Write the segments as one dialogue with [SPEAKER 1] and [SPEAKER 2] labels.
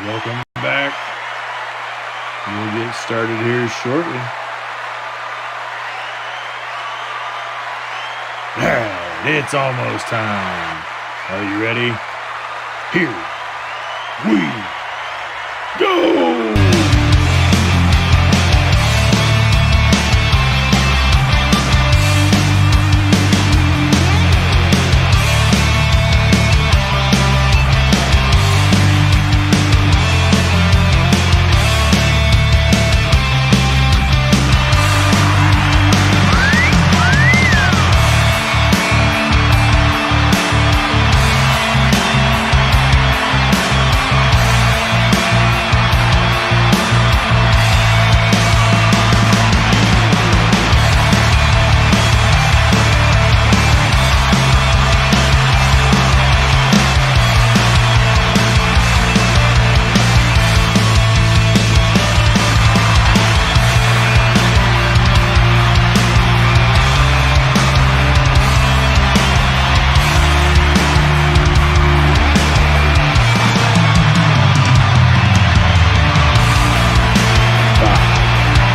[SPEAKER 1] Welcome back. We'll get started here shortly. Alright, it's almost time. Are you ready? Here we go!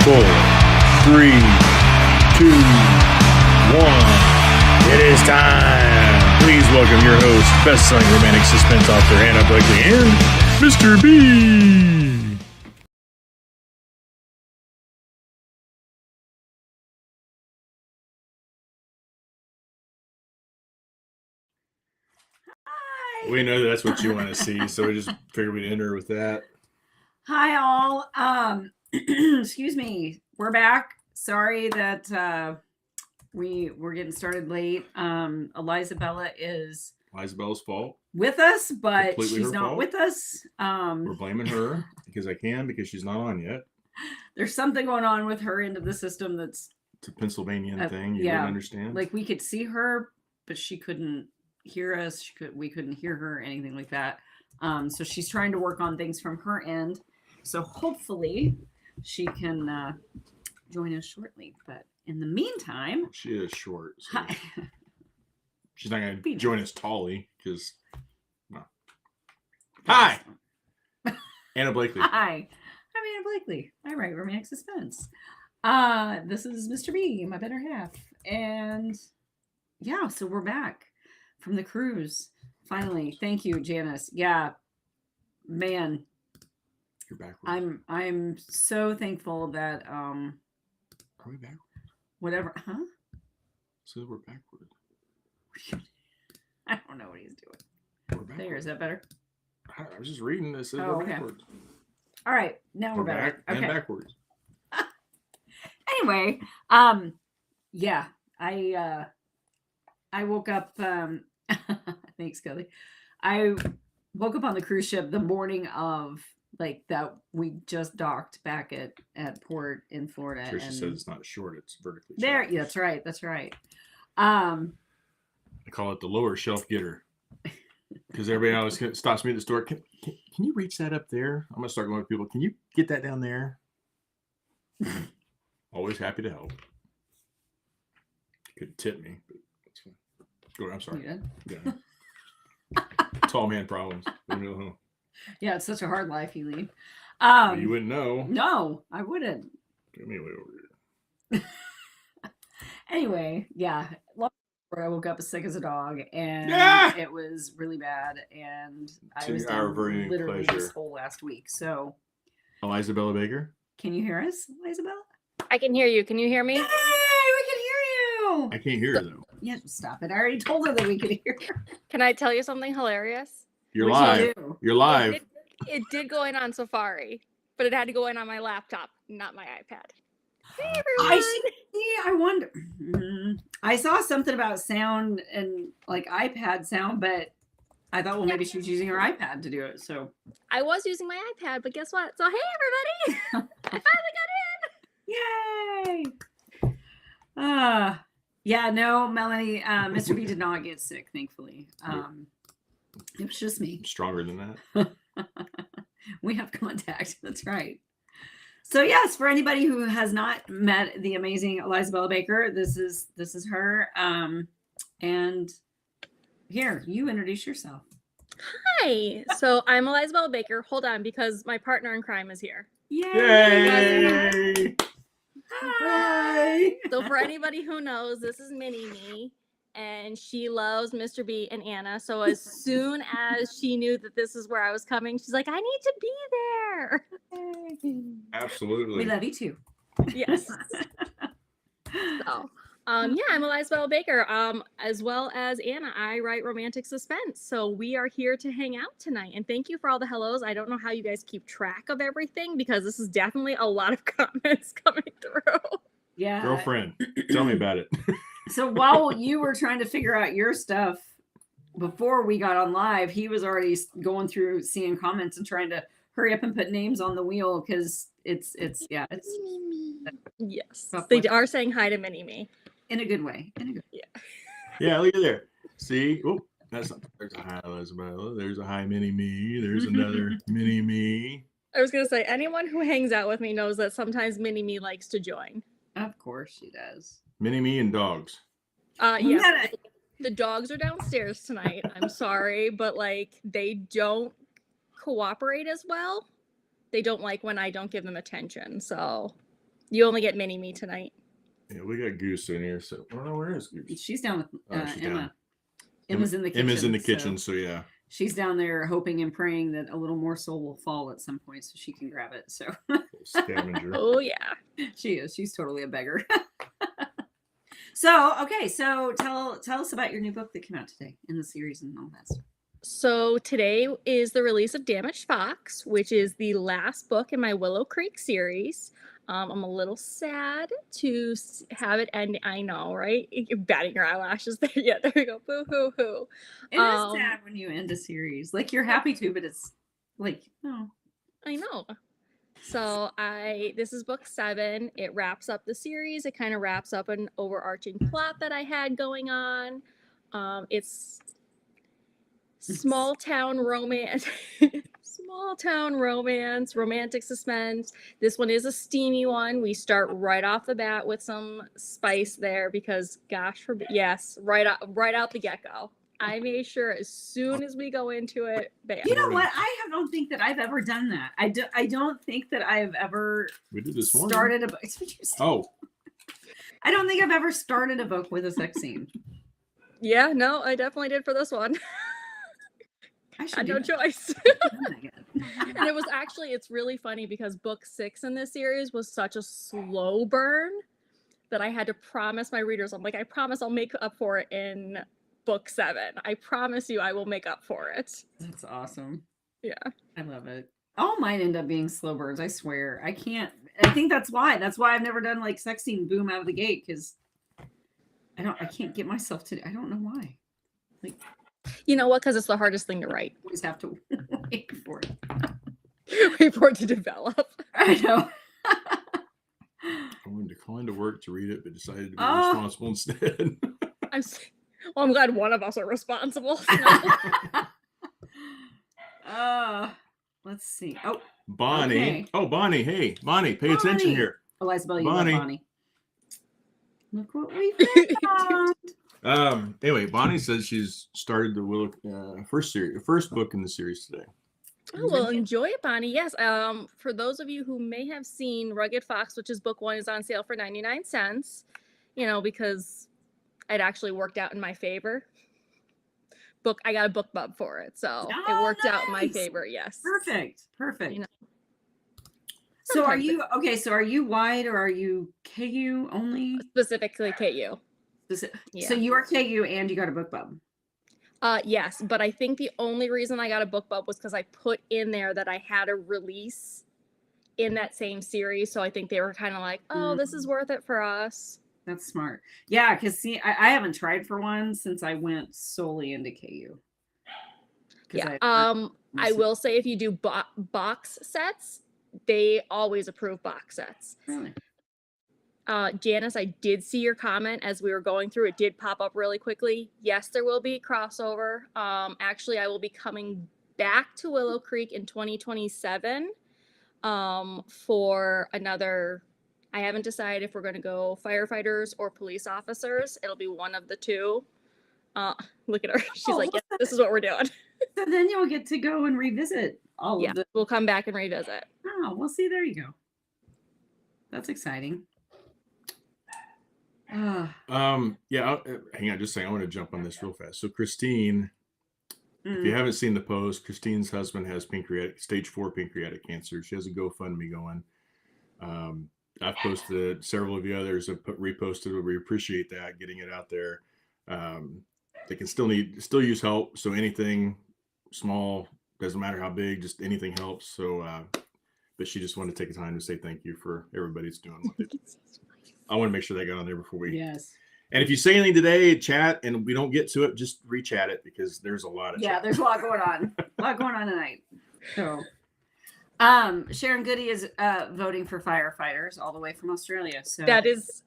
[SPEAKER 1] Four, three, two, one. It is time. Please welcome your host, best-selling romantic suspense author Anna Blakely, and Mr. B.
[SPEAKER 2] Hi.
[SPEAKER 1] We know that's what you want to see, so we just figured we'd enter with that.
[SPEAKER 2] Hi all. Excuse me. We're back. Sorry that we're getting started late. Eliza Bella is
[SPEAKER 1] Isabella's fault.
[SPEAKER 2] with us, but
[SPEAKER 1] Completely
[SPEAKER 2] she's
[SPEAKER 1] her
[SPEAKER 2] not
[SPEAKER 1] fault.
[SPEAKER 2] with us.
[SPEAKER 1] We're blaming her because she's not on yet.
[SPEAKER 2] There's something going on with her end of the system that's
[SPEAKER 1] It's a Pennsylvania thing. You
[SPEAKER 2] yeah,
[SPEAKER 1] wouldn't understand.
[SPEAKER 2] like we could see her, but she couldn't hear us. We couldn't hear her, anything like that. So she's trying to work on things from her end. So hopefully she can join us shortly. But in the meantime,
[SPEAKER 1] she is short. So
[SPEAKER 2] hi.
[SPEAKER 1] she's not going
[SPEAKER 2] Be
[SPEAKER 1] to join us tally because. No. Hi, Anna Blakely.
[SPEAKER 2] Hi, I'm Anna Blakely. I write romantic suspense. This is Mr. B, my better half, and yeah, so we're back from the cruise. Finally, thank you, Janice. Yeah, man,
[SPEAKER 1] You're backwards.
[SPEAKER 2] I'm so thankful that
[SPEAKER 1] Are we backwards?
[SPEAKER 2] whatever, huh?
[SPEAKER 1] So we're backwards.
[SPEAKER 2] I don't know what he's doing.
[SPEAKER 1] We're backwards.
[SPEAKER 2] There, is that better?
[SPEAKER 1] I was just reading this. It says
[SPEAKER 2] Oh,
[SPEAKER 1] we're
[SPEAKER 2] okay.
[SPEAKER 1] backwards.
[SPEAKER 2] All right, now we're
[SPEAKER 1] back
[SPEAKER 2] better.
[SPEAKER 1] and
[SPEAKER 2] Okay.
[SPEAKER 1] backwards.
[SPEAKER 2] Anyway, yeah, I woke up. Thanks, Kelly. I woke up on the cruise ship the morning of like that. We just docked back at port in Florida.
[SPEAKER 1] Tricia
[SPEAKER 2] and
[SPEAKER 1] says it's not short; it's vertically.
[SPEAKER 2] there,
[SPEAKER 1] short.
[SPEAKER 2] yeah, that's right. That's right.
[SPEAKER 1] I call it the lower shelf getter because everybody always stops me at the store. Can you reach that up there? I'm gonna start going with people. Can you get that down there? Always happy to help. Could tip me, but that's fine. Go ahead, I'm sorry.
[SPEAKER 2] You
[SPEAKER 1] Yeah. Tall man problems.
[SPEAKER 2] Yeah, it's such a hard life you lead.
[SPEAKER 1] You wouldn't know.
[SPEAKER 2] No, I wouldn't.
[SPEAKER 1] Get me way over here.
[SPEAKER 2] Anyway, yeah. I woke up as sick as a dog, and it was really bad. And I was down literally this whole last week. So,
[SPEAKER 1] Eliza Bella Baker,
[SPEAKER 2] can you hear us, Eliza Bella?
[SPEAKER 3] I can hear you. Can you hear me?
[SPEAKER 2] Yay, we can hear you.
[SPEAKER 1] I can't hear her though.
[SPEAKER 2] Yeah, stop it. I already told her that we could hear her.
[SPEAKER 3] Can I tell you something hilarious?
[SPEAKER 1] You're
[SPEAKER 2] We
[SPEAKER 1] live.
[SPEAKER 2] do.
[SPEAKER 1] You're live.
[SPEAKER 3] It did go in on Safari, but it had to go in on my laptop, not my iPad. Hey, everyone.
[SPEAKER 2] I wonder. I saw something about sound and like iPad sound, but I thought, well, maybe she was using her iPad to do it. So
[SPEAKER 3] I was using my iPad, but guess what? So hey, everybody! I finally got in.
[SPEAKER 2] yay! Yeah, no, Melanie, Mr. B did not get sick, thankfully. It was just me.
[SPEAKER 1] I'm stronger than that.
[SPEAKER 2] We have contact. That's right. So yes, for anybody who has not met the amazing Eliza Bella Baker, this is her. And here, you introduce yourself.
[SPEAKER 3] Hi. So I'm Elizabeth Baker. Hold on, because my partner in crime is here.
[SPEAKER 1] Yay!
[SPEAKER 2] Hi.
[SPEAKER 3] So for anybody who knows, this is Mini Me, and she loves Mr. B and Anna. So as soon as she knew that this is where I was coming, she's like, I need to be there.
[SPEAKER 1] Absolutely.
[SPEAKER 2] We love you too.
[SPEAKER 3] Yes. So, yeah, I'm Elizabeth Baker. As well as Anna, I write romantic suspense. So we are here to hang out tonight. And thank you for all the hellos. I don't know how you guys keep track of everything because this is definitely a lot of comments coming through.
[SPEAKER 2] Yeah.
[SPEAKER 1] Girlfriend, tell me about it.
[SPEAKER 2] So while you were trying to figure out your stuff before we got on live, he was already going through seeing comments and trying to hurry up and put names on the wheel because it's
[SPEAKER 3] Yes.
[SPEAKER 2] Tough
[SPEAKER 3] They
[SPEAKER 2] one.
[SPEAKER 3] are saying hi to Mini Me.
[SPEAKER 2] in a good way. In a good
[SPEAKER 1] Yeah, look at there. See? Oh, that's not. There's a hi, Elizabeth. There's a hi, Mini Me. There's another Mini Me.
[SPEAKER 3] I was going to say, anyone who hangs out with me knows that sometimes Mini Me likes to join.
[SPEAKER 2] Of course she does.
[SPEAKER 1] Mini Me and dogs.
[SPEAKER 3] Yes. The dogs are downstairs tonight. I'm sorry, but like they don't cooperate as well. They don't like when I don't give them attention. So you only get Mini Me tonight.
[SPEAKER 1] Yeah, we got Goose in here. So, I don't know where is Goose.
[SPEAKER 2] She's down with
[SPEAKER 1] She's
[SPEAKER 2] Emma.
[SPEAKER 1] down.
[SPEAKER 2] Emma's in the kitchen.
[SPEAKER 1] Emma's in the kitchen, so yeah.
[SPEAKER 2] She's down there hoping and praying that a little morsel will fall at some point so she can grab it. So
[SPEAKER 1] Scavenger.
[SPEAKER 3] Oh yeah.
[SPEAKER 2] she is. She's totally a beggar. So okay, so tell us about your new book that came out today in the series and all that stuff.
[SPEAKER 3] So today is the release of Damaged Fox, which is the last book in my Willow Creek series. I'm a little sad to have it end. I know, right? You're batting your eyelashes there. Yeah, there you go. Boo hoo hoo.
[SPEAKER 2] It is sad when you end a series. Like you're happy to, but it's like, oh.
[SPEAKER 3] I know. So this is book 7. It wraps up the series. It kind of wraps up an overarching plot that I had going on. It's small town romance, romantic suspense. This one is a steamy one. We start right off the bat with some spice there because gosh forbid, yes, right out the get-go. I made sure as soon as we go into it, bam.
[SPEAKER 2] You know what? Don't think that I've ever done that. I don't think that I've ever started a book.
[SPEAKER 1] Oh.
[SPEAKER 2] I don't think I've ever started a book with a sex scene.
[SPEAKER 3] Yeah, no, I definitely did for this one.
[SPEAKER 2] I
[SPEAKER 3] had no choice. And it was actually, it's really funny because book 6 in this series was such a slow burn that I had to promise my readers, I'm like, I promise I'll make up for it in book 7. I promise you I will make up for it.
[SPEAKER 2] That's awesome.
[SPEAKER 3] Yeah.
[SPEAKER 2] I love it. All mine end up being slow burns, I swear. I think that's why. That's why I've never done like sex scene boom out of the gate, because I can't get myself to, I don't know why. Like,
[SPEAKER 3] you know what? Because it's the hardest thing to write.
[SPEAKER 2] Always have to wait for it.
[SPEAKER 3] Wait for it to develop.
[SPEAKER 2] I know.
[SPEAKER 1] I declined to work to read it, but decided to be responsible instead.
[SPEAKER 3] I'm glad one of us are responsible.
[SPEAKER 2] Let's see. Oh,
[SPEAKER 1] Bonnie.
[SPEAKER 2] Okay.
[SPEAKER 1] Oh, Bonnie. Hey, Bonnie, pay attention here.
[SPEAKER 2] Elizabeth,
[SPEAKER 1] Bonnie.
[SPEAKER 2] you love Bonnie. Look what we found.
[SPEAKER 1] Anyway, Bonnie says she's started the Willow first book in the series today.
[SPEAKER 3] Oh, well, enjoy it, Bonnie. Yes. For those of you who may have seen Rugged Fox, which is book 1, is on sale for 99 cents. You know, because it actually worked out in my favor. I got a book bub for it, so it worked out in my favor. Yes.
[SPEAKER 2] Perfect. You know. So
[SPEAKER 3] Sometimes
[SPEAKER 2] are you okay? So are you wide or are you KU only?
[SPEAKER 3] Specifically KU.
[SPEAKER 2] So you are KU and you got a book bub.
[SPEAKER 3] Yes, but I think the only reason I got a book bub was because I put in there that I had a release in that same series, so I think they were kind of like, "Oh, this is worth it for us."
[SPEAKER 2] That's smart. Yeah, because see, I haven't tried for one since I went solely into KU.
[SPEAKER 3] Yeah. I will say if you do box sets, they always approve box sets.
[SPEAKER 2] Really?
[SPEAKER 3] Janice, I did see your comment as we were going through. It did pop up really quickly. Yes, there will be crossover. Actually, I will be coming back to Willow Creek in 2027 for another. I haven't decided if we're going to go firefighters or police officers. It'll be one of the two. Look at her. She's like, yes, this is what we're doing.
[SPEAKER 2] So then you'll get to go and revisit all
[SPEAKER 3] Yeah,
[SPEAKER 2] of the.
[SPEAKER 3] we'll come back and revisit.
[SPEAKER 2] Oh, well, see, there you go. That's exciting.
[SPEAKER 1] Yeah, hang on just a second. I want to jump on this real fast. So Christine, if you haven't seen the post, Christine's husband has stage 4 pancreatic cancer. She has a GoFundMe going. I've posted it. Several of the others have reposted it. We appreciate that, getting it out there. They can still use help. So anything small, doesn't matter how big, just anything helps. So, but she just wanted to take the time to say thank you for everybody that's doing what they do. I want to make sure they got on there before we.
[SPEAKER 2] Yes.
[SPEAKER 1] And if you say anything today, chat, and we don't get to it, just re-chat it because there's a lot of.
[SPEAKER 2] Yeah, there's a lot going on. A lot going on tonight. So, Sharon Goody is voting for firefighters all the way from Australia. So
[SPEAKER 3] that is,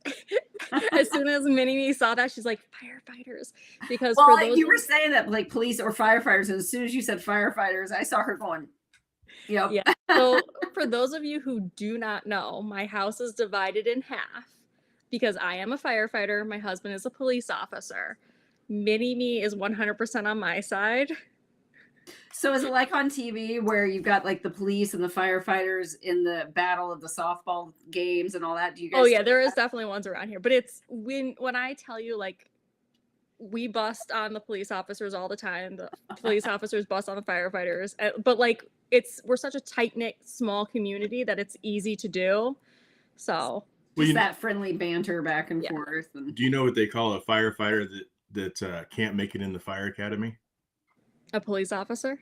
[SPEAKER 3] as soon as Minnie saw that, she's like, firefighters, because
[SPEAKER 2] well,
[SPEAKER 3] for those
[SPEAKER 2] you were saying that like police or firefighters, and as soon as you said firefighters, I saw her going. Yep.
[SPEAKER 3] Yeah. So for those of you who do not know, my house is divided in half because I am a firefighter. My husband is a police officer. Mini me is 100% on my side.
[SPEAKER 2] So is it like on TV where you've got like the police and the firefighters in the battle of the softball games and all that? Do you guys?
[SPEAKER 3] Oh yeah, there is definitely ones around here, but it's when I tell you like we bust on the police officers all the time. The police officers bust on the firefighters, but like we're such a tight-knit small community that it's easy to do. So
[SPEAKER 2] just that friendly banter back and forth. And...
[SPEAKER 1] Do you know what they call a firefighter that can't make it in the fire academy?
[SPEAKER 3] A police officer.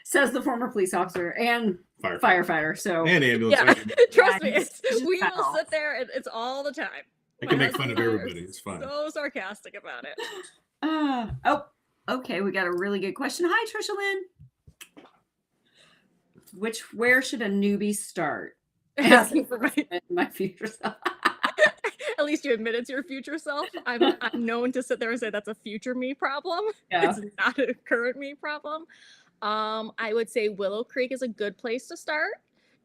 [SPEAKER 2] Says the former police officer and firefighter. So
[SPEAKER 1] and ambulance.
[SPEAKER 3] Yeah. Trust me, we will sit there and it's all the time.
[SPEAKER 1] I can make fun of everybody. It's fun.
[SPEAKER 3] So sarcastic about it.
[SPEAKER 2] Oh, okay. We got a really good question. Hi, Trisha Lynn. Where should a newbie start?
[SPEAKER 3] Asking for
[SPEAKER 2] my future self.
[SPEAKER 3] At least you admit it's your future self. I'm known to sit there and say that's a future me problem.
[SPEAKER 2] Yeah.
[SPEAKER 3] It's not a current me problem. I would say Willow Creek is a good place to start,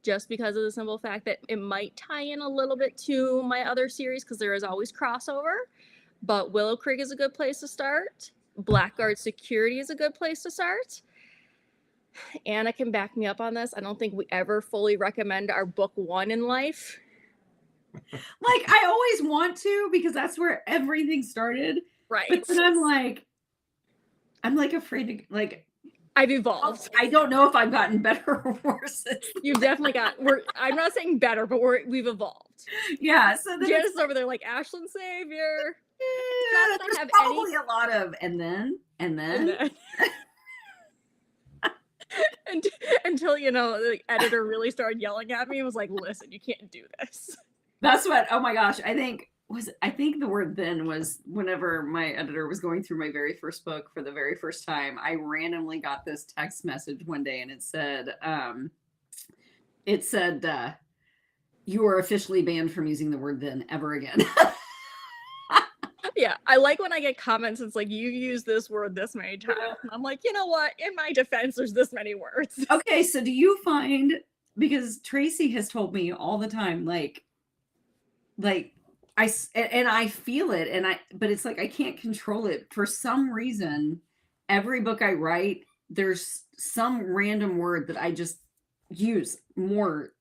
[SPEAKER 3] just because of the simple fact that it might tie in a little bit to my other series because there is always crossover. But Willow Creek is a good place to start. Blackguard Security is a good place to start. Anna can back me up on this. I don't think we ever fully recommend our book 1 in life.
[SPEAKER 2] Like, I always want to because that's where everything started.
[SPEAKER 3] Right.
[SPEAKER 2] But then I'm like afraid to like.
[SPEAKER 3] I've evolved.
[SPEAKER 2] I don't know if I've gotten better or worse.
[SPEAKER 3] You've definitely I'm not saying better, but we've evolved.
[SPEAKER 2] Yeah. So then
[SPEAKER 3] Janice is over there like Ashland Savior.
[SPEAKER 2] Yeah, there's probably a lot of and then.
[SPEAKER 3] Until the editor really started yelling at me and was like, listen, you can't do this.
[SPEAKER 2] That's what, oh my gosh, I think the word then was whenever my editor was going through my very first book for the very first time, I randomly got this text message one day and it said, you are officially banned from using the word then ever again.
[SPEAKER 3] Yeah, I like when I get comments. It's like, you use this word this many times. And I'm like, you know what? In my defense, there's this many words.
[SPEAKER 2] Okay, so do you find, because Tracy has told me all the time, like I feel it, but it's like I can't control it for some reason. Every book I write, there's some random word that I just use more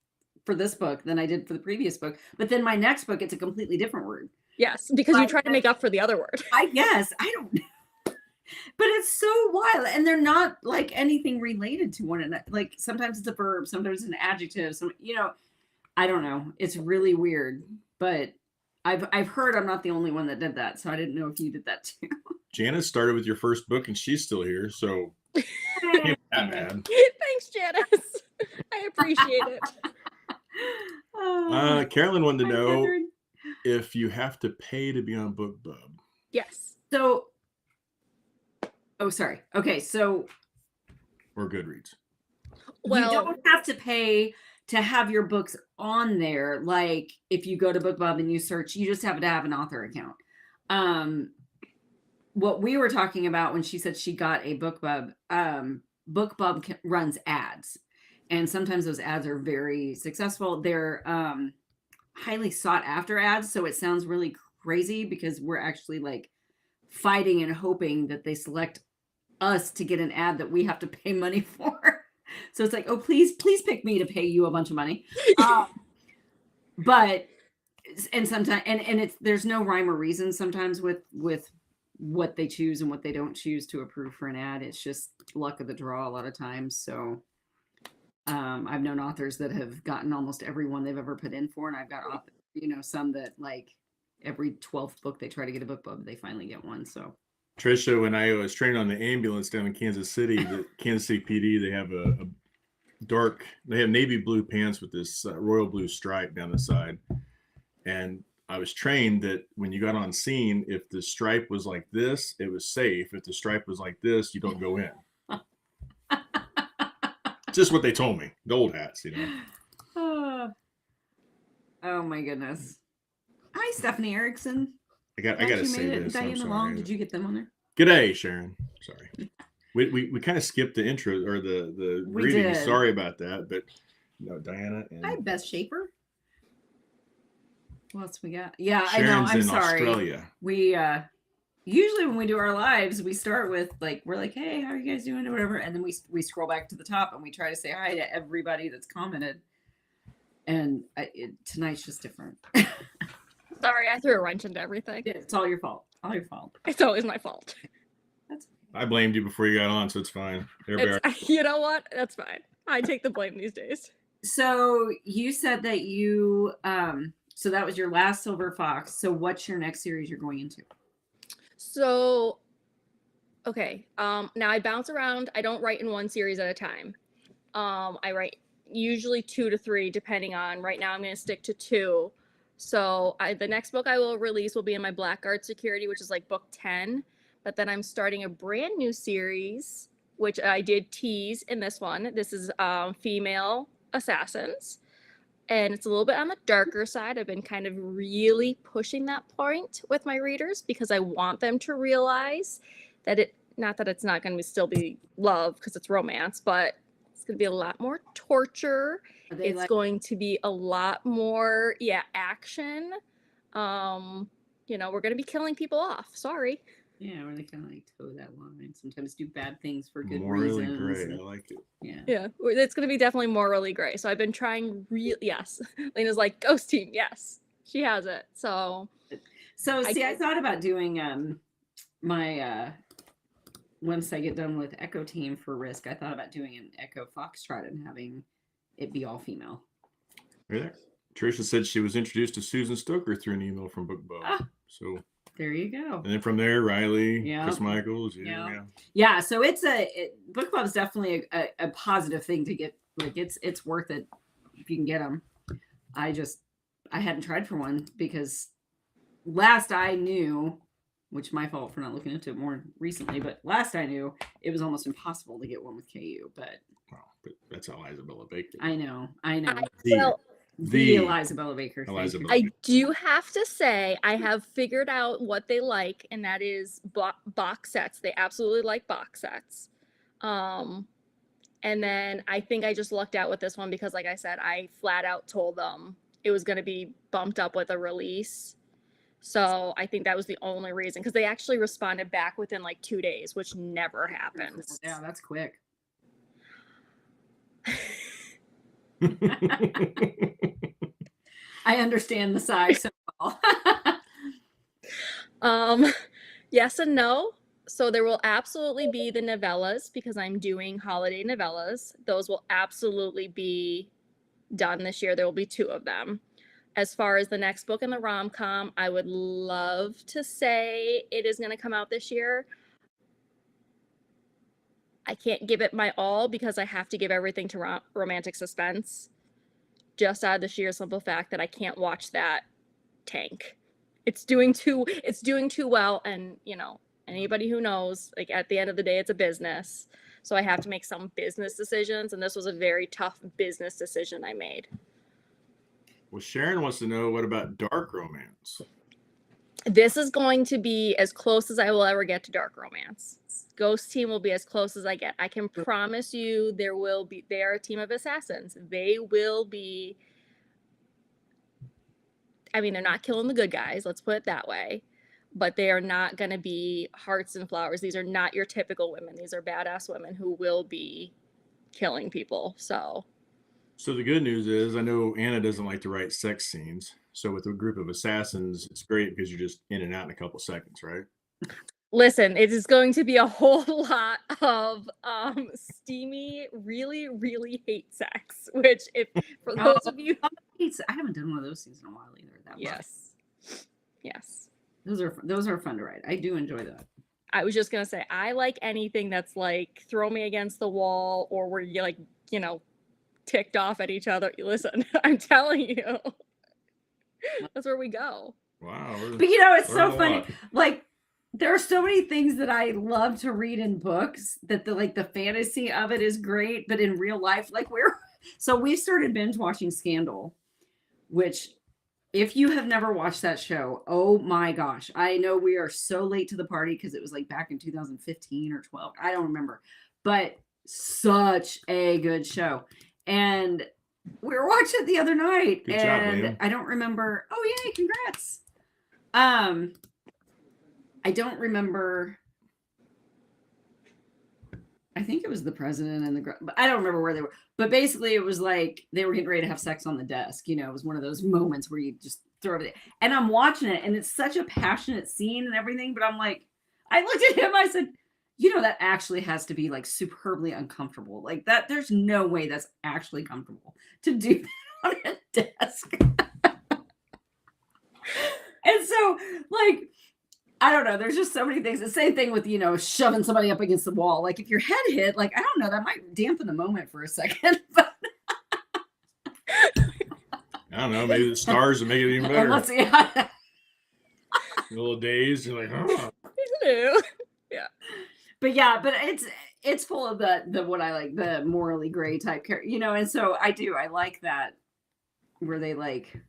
[SPEAKER 2] for this book than I did for the previous book. But then my next book, it's a completely different word.
[SPEAKER 3] Yes, because you try to make up for the other word.
[SPEAKER 2] I guess. I don't know. But it's so wild. And they're not like anything related to one another. Like sometimes it's a verb, sometimes it's an adjective. I don't know. It's really weird. But I've heard I'm not the only one that did that. So I didn't know if you did that too.
[SPEAKER 1] Janice started with your first book and she's still here. So
[SPEAKER 3] Thanks, Janice. I appreciate it.
[SPEAKER 1] Carolyn wanted to know if you have to pay to be on BookBub.
[SPEAKER 3] Yes.
[SPEAKER 2] So, sorry. Okay, so.
[SPEAKER 1] Or Goodreads.
[SPEAKER 2] Well, you don't have to pay to have your books on there. Like if you go to BookBub and you search, you just have to have an author account. What we were talking about when she said she got a BookBub, BookBub runs ads. And sometimes those ads are very successful. They're highly sought after ads. So it sounds really crazy because we're actually like fighting and hoping that they select us to get an ad that we have to pay money for. So it's like, oh, please pick me to pay you a bunch of money. But and sometimes and it's there's no rhyme or reason sometimes with what they choose and what they don't choose to approve for an ad. It's just luck of the draw a lot of times. So I've known authors that have gotten almost every one they've ever put in for, and I've got some that like every 12th book they try to get a book club, they finally get one. So
[SPEAKER 1] Trisha, when I was trained on the ambulance down in Kansas City, the Kansas City PD, they have they have navy blue pants with this royal blue stripe down the side. And I was trained that when you got on scene, if the stripe was like this, it was safe. If the stripe was like this, you don't go in. Just what they told me. The old hats,
[SPEAKER 2] Oh my goodness. Hi, Stephanie Erickson.
[SPEAKER 1] I got to say this.
[SPEAKER 2] Diana Long, did you get them on there?
[SPEAKER 1] G'day, Sharon. Sorry. We kind of skipped the intro or the greeting. Sorry about that, but no, Diana and
[SPEAKER 2] hi, Beth Shaper. What else we got? Yeah,
[SPEAKER 1] Sharon's
[SPEAKER 2] I know. I'm
[SPEAKER 1] in
[SPEAKER 2] sorry.
[SPEAKER 1] Australia.
[SPEAKER 2] We usually when we do our lives, we start with we're like, hey, how are you guys doing or whatever, and then we scroll back to the top and we try to say hi to everybody that's commented. And tonight's just different.
[SPEAKER 3] Sorry, I threw a wrench into everything.
[SPEAKER 2] It's all your fault. All your fault.
[SPEAKER 3] It's always my fault.
[SPEAKER 2] That's okay.
[SPEAKER 1] I blamed you before you got on, so it's fine.
[SPEAKER 3] You know what? That's fine. I take the blame these days.
[SPEAKER 2] So you said that you so that was your last Silver Fox. So what's your next series you're going into?
[SPEAKER 3] So, okay. Now I bounce around. I don't write in one series at a time. I write usually 2 to 3, depending on. Right now, I'm going to stick to 2. So the next book I will release will be in my Blackguard Security, which is like book 10. But then I'm starting a brand new series, which I did tease in this one. This is female assassins. And it's a little bit on the darker side. I've been kind of really pushing that point with my readers because I want them to realize that not that it's not going to still be love because it's romance, but it's going to be a lot more torture. It's going to be a lot more, action. We're going to be killing people off. Sorry.
[SPEAKER 2] Yeah, where they kind of like toe that line. Sometimes do bad things for good
[SPEAKER 1] morally
[SPEAKER 2] reasons.
[SPEAKER 1] Morally gray. I like it.
[SPEAKER 2] Yeah.
[SPEAKER 3] It's going to be definitely morally gray. So I've been trying yes. Lena's like, Ghost Team. Yes, she has it. So
[SPEAKER 2] I thought about doing my once I get done with Echo Team for Risk, I thought about doing an Echo Foxtrot and having it be all female.
[SPEAKER 1] Yeah. Trisha said she was introduced to Susan Stoker through an email from BookBub. So
[SPEAKER 2] there you go.
[SPEAKER 1] And then from there, Riley, Chris Michaels.
[SPEAKER 2] Yeah. So BookBub is definitely a positive thing to get. Like it's worth it if you can get them. I hadn't tried for one because last I knew, which my fault for not looking into it more recently, but last I knew it was almost impossible to get one with KU. But
[SPEAKER 1] that's Elizabeth Baker.
[SPEAKER 2] I know.
[SPEAKER 1] The
[SPEAKER 2] Elizabeth Baker.
[SPEAKER 3] I do have to say I have figured out what they like, and that is box sets. They absolutely like box sets. And then I think I just lucked out with this one because, like I said, I flat out told them it was going to be bumped up with a release. So I think that was the only reason, because they actually responded back within like 2 days, which never happens.
[SPEAKER 2] Yeah, that's quick. I understand the size so well.
[SPEAKER 3] Yes and no. So there will absolutely be the novellas because I'm doing holiday novellas. Those will absolutely be done this year. There will be 2 of them. As far as the next book in the rom-com, I would love to say it is going to come out this year. I can't give it my all because I have to give everything to romantic suspense. Just out of the sheer simple fact that I can't watch that tank. It's doing too well, and anybody who knows, like at the end of the day, it's a business. So I have to make some business decisions, and this was a very tough business decision I made.
[SPEAKER 1] Well, Sharon wants to know, what about dark romance?
[SPEAKER 3] This is going to be as close as I will ever get to dark romance. Ghost Team will be as close as I get. I can promise you they are a team of assassins. They will be, they're not killing the good guys, let's put it that way. but they are not going to be hearts and flowers. These are not your typical women. These are badass women who will be killing people. So
[SPEAKER 1] So the good news is, I know Anna doesn't like to write sex scenes. So with a group of assassins, it's great because you're just in and out in a couple seconds, right?
[SPEAKER 3] listen, it is going to be a whole lot of steamy, really, really hate sex, which if for those of you,
[SPEAKER 2] I haven't done one of those scenes in a while either. That much.
[SPEAKER 3] Yes.
[SPEAKER 2] Those are fun to write. I do enjoy that.
[SPEAKER 3] I was just gonna say, I like anything that's like throw me against the wall or where you like, you know, ticked off at each other. Listen, I'm telling you, that's where we go.
[SPEAKER 1] Wow.
[SPEAKER 2] But you know, it's so
[SPEAKER 1] learning a
[SPEAKER 2] funny.
[SPEAKER 1] lot.
[SPEAKER 2] Like, there are so many things that I love to read in books that the fantasy of it is great, but in real life, like we started binge watching Scandal, which if you have never watched that show, oh my gosh, I know we are so late to the party because it was like back in 2015 or 12. I don't remember, but such a good show. And we were watching it the other night,
[SPEAKER 1] Good job,
[SPEAKER 2] and
[SPEAKER 1] Liam.
[SPEAKER 2] I don't remember. Oh, yay, congrats. I don't remember. I think it was the president and but I don't remember where they were. But basically, it was like they were getting ready to have sex on the desk. You know, it was one of those moments where you just throw it. And I'm watching it, and it's such a passionate scene and everything. But I'm like, I looked at him. I said, you know, that actually has to be like superbly uncomfortable. Like that, there's no way that's actually comfortable to do that on a desk. And so, like, I don't know. There's just so many things. The same thing with, you know, shoving somebody up against the wall. Like if your head hit, like, I don't know, that might dampen the moment for a second. But
[SPEAKER 1] I don't know. Maybe the stars will make it even better.
[SPEAKER 2] let's see.
[SPEAKER 1] A little dazed. You're like, oh.
[SPEAKER 3] Hello.
[SPEAKER 2] But yeah, but it's full of the what I like, the morally gray type character, you know. And so I like that where they like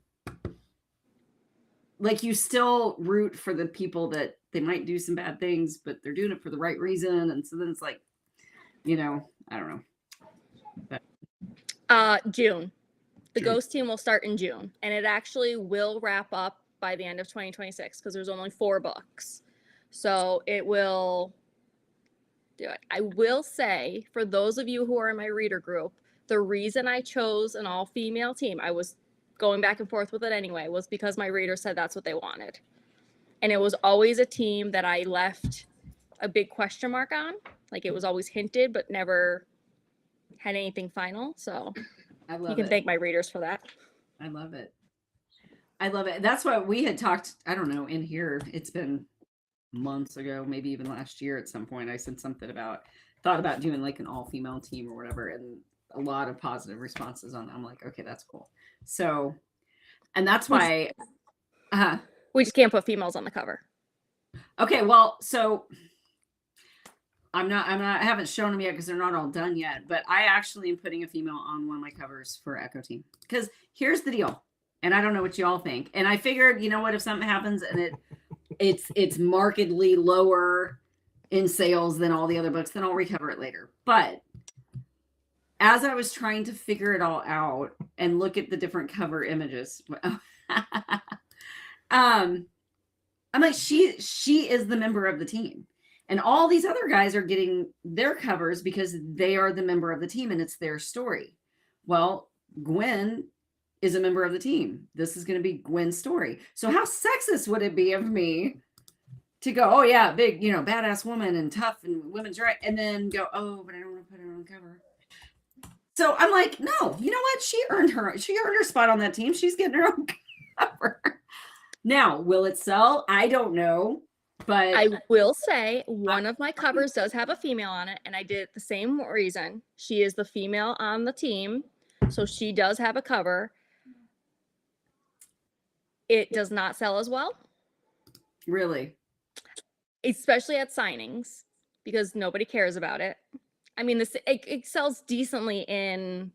[SPEAKER 2] you still root for the people that they might do some bad things, but they're doing it for the right reason. And so then it's like, you know, I don't know. But
[SPEAKER 3] June. The
[SPEAKER 1] June.
[SPEAKER 3] Ghost Team will start in June, and it actually will wrap up by the end of 2026 because there's only 4 books. So it will do it. I will say, for those of you who are in my reader group, the reason I chose an all-female team, I was going back and forth with it anyway, was because my readers said that's what they wanted. And it was always a team that I left a big question mark on. Like it was always hinted, but never had anything final. So
[SPEAKER 2] I love
[SPEAKER 3] you can thank my readers for that.
[SPEAKER 2] I love it. I love it. That's what we had talked, I don't know, in here. It's been months ago, maybe even last year at some point. I said something thought about doing like an all-female team or whatever. And a lot of positive responses on that. I'm like, okay, that's cool. So, and that's why
[SPEAKER 3] we just can't put females on the cover.
[SPEAKER 2] Okay, well, so I haven't shown them yet because they're not all done yet, but I actually am putting a female on one of my covers for Echo Team. Because here's the deal, and I don't know what y'all think. And I figured, you know what, if something happens and it's markedly lower in sales than all the other books, then I'll recover it later. But as I was trying to figure it all out and look at the different cover images, I'm like, she is the member of the team. And all these other guys are getting their covers because they are the member of the team and it's their story. Well, Gwen is a member of the team. This is going to be Gwen's story. So how sexist would it be of me to go, oh yeah, big, you know, badass woman and tough and women's right, and then go, oh, but I don't want to put her on the cover. So I'm like, no, you know what? She earned her spot on that team. She's getting her own cover. Now, will it sell? I don't know. But
[SPEAKER 3] I will say one of my covers does have a female on it, and I did it the same reason. She is the female on the team, so she does have a cover. It does not sell as well.
[SPEAKER 2] Really?
[SPEAKER 3] Especially at signings, because nobody cares about it. I mean, it sells decently in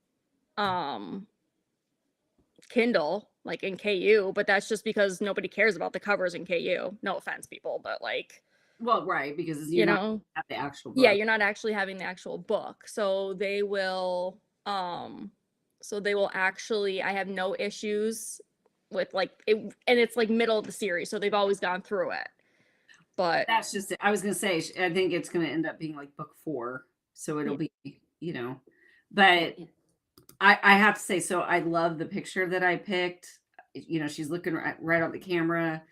[SPEAKER 3] Kindle, like in KU, but that's just because nobody cares about the covers in KU. No offense, people, but like,
[SPEAKER 2] well, right, because
[SPEAKER 3] you know,
[SPEAKER 2] have the actual book.
[SPEAKER 3] Yeah, you're not actually having the actual book. So they will actually, I have no issues with like it, and it's like middle of the series, so they've always gone through it. but
[SPEAKER 2] that's just it. I was gonna say, I think it's gonna end up being like book 4, so it'll be, but I have to say, so I love the picture that I picked. She's looking right on the camera.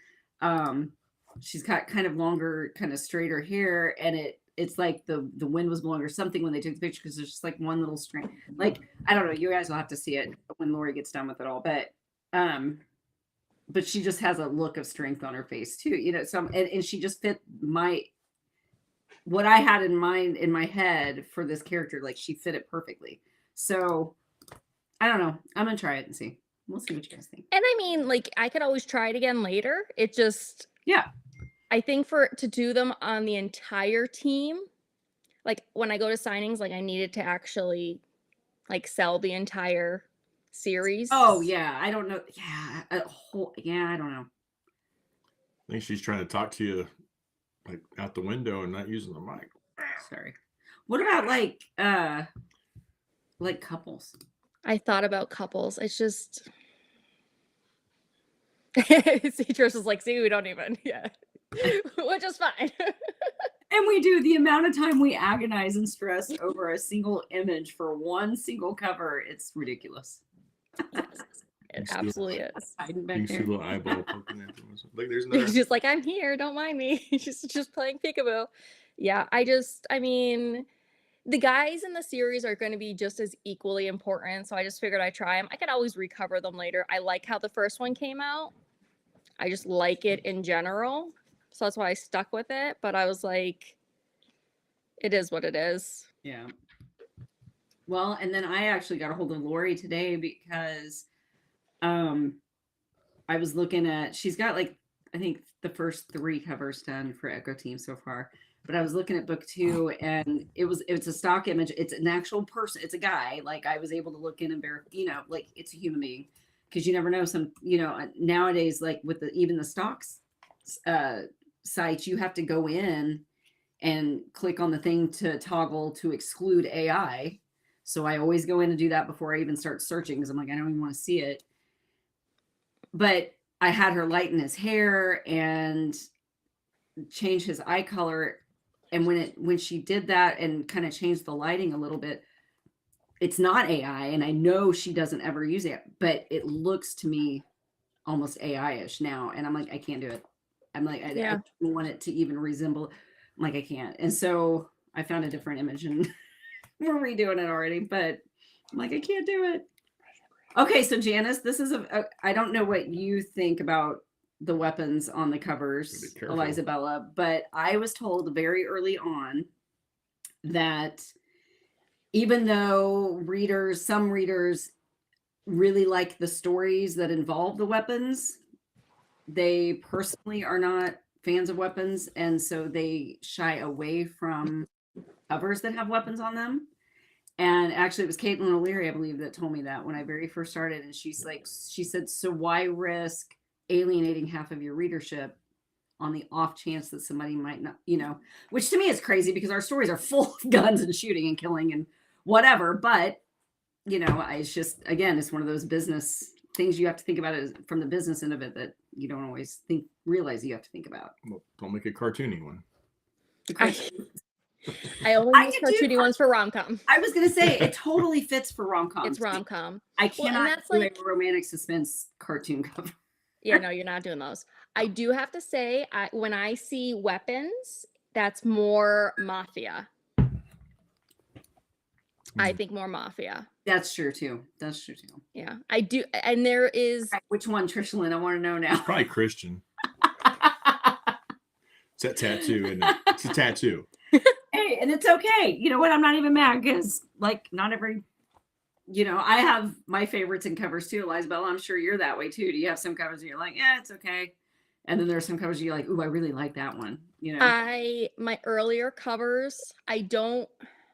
[SPEAKER 2] She's got kind of longer, kind of straighter hair, and it's like the wind was blowing or something when they took the picture, because there's just like one little string. Like, I don't know, you guys will have to see it when Lori gets done with it all, but she just has a look of strength on her face too, and she just fit what I had in mind in my head for this character. Like, she fit it perfectly. So I don't know, I'm gonna try it and see. We'll see what you guys think.
[SPEAKER 3] And I mean, like, I could always try it again later. It just,
[SPEAKER 2] yeah,
[SPEAKER 3] I think to do them on the entire team, like when I go to signings, like I needed to actually like sell the entire series.
[SPEAKER 2] Oh yeah, I don't know. Yeah, I don't know.
[SPEAKER 1] I think she's trying to talk to you like out the window and not using the mic.
[SPEAKER 2] Sorry. What about like couples?
[SPEAKER 3] I thought about couples. It's just Citrus is like, see, we don't even, which is fine.
[SPEAKER 2] And we do the amount of time we agonize and stress over a single image for one single cover. It's ridiculous.
[SPEAKER 3] Yes, it absolutely is.
[SPEAKER 1] You see a little eyeball poking at them. Like, there's no.
[SPEAKER 3] He's just like, I'm here, don't mind me. He's just playing peekaboo. Yeah, I mean, the guys in the series are going to be just as equally important, so I just figured I'd try them. I could always recover them later. I like how the first one came out. I just like it in general, so that's why I stuck with it. But I was like, it is what it is.
[SPEAKER 2] Yeah. Well, and then I actually got a hold of Lori today because I was looking at, she's got like, I think the first 3 covers done for Echo Team so far. But I was looking at book 2, and it's a stock image. It's an actual person. It's a guy. Like, I was able to look in and verify, like it's a human being, because you never know. Some, nowadays, like with even the stocks sites, you have to go in and click on the thing to toggle to exclude AI. So I always go in and do that before I even start searching, because I'm like, I don't even want to see it. But I had her lighten his hair and change his eye color. And when she did that and kind of changed the lighting a little bit, it's not AI. And I know she doesn't ever use it, but it looks to me almost AI-ish now. And I'm like, I can't do it. I'm like, I don't want it to even resemble. I'm like, I can't. And so I found a different image, and we're redoing it already, but I'm like, I can't do it. Okay. So Janice, this is I don't know what you think about the weapons on the covers, Elizabella, but I was told very early on that even though some readers really like the stories that involve the weapons, they personally are not fans of weapons, and so they shy away from covers that have weapons on them. And actually, it was Caitlin O'Leary, I believe, that told me that when I very first started. And she said, so why risk alienating half of your readership on the off chance that somebody might not, which to me is crazy, because our stories are full of guns and shooting and killing and whatever. But, it's just, again, it's one of those business things you have to think about it from the business end of it that you don't always realize you have to think about.
[SPEAKER 1] Well, don't make a cartoony one.
[SPEAKER 3] I only use cartoony ones for rom-com.
[SPEAKER 2] I was going to say, it totally fits for rom-com.
[SPEAKER 3] It's rom-com.
[SPEAKER 2] I cannot do a romantic suspense cartoon cover.
[SPEAKER 3] Yeah, no, you're not doing those. I do have to say, when I see weapons, that's more mafia. I think more mafia.
[SPEAKER 2] That's true too.
[SPEAKER 3] Yeah, I do. And there is...
[SPEAKER 2] Which one, Trishalyn? I want to know now.
[SPEAKER 1] Probably Christian. It's that tattoo, isn't it? It's a tattoo.
[SPEAKER 2] Hey, and it's okay. You know what? I'm not even mad, because not every... I have my favorites in covers too, Elizabeth. I'm sure you're that way too. Do you have some covers that you're like, yeah, it's okay? And then there's some covers you're like, ooh, I really like that one.
[SPEAKER 3] My earlier covers,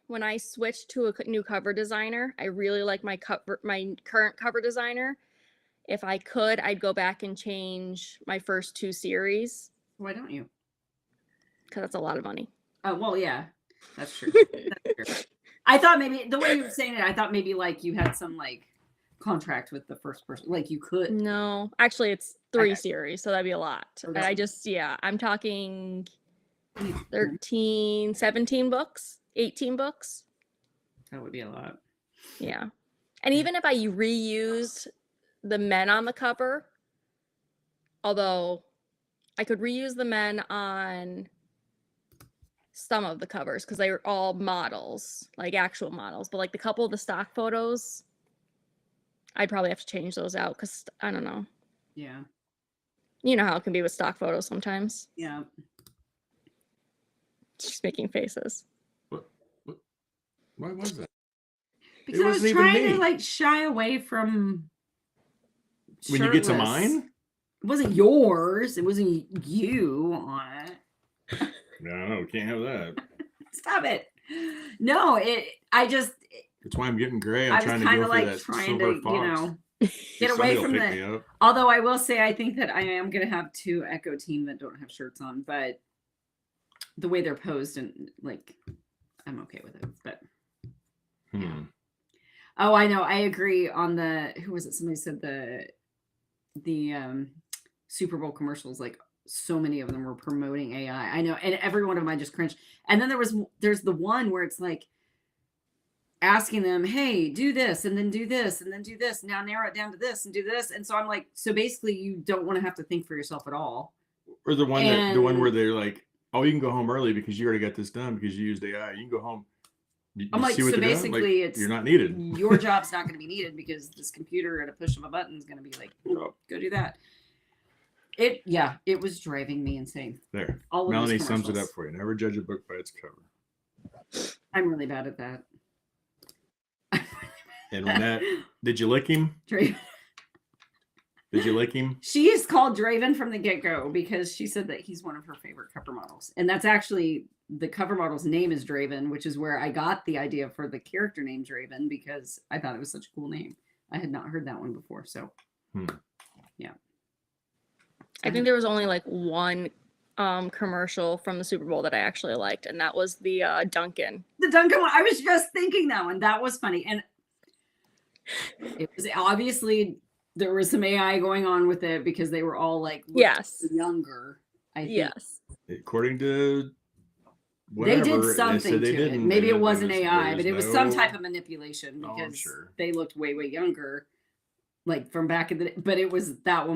[SPEAKER 3] when I switched to a new cover designer, I really like my current cover designer. If I could, I'd go back and change my first 2 series.
[SPEAKER 2] Why don't you?
[SPEAKER 3] Because that's a lot of money.
[SPEAKER 2] Oh, well, yeah, that's true. That's true. I thought maybe the way you were saying it, I thought maybe like you had some like contract with the first person, like you could.
[SPEAKER 3] No, actually it's 3 series, so that'd be a lot. Okay. I'm talking 13, 17 books, 18 books.
[SPEAKER 2] That would be a lot.
[SPEAKER 3] Yeah. And even if I reused the men on the cover, although I could reuse the men on some of the covers because they were all models, like actual models, but like the couple of the stock photos, I'd probably have to change those out because I don't know.
[SPEAKER 2] Yeah.
[SPEAKER 3] You know how it can be with stock photos sometimes.
[SPEAKER 2] Yeah.
[SPEAKER 3] She's making faces.
[SPEAKER 1] What? Why was that?
[SPEAKER 2] Because I was
[SPEAKER 1] wasn't even
[SPEAKER 2] trying
[SPEAKER 1] me.
[SPEAKER 2] to like shy away from
[SPEAKER 1] When you get to
[SPEAKER 2] shirtless.
[SPEAKER 1] mine?
[SPEAKER 2] It wasn't yours. It wasn't you on it.
[SPEAKER 1] No, can't have that.
[SPEAKER 2] Stop it. No, I just
[SPEAKER 1] That's why I'm getting gray.
[SPEAKER 2] I
[SPEAKER 1] I'm
[SPEAKER 2] was
[SPEAKER 1] trying to
[SPEAKER 2] kind
[SPEAKER 1] go
[SPEAKER 2] of
[SPEAKER 1] for
[SPEAKER 2] like
[SPEAKER 1] that
[SPEAKER 2] trying
[SPEAKER 1] silver
[SPEAKER 2] to,
[SPEAKER 1] fox.
[SPEAKER 2] get away
[SPEAKER 1] Somebody will
[SPEAKER 2] from
[SPEAKER 1] pick
[SPEAKER 2] the.
[SPEAKER 1] me up.
[SPEAKER 2] Although I will say, I think that I am going to have 2 Echo team that don't have shirts on, but the way they're posed and like, I'm okay with it. But oh, I know. I agree on the. Who was it? Somebody said the Super Bowl commercials. Like so many of them were promoting AI. I know, and every one of them I just cringed. And then there's the one where it's like asking them, hey, do this and then do this and then do this. Now narrow it down to this and do this. And so I'm like, so basically you don't want to have to think for yourself at all.
[SPEAKER 1] Or the one where they're like, oh, you can go home early because you already got this done because you used AI. You can go home.
[SPEAKER 2] I'm like, so basically
[SPEAKER 1] it's you're not needed.
[SPEAKER 2] Your job's not going to be needed because this computer at a push of a button is going to be like, go do that. It was driving me insane.
[SPEAKER 1] There. Melanie sums it up for you. Never judge a book by its cover.
[SPEAKER 2] I'm really bad at that.
[SPEAKER 1] And when did you lick him?
[SPEAKER 2] Draven.
[SPEAKER 1] Did you lick him?
[SPEAKER 2] She is called Draven from the get-go because she said that he's one of her favorite cover models. And that's actually the cover model's name is Draven, which is where I got the idea for the character name Draven because I thought it was such a cool name. I had not heard that one before. So, yeah.
[SPEAKER 3] I think there was only like one commercial from the Super Bowl that I actually liked, and that was the Dunkin'.
[SPEAKER 2] The Dunkin' one. I was just thinking that one. That was funny. And it was obviously there was some AI going on with it because they were all like younger. I think.
[SPEAKER 3] Yes.
[SPEAKER 1] According to whatever,
[SPEAKER 2] they did something
[SPEAKER 1] they
[SPEAKER 2] to it. Maybe it wasn't AI, but it was some type of manipulation because they looked way, way younger. Like from back in the day, but that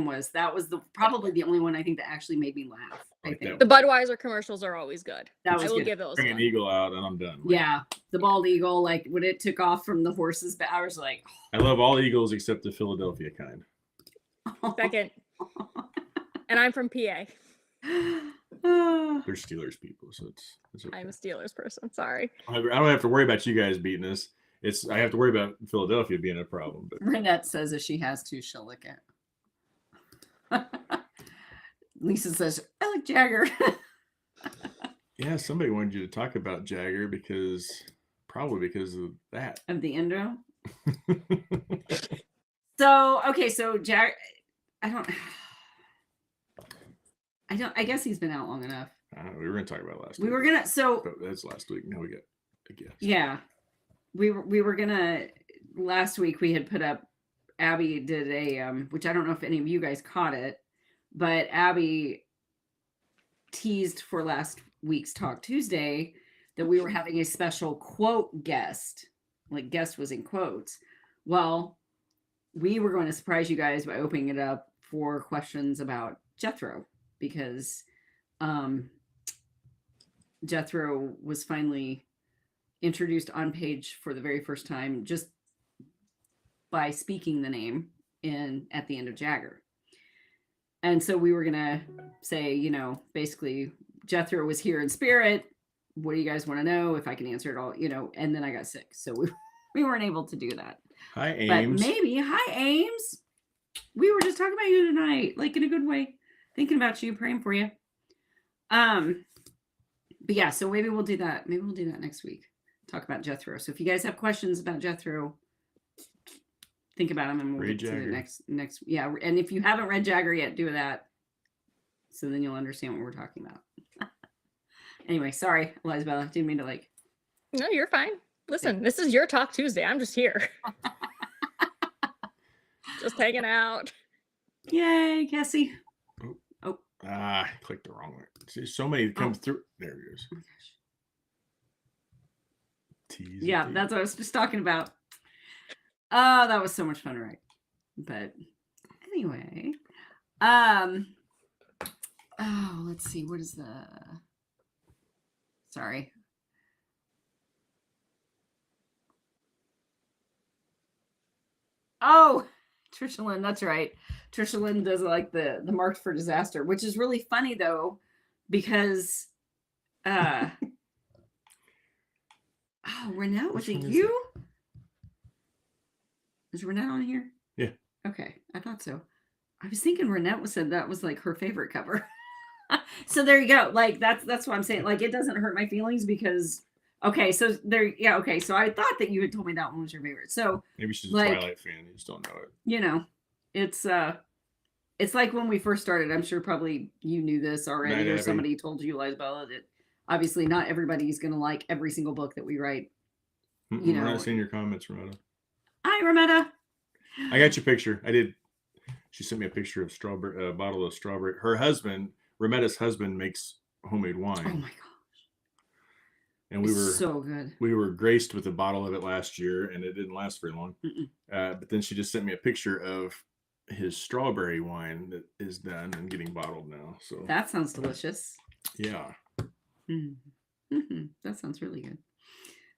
[SPEAKER 2] was probably the only one I think that actually made me laugh. I think
[SPEAKER 3] the Budweiser commercials are always good. I will give those.
[SPEAKER 1] Bring an eagle out and I'm done.
[SPEAKER 2] Yeah, the bald eagle, like when it took off from the horses, but I was like,
[SPEAKER 1] I love all eagles except the Philadelphia kind.
[SPEAKER 3] Second, and I'm from PA.
[SPEAKER 1] They're Steelers people, so it's okay.
[SPEAKER 3] I'm a Steelers person. Sorry.
[SPEAKER 1] I don't have to worry about you guys beating us. I have to worry about Philadelphia being a problem. But
[SPEAKER 2] Renette says if she has to, she'll lick it. Lisa says, I like Jagger.
[SPEAKER 1] Yeah, somebody wanted you to talk about Jagger because of that.
[SPEAKER 2] Of the endo? So Jagger, I guess he's been out long enough.
[SPEAKER 1] We were going to talk about it last
[SPEAKER 2] week.
[SPEAKER 1] But that's last week. Now we get a guest.
[SPEAKER 2] Yeah. We were gonna last week we had put up Abby did a which I don't know if any of you guys caught it, but Abby teased for last week's Talk Tuesday that we were having a special quote guest. Like guest was in quotes. Well, we were going to surprise you guys by opening it up for questions about Jethro because Jethro was finally introduced on page for the very first time just by speaking the name at the end of Jagger. And so we were gonna say, basically Jethro was here in spirit. What do you guys want to know? If I can answer it all, and then I got sick. So we weren't able to do that.
[SPEAKER 1] Hi, Ames.
[SPEAKER 2] But maybe, hi, Ames. We were just talking about you tonight, like in a good way, thinking about you, praying for you. But yeah, so maybe we'll do that. Maybe we'll do that next week. Talk about Jethro. So if you guys have questions about Jethro, think about them and we'll get to the next. Yeah. And if you haven't read Jagger yet, do that. So then you'll understand what we're talking about. Anyway, sorry, Elizabeth. Didn't mean to
[SPEAKER 3] No, you're fine. Listen, this is your Talk Tuesday. I'm just here. Just hanging out.
[SPEAKER 2] Yay, Cassie. Oh,
[SPEAKER 1] I clicked the wrong way. See, so many come through. There it goes.
[SPEAKER 2] Oh my gosh.
[SPEAKER 1] Tease
[SPEAKER 2] Yeah, that's what I was just talking about. Oh, that was so much fun to write. But anyway, oh, let's see. What is the? Sorry. Oh, Trisha Lynn, that's right. Trisha Lynn does like the marked for disaster, which is really funny though, because oh, Renette, was it you? Is Renette on here?
[SPEAKER 1] Yeah.
[SPEAKER 2] Okay, I thought so. I was thinking Renette said that was like her favorite cover. So there you go. Like that's what I'm saying. Like it doesn't hurt my feelings because okay, so there, yeah, okay. So I thought that you had told me that one was your favorite. So
[SPEAKER 1] maybe she's a
[SPEAKER 2] like,
[SPEAKER 1] Twilight fan. You just don't know it.
[SPEAKER 2] You know, it's like when we first started. I'm sure probably you knew this already,
[SPEAKER 1] Night
[SPEAKER 2] or
[SPEAKER 1] Abbey.
[SPEAKER 2] somebody told you, Lisabella, that obviously not everybody's going to like every single book that we write. You know,
[SPEAKER 1] I'm not seeing your comments, Rametta.
[SPEAKER 2] Hi, Rametta.
[SPEAKER 1] I got your picture. I did. She sent me a picture of strawberry, a bottle of strawberry. Her husband, Rametta's husband, makes homemade wine.
[SPEAKER 2] Oh my gosh.
[SPEAKER 1] And we were
[SPEAKER 2] so good.
[SPEAKER 1] We were graced with a bottle of it last year, and it didn't last very long. But then she just sent me a picture of his strawberry wine that is done and getting bottled now. So
[SPEAKER 2] that sounds delicious.
[SPEAKER 1] Yeah.
[SPEAKER 2] That sounds really good.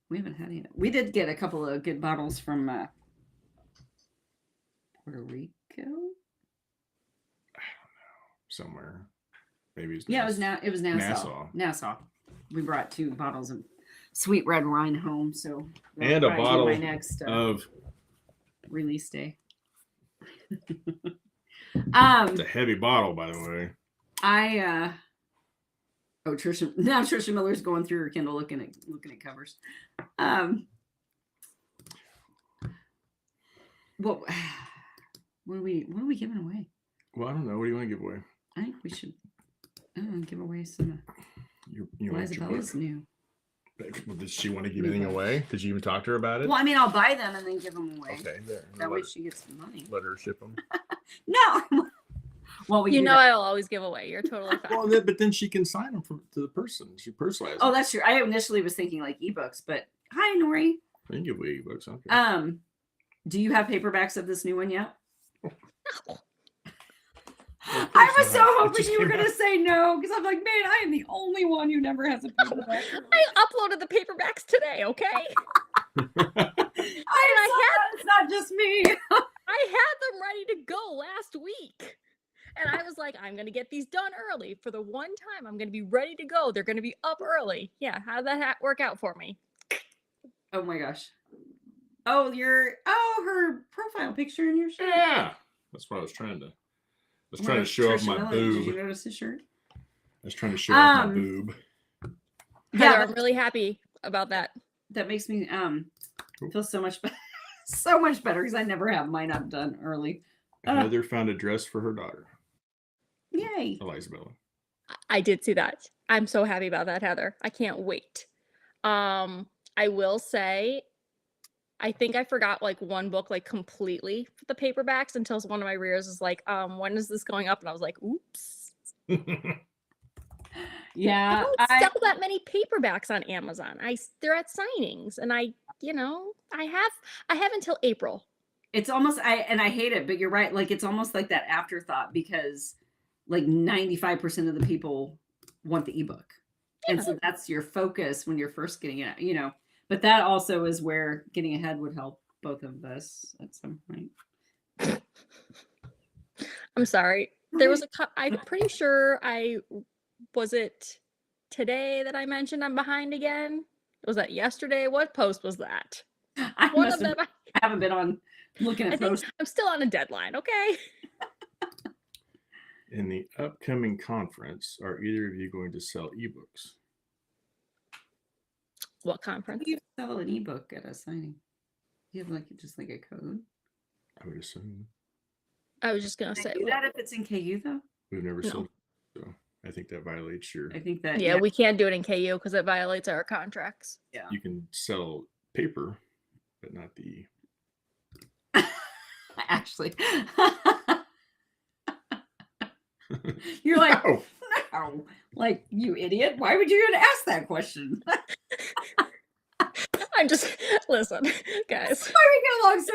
[SPEAKER 2] We haven't had any. We did get a couple of good bottles from Puerto Rico. I don't
[SPEAKER 1] know, somewhere. Maybe it's
[SPEAKER 2] it was Nassau. Nassau. We brought 2 bottles of sweet red wine home, so
[SPEAKER 1] and a bottle
[SPEAKER 2] my next
[SPEAKER 1] of
[SPEAKER 2] release day.
[SPEAKER 1] It's a heavy bottle, by the way.
[SPEAKER 2] Trisha Miller's going through her Kindle looking at covers. What are we giving away?
[SPEAKER 1] Well, I don't know. What do you want to give away?
[SPEAKER 2] I think we should give away some. Lisabella's new.
[SPEAKER 1] Well, does she want to give anything away? Did you even talk to her about it?
[SPEAKER 2] Well, I mean, I'll buy them and then give them away.
[SPEAKER 1] Okay, there.
[SPEAKER 2] That way she gets some money.
[SPEAKER 1] Let her ship them.
[SPEAKER 2] No. Well,
[SPEAKER 3] I'll always give away. You're totally fine.
[SPEAKER 1] Well, but then she can sign them to the person. She personalizes.
[SPEAKER 2] Oh, that's true. I initially was thinking like ebooks, but hi, Nori.
[SPEAKER 1] I can give away ebooks. Okay.
[SPEAKER 2] Do you have paperbacks of this new one yet?
[SPEAKER 3] No.
[SPEAKER 2] I was so hoping you were going to say no, because I'm like, man, I am the only one who never has a paperback.
[SPEAKER 3] I uploaded the paperbacks today, okay?
[SPEAKER 2] It's not just me.
[SPEAKER 3] I had them ready to go last week. And I was like, I'm going to get these done early. For the one time, I'm going to be ready to go. They're going to be up early. Yeah, how did that work out for me?
[SPEAKER 2] Oh my gosh. Oh, her profile picture in your shirt.
[SPEAKER 1] Yeah. That's what I was trying to. I was trying to show off my boob.
[SPEAKER 2] Did you notice his shirt?
[SPEAKER 1] I was trying to show off my boob.
[SPEAKER 3] Yeah, I'm really happy about that.
[SPEAKER 2] That makes me feel so much better. So much better because I never have mine up done early.
[SPEAKER 1] Heather found a dress for her daughter.
[SPEAKER 2] Yay.
[SPEAKER 1] Elisabella.
[SPEAKER 3] I did see that. I'm so happy about that, Heather. I can't wait. I will say, I think I forgot like one book like completely for the paperbacks until one of my readers was like, when is this going up? And I was like, oops.
[SPEAKER 2] Yeah.
[SPEAKER 3] I don't sell that many paperbacks on Amazon. They're at signings, and I have until April.
[SPEAKER 2] It's almost I hate it, but you're right. Like it's almost like that afterthought because like 95% of the people want the ebook. Yeah. And so that's your focus when you're first getting it, But that also is where getting ahead would help both of us at some point.
[SPEAKER 3] I'm sorry. There was I'm pretty sure was it today that I mentioned I'm behind again? Was that yesterday? What post was that?
[SPEAKER 2] I haven't been on looking at posts.
[SPEAKER 3] I'm still on a deadline, okay?
[SPEAKER 1] In the upcoming conference, are either of you going to sell ebooks?
[SPEAKER 3] What conference?
[SPEAKER 2] You sell an ebook at a signing. You have just like a code.
[SPEAKER 1] I would assume.
[SPEAKER 3] I was just gonna say
[SPEAKER 2] that if it's in KU though.
[SPEAKER 1] We've never sold it, so I think that violates your.
[SPEAKER 2] I think that
[SPEAKER 3] we can't do it in KU because it violates our contracts.
[SPEAKER 2] Yeah.
[SPEAKER 1] You can sell paper, but not the.
[SPEAKER 2] Actually. You're like,
[SPEAKER 1] No.
[SPEAKER 2] no. Like, you idiot. Why would you even ask that question?
[SPEAKER 3] I'm just listen, guys.
[SPEAKER 2] Why we get along so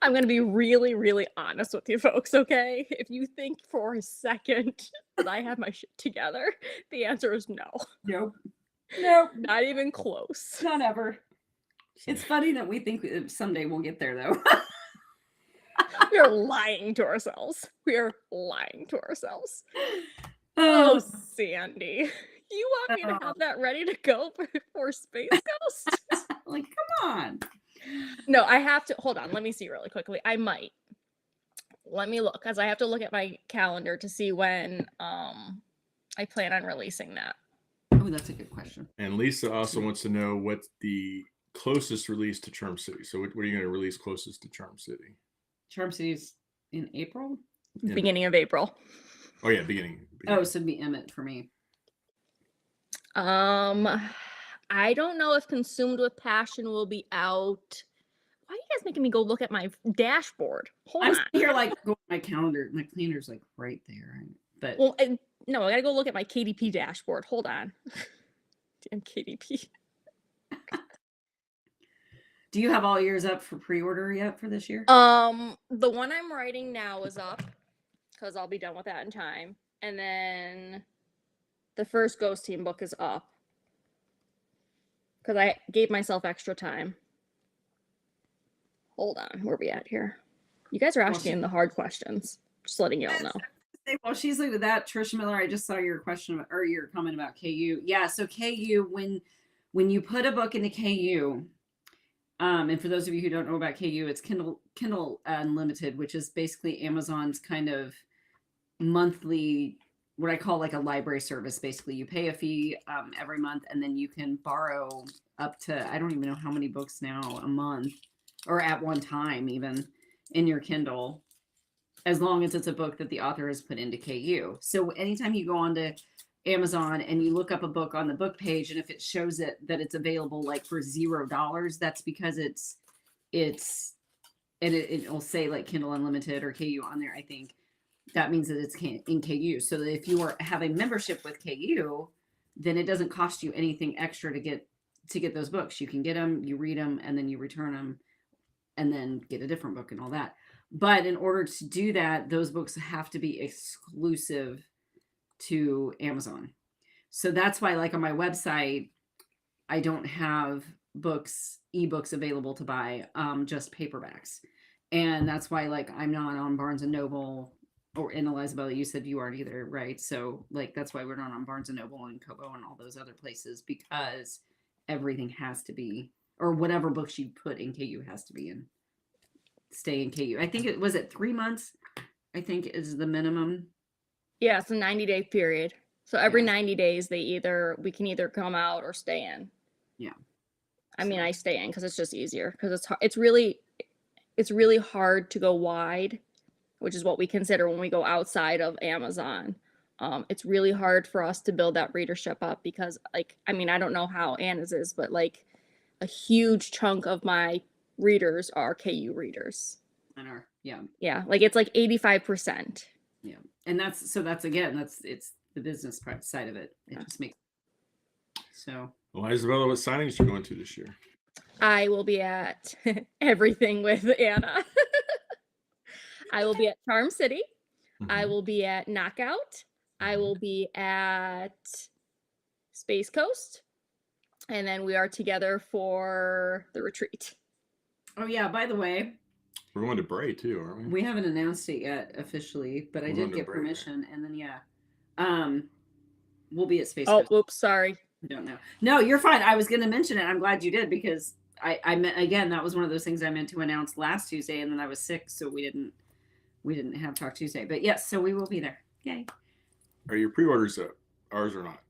[SPEAKER 3] I'm gonna be really, really honest with you folks, okay? If you think for a second that I have my shit together, the answer is no.
[SPEAKER 2] Nope. Nope.
[SPEAKER 3] Not even close.
[SPEAKER 2] Not ever. It's funny that we think someday we'll get there, though.
[SPEAKER 3] We are lying to ourselves. We are lying to ourselves. Oh, Sandy. You want me to have that ready to go for Space Ghost?
[SPEAKER 2] Like, come on.
[SPEAKER 3] No, I have to. Hold on. Let me see really quickly. I might. Let me look, because I have to look at my calendar to see when I plan on releasing that.
[SPEAKER 2] Oh, that's a good question.
[SPEAKER 1] And Lisa also wants to know what's the closest release to Charm City. So what are you going to release closest to Charm City?
[SPEAKER 2] Charm City's in April?
[SPEAKER 3] Beginning of April.
[SPEAKER 1] Oh, yeah, beginning.
[SPEAKER 2] Oh, so it'd be Emmett for me.
[SPEAKER 3] I don't know if Consumed with Passion will be out. Why are you guys making me go look at my dashboard? Hold
[SPEAKER 2] I'm
[SPEAKER 3] on.
[SPEAKER 2] sitting here like going my calendar. My calendar's like right there. But
[SPEAKER 3] Well, no, I gotta go look at my KDP dashboard. Hold on. Damn KDP.
[SPEAKER 2] do you have all yours up for pre-order yet for this year?
[SPEAKER 3] The one I'm writing now is up because I'll be done with that in time. And then the first Ghost Team book is up because I gave myself extra time. Hold on, where are we at here? You guys are asking the hard questions. Just letting y'all know.
[SPEAKER 2] Well, she's looking at that. Trisha Miller, I just saw your question or your comment about KU. Yeah, so KU, when you put a book into KU, and for those of you who don't know about KU, it's Kindle Unlimited, which is basically Amazon's kind of monthly, what I call like a library service. Basically, you pay a fee every month, and then you can borrow up to, I don't even know how many books now a month or at one time even in your Kindle, as long as it's a book that the author has put into KU. So anytime you go onto Amazon and you look up a book on the book page, and if it shows it that it's available like for $0, that's because it'll say like Kindle Unlimited or KU on there. I think that means that it's in KU. So that if you have a membership with KU, then it doesn't cost you anything extra to get those books. You can get them, you read them, and then you return them, and then get a different book and all that. But in order to do that, those books have to be exclusive to Amazon. So that's why, like on my website, I don't have ebooks available to buy, just paperbacks. And that's why, like, I'm not on Barnes and Noble or in Elizabeth. You said you aren't either, right? So, like, that's why we're not on Barnes and Noble and Kobo and all those other places, because everything has to be, or whatever books you put in KU has to be in. Stay in KU. I think it was 3 months, I think is the minimum.
[SPEAKER 3] Yeah, it's a 90-day period. So every 90 days we can either come out or stay in.
[SPEAKER 2] Yeah.
[SPEAKER 3] I mean, I stay in because it's just easier, because it's really hard to go wide, which is what we consider when we go outside of Amazon. It's really hard for us to build that readership up because, like, I mean, I don't know how Anna's is, but like a huge chunk of my readers are KU readers.
[SPEAKER 2] And yeah.
[SPEAKER 3] Yeah, like it's like 85%.
[SPEAKER 2] Yeah. And that's it's the business side of it. It just makes so.
[SPEAKER 1] Well, Isabella, what signings are you going to this year?
[SPEAKER 3] I will be at everything with Anna. I will be at Charm City. Mm-hmm. I will be at Knockout. I will be at Space Coast. And then we are together for the retreat.
[SPEAKER 2] Oh, yeah. By the way,
[SPEAKER 1] we're going to Bray too, aren't we?
[SPEAKER 2] We haven't announced it yet officially, but I did get permission. And then, we'll be at Space Coast.
[SPEAKER 3] Oh, oops, sorry.
[SPEAKER 2] I don't know. No, you're fine. I was going to mention it. I'm glad you did, because I meant, again, that was one of those things I meant to announce last Tuesday, and then I was sick, so we didn't have Talk Tuesday. But yes, so we will be there. Yay.
[SPEAKER 1] Are your pre-orders up? Ours or not?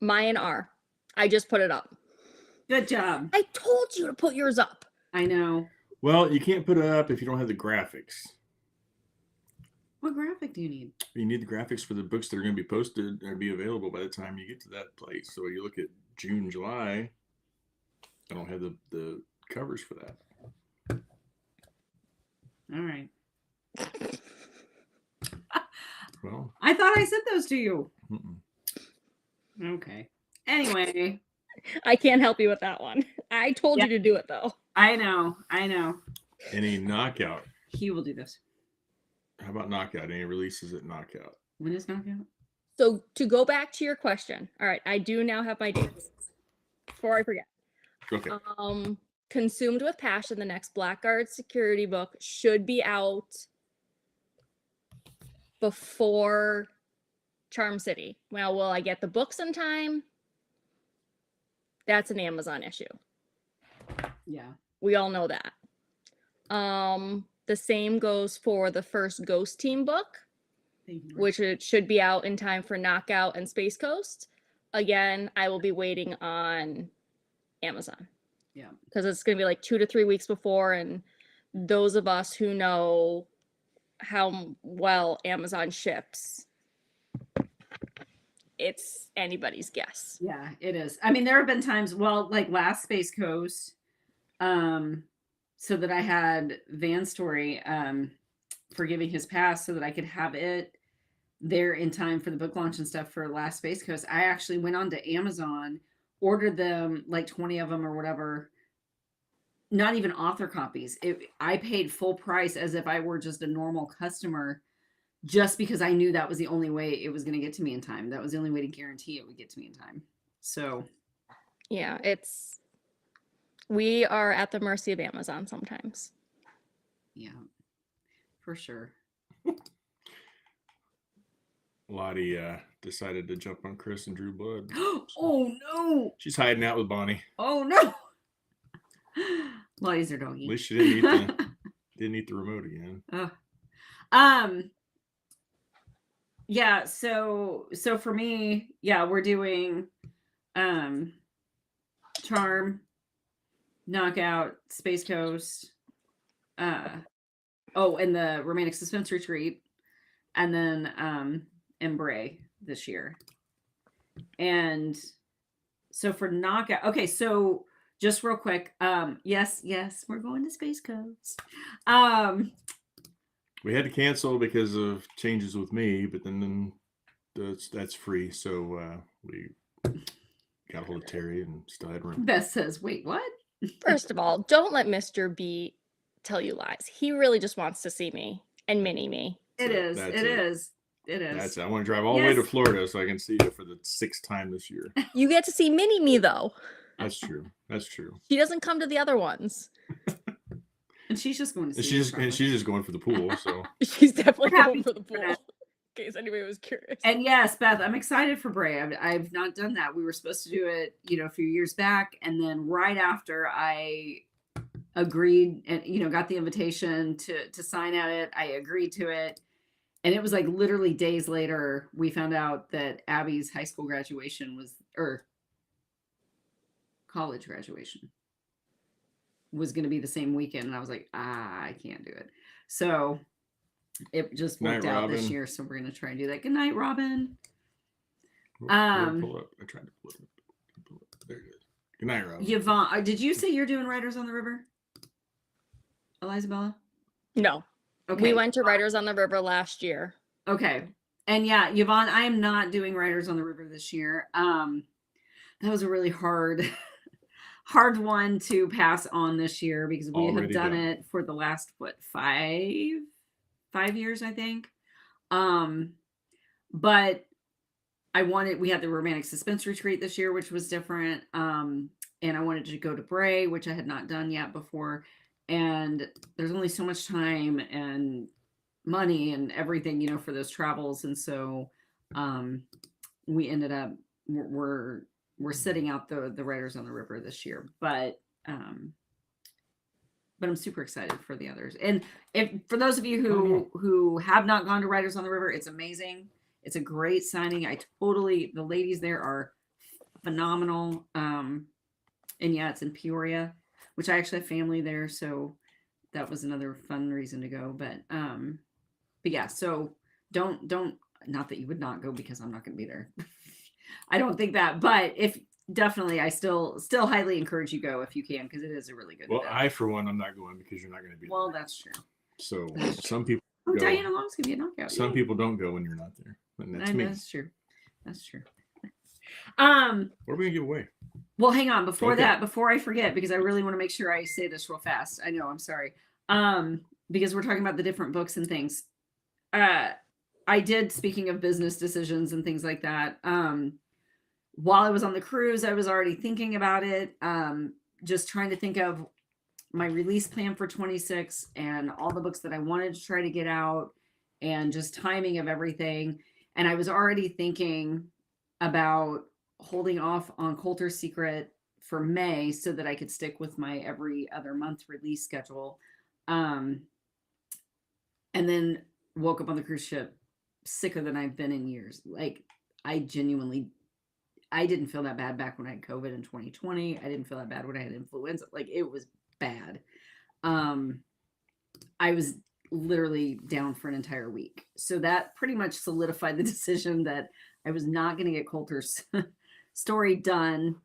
[SPEAKER 3] Mine are. I just put it up.
[SPEAKER 2] Good job.
[SPEAKER 3] I told you to put yours up.
[SPEAKER 2] I know.
[SPEAKER 1] Well, you can't put it up if you don't have the graphics.
[SPEAKER 2] What graphic do you need?
[SPEAKER 1] You need the graphics for the books that are going to be posted and be available by the time you get to that place. So you look at June, July. I don't have the covers for that.
[SPEAKER 2] All right.
[SPEAKER 1] Well,
[SPEAKER 2] I thought I sent those to you.
[SPEAKER 1] mm-mm.
[SPEAKER 2] Okay. Anyway.
[SPEAKER 3] I can't help you with that one. I told you to do it though.
[SPEAKER 2] I know.
[SPEAKER 1] Any knockout?
[SPEAKER 2] He will do this.
[SPEAKER 1] How about knockout? Any releases at knockout?
[SPEAKER 2] When is knockout?
[SPEAKER 3] So to go back to your question, all right, I do now have my dates. Before I forget.
[SPEAKER 1] Okay.
[SPEAKER 3] Consumed with Passion, the next Blackguard security book should be out before Charm City. Well, will I get the books in time? That's an Amazon issue.
[SPEAKER 2] Yeah.
[SPEAKER 3] We all know that. The same goes for the first Ghost Team book, which it should be out in time for Knockout and Space Coast. Again, I will be waiting on Amazon.
[SPEAKER 2] Yeah.
[SPEAKER 3] Because it's going to be like 2 to 3 weeks before. And those of us who know how well Amazon ships, it's anybody's guess.
[SPEAKER 2] Yeah, it is. I mean, there have been times, well, like last Space Coast, so that I had Van Story forgiving his past so that I could have it there in time for the book launch and stuff for last Space Coast. I actually went on to Amazon, ordered them, like 20 of them or whatever, not even author copies. I paid full price as if I were just a normal customer, just because I knew that was the only way it was going to get to me in time. That was the only way to guarantee it would get to me in time. So
[SPEAKER 3] yeah, we are at the mercy of Amazon sometimes.
[SPEAKER 2] Yeah, for sure.
[SPEAKER 1] Lottie decided to jump on Chris and Drew Blood.
[SPEAKER 2] Oh no!
[SPEAKER 1] She's hiding out with Bonnie.
[SPEAKER 2] Oh no! Lottie's her doggy.
[SPEAKER 1] At least she didn't eat the remote again.
[SPEAKER 2] Yeah, so for me, yeah, we're doing Charm, Knockout, Space Coast, and the Romantic Suspense Retreat, and then Embray this year. And so for Knockout, okay, so just real quick, yes, we're going to Space Coast.
[SPEAKER 1] We had to cancel because of changes with me, but then that's free. So we got a hold of Terry and still had room.
[SPEAKER 2] Beth says, wait, what?
[SPEAKER 3] First of all, don't let Mr. B tell you lies. He really just wants to see me and mini me.
[SPEAKER 2] It is.
[SPEAKER 1] That's it. I want to drive all the way to Florida so I can see you for the 6th time this year.
[SPEAKER 3] You get to see mini me, though.
[SPEAKER 1] That's true.
[SPEAKER 3] She doesn't come to the other ones.
[SPEAKER 2] And she's just going to see.
[SPEAKER 1] She's just going for the pool. So
[SPEAKER 3] she's definitely going for the pool. In case anybody was curious.
[SPEAKER 2] And yes, Beth, I'm excited for Bray. I've not done that. We were supposed to do it, a few years back, and then right after I agreed and got the invitation to sign at it, I agreed to it, and it was like literally days later we found out that Abby's high school graduation college graduation was going to be the same weekend, and I was like, I can't do it. So it just worked out this year, so we're going to try and do that. Good night, Robin.
[SPEAKER 1] Pull up. I tried to pull it up. There it is. Good night, Robin.
[SPEAKER 2] Yvonne, did you say you're doing Riders on the River, Elizabeth?
[SPEAKER 3] No. Okay. We went to Riders on the River last year.
[SPEAKER 2] Okay. And yeah, Yvonne, I am not doing Riders on the River this year. That was a really hard one to pass on this year because we have done it for the last 5 years, I think. But we had the Romantic Suspense Retreat this year, which was different. And I wanted to go to Bray, which I had not done yet before. And there's only so much time and money and everything, for those travels. And so we ended up, we're sitting out the Riders on the River this year, but I'm super excited for the others. And for those of you who have not gone to Riders on the River, it's amazing. It's a great signing. The ladies there are phenomenal. And yeah, it's in Peoria, which I actually have family there, so that was another fun reason to go. But yeah, so don't not that you would not go because I'm not going to be there. I don't think that, but I still highly encourage you go if you can, because it is a really good event.
[SPEAKER 1] I for one, I'm not going because you're not going to be there.
[SPEAKER 2] Well, that's true.
[SPEAKER 1] So some people go.
[SPEAKER 2] Diana Long's gonna be a knockout.
[SPEAKER 1] Some
[SPEAKER 2] Yay.
[SPEAKER 1] people don't go when you're not there, and that's me.
[SPEAKER 2] That's true. That's true.
[SPEAKER 1] What are we gonna give away?
[SPEAKER 2] Well, hang on. Before
[SPEAKER 1] Okay.
[SPEAKER 2] that, before I forget, because I really want to make sure I say this real fast. I know, I'm sorry. Because we're talking about the different books and things. I did, speaking of business decisions and things like that, while I was on the cruise, I was already thinking about it. Just trying to think of my release plan for 26 and all the books that I wanted to try to get out and just timing of everything. And I was already thinking about holding off on Coulter's Secret for May so that I could stick with my every other month release schedule. And then woke up on the cruise ship sicker than I've been in years. Like, I didn't feel that bad back when I had COVID in 2020. I didn't feel that bad when I had influenza. Like, it was bad. I was literally down for an entire week. So that pretty much solidified the decision that I was not going to get Coulter's story done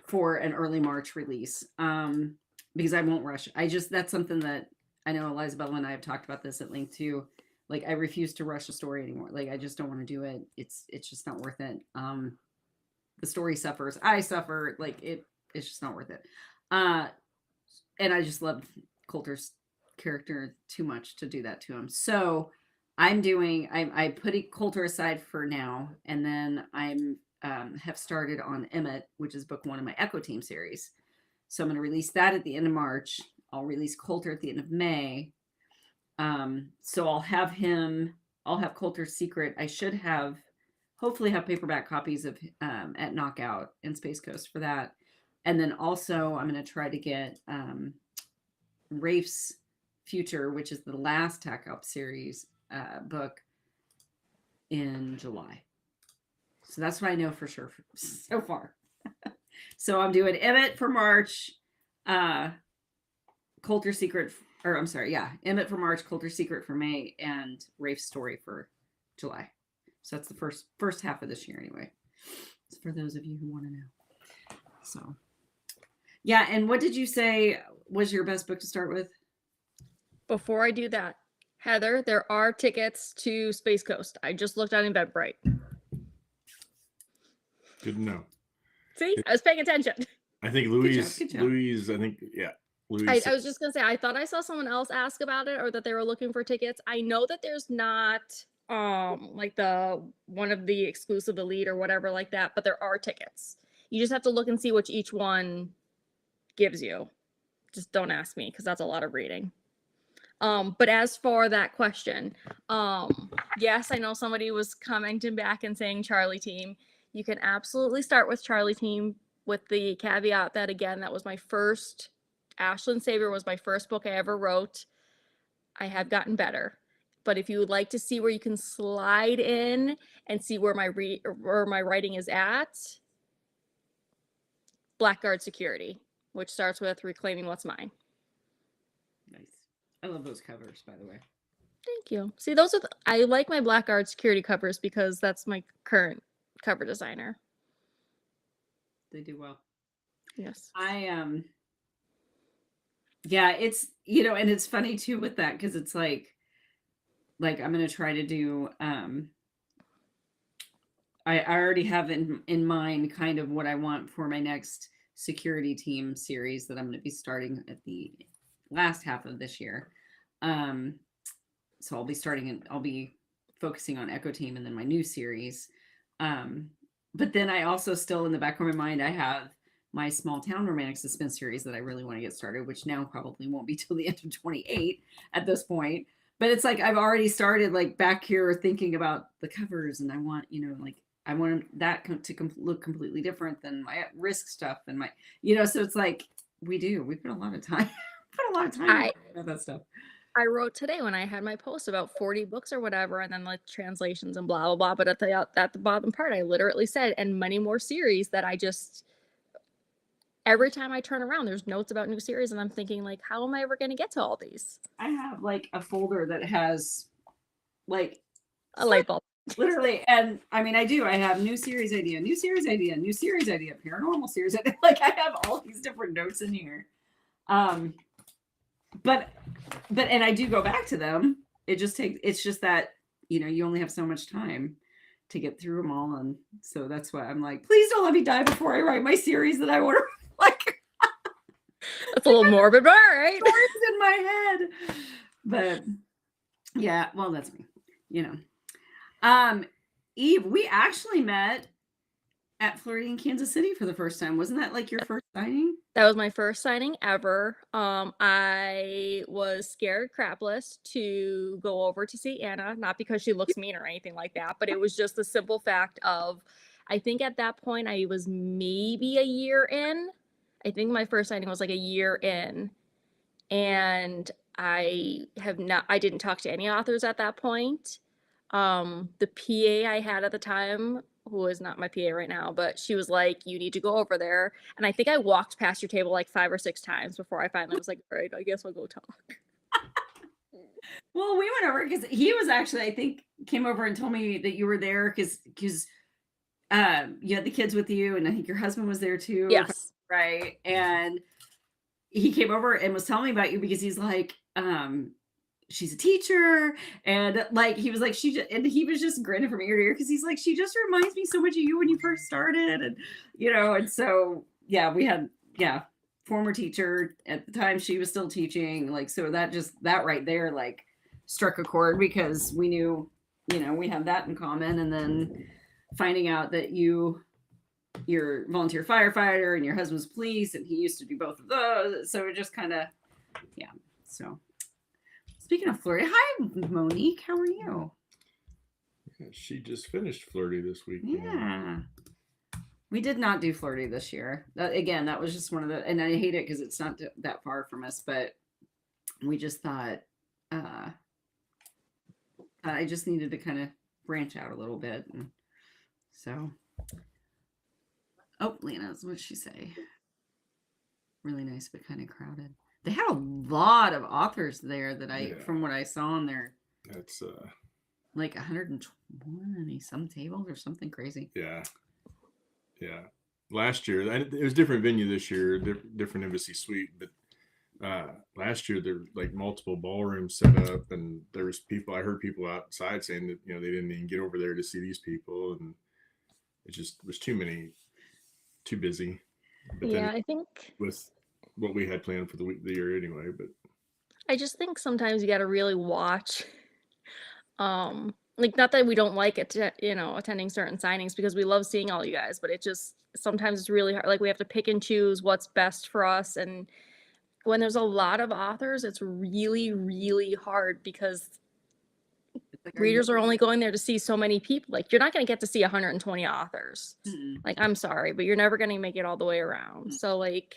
[SPEAKER 2] for an early March release. Because I won't rush. That's something that I know Elizabeth and I have talked about this at length too. Like, I refuse to rush a story anymore. Like, I just don't want to do it. It's just not worth it. The story suffers. I suffer. Like, it's just not worth it. And I just love Coulter's character too much to do that to him. So I put Coulter aside for now. And then have started on Emmett, which is book 1 of my Echo Team series. So I'm going to release that at the end of March. I'll release Coulter at the end of May. So I'll have Coulter's Secret. I should hopefully have paperback copies of at Knockout and Space Coast for that. And then also I'm going to try to get Rafe's Future, which is the last Tack Up series book, in July. So that's what I know for sure so far. So I'm doing Emmett for March, Coulter's Secret, Emmett for March, Coulter's Secret for May, and Rafe's Story for July. So that's the first half of this year anyway. It's for those of you who want to know. So, yeah. And what did you say was your best book to start with?
[SPEAKER 3] Before I do that, Heather, there are tickets to Space Coast. I just looked on Eventbrite.
[SPEAKER 1] Good to know.
[SPEAKER 3] See, I was paying attention.
[SPEAKER 1] I think Louise,
[SPEAKER 2] Good job.
[SPEAKER 1] Louise,
[SPEAKER 3] I was just gonna say, I thought I saw someone else ask about it, or that they were looking for tickets. I know that there's not like the one of the exclusive elite or whatever like that, but there are tickets. You just have to look and see which each one gives you. Just don't ask me, because that's a lot of reading. But as for that question, yes, I know somebody was commenting back and saying Charlie Team. You can absolutely start with Charlie Team, with the caveat that, again, that was my first, Ashland Savior was my first book I ever wrote. I have gotten better. But if you would like to see where you can slide in and see where my writing is at, Blackguard Security, which starts with Reclaiming What's Mine.
[SPEAKER 2] Nice. I love those covers, by the way.
[SPEAKER 3] Thank you. See, those are I like my Blackguard Security covers because that's my current cover designer.
[SPEAKER 2] They do well.
[SPEAKER 3] Yes.
[SPEAKER 2] Yeah, it's, and it's funny too with that, because it's like I'm going to try to do, I already have in mind kind of what I want for my next Security Team series that I'm going to be starting at the last half of this year. So I'll be focusing on Echo Team and then my new series. But then I also still, in the back of my mind, I have my Small Town Romantic Suspense series that I really want to get started, which now probably won't be till the end of 28 at this point. But it's like I've already started like back here thinking about the covers, and I want, I want that to look completely different than my risk stuff and my, so it's like we put a lot of time, about that stuff.
[SPEAKER 3] I wrote today when I had my post about 40 books or whatever, and then like translations and blah, blah, blah. But at the bottom part, I literally said, and many more series that I just, every time I turn around, there's notes about new series. And I'm thinking like, how am I ever going to get to all these?
[SPEAKER 2] I have like a folder that has like
[SPEAKER 3] a light bulb.
[SPEAKER 2] Literally. And I mean, I have new series idea, paranormal series idea. Like I have all these different notes in here. But and I do go back to them, it just takes, it's just that, you know, you only have so much time to get through them all. And so that's why I'm like, please don't let me die before I write my series that I want to like.
[SPEAKER 3] That's a little morbid, but all right.
[SPEAKER 2] Stories in my head. But yeah, well, that's me, you know. Eve, we actually met at Florida in Kansas City for the first time. Wasn't that like your first signing?
[SPEAKER 3] That was my first signing ever. I was scared crapless to go over to see Anna, not because she looks mean or anything like that, but it was just the simple fact of, I think at that point I was maybe a year in. I think my first signing was like a year in, and I didn't talk to any authors at that point. The PA I had at the time, who is not my PA right now, but she was like, you need to go over there. And I think I walked past your table like 5 or 6 times before I finally was like, all right, I guess I'll go talk.
[SPEAKER 2] Well, we went over because he was actually, I think, came over and told me that you were there because you had the kids with you, and I think your husband was there too.
[SPEAKER 3] Yes.
[SPEAKER 2] Right. And he came over and was telling me about you because he's like, she's a teacher, and like he was like, and he was just grinning from ear to ear because he's like, she just reminds me so much of you when you first started, and you know. And so yeah, we had former teacher at the time, she was still teaching, like, so that right there like struck a chord because we knew, you know, we had that in common. And then finding out that you're volunteer firefighter and your husband's police, and he used to do both of those, so it just kind of, yeah. So speaking of Flirty, hi Monique, how are you?
[SPEAKER 1] She just finished Flirty this week.
[SPEAKER 2] Yeah. We did not do Flirty this year. That was just one of the, and I hate it because it's not that far from us, but we just thought I just needed to kind of branch out a little bit. And so, oh, Lena's, what'd she say? Really nice, but kind of crowded. They had a lot of authors there that from what I saw on there.
[SPEAKER 1] That's
[SPEAKER 2] like 120 some tables or something crazy.
[SPEAKER 1] Yeah. Last year, it was different venue this year, different embassy suite, but last year there were like multiple ballrooms set up, and there was people. I heard people outside saying that, you know, they didn't even get over there to see these people, and it just was too busy. But
[SPEAKER 3] yeah, I think
[SPEAKER 1] with what we had planned for the year anyway, but
[SPEAKER 3] I just think sometimes you got to really watch. Like, not that we don't like it, attending certain signings, because we love seeing all you guys, but it just sometimes it's really hard. Like, we have to pick and choose what's best for us, and when there's a lot of authors, it's really, really hard because readers are only going there to see so many people. Like, you're not going to get to see 120 authors.
[SPEAKER 2] Mm-mm.
[SPEAKER 3] Like, I'm sorry, but you're never going to make it all the way around.
[SPEAKER 2] Mm.
[SPEAKER 3] So like,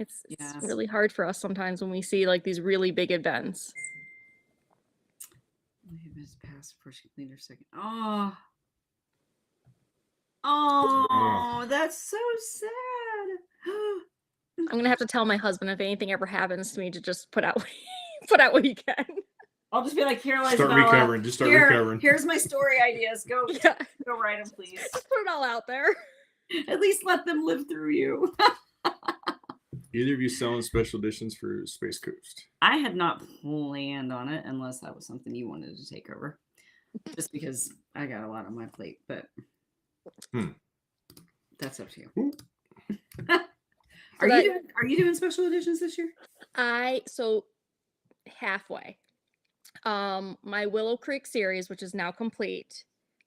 [SPEAKER 3] it's
[SPEAKER 2] Yes.
[SPEAKER 3] really hard for us sometimes when we see like these really big events.
[SPEAKER 2] His past first leader second. Oh, that's so sad.
[SPEAKER 3] I'm gonna have to tell my husband if anything ever happens to me to just put out what he can.
[SPEAKER 2] I'll just be like, here, Liza,
[SPEAKER 1] start recovering. Just start recovering.
[SPEAKER 2] Here's my story ideas. Go write them, please.
[SPEAKER 3] Just put it all out there.
[SPEAKER 2] At least let them live through you.
[SPEAKER 1] Either of you selling special editions for Space Coast?
[SPEAKER 2] I had not planned on it unless that was something you wanted to take over. Just because I got a lot on my plate, but that's up to you. Are you doing special editions this year?
[SPEAKER 3] So halfway. My Willow Creek series, which is now complete,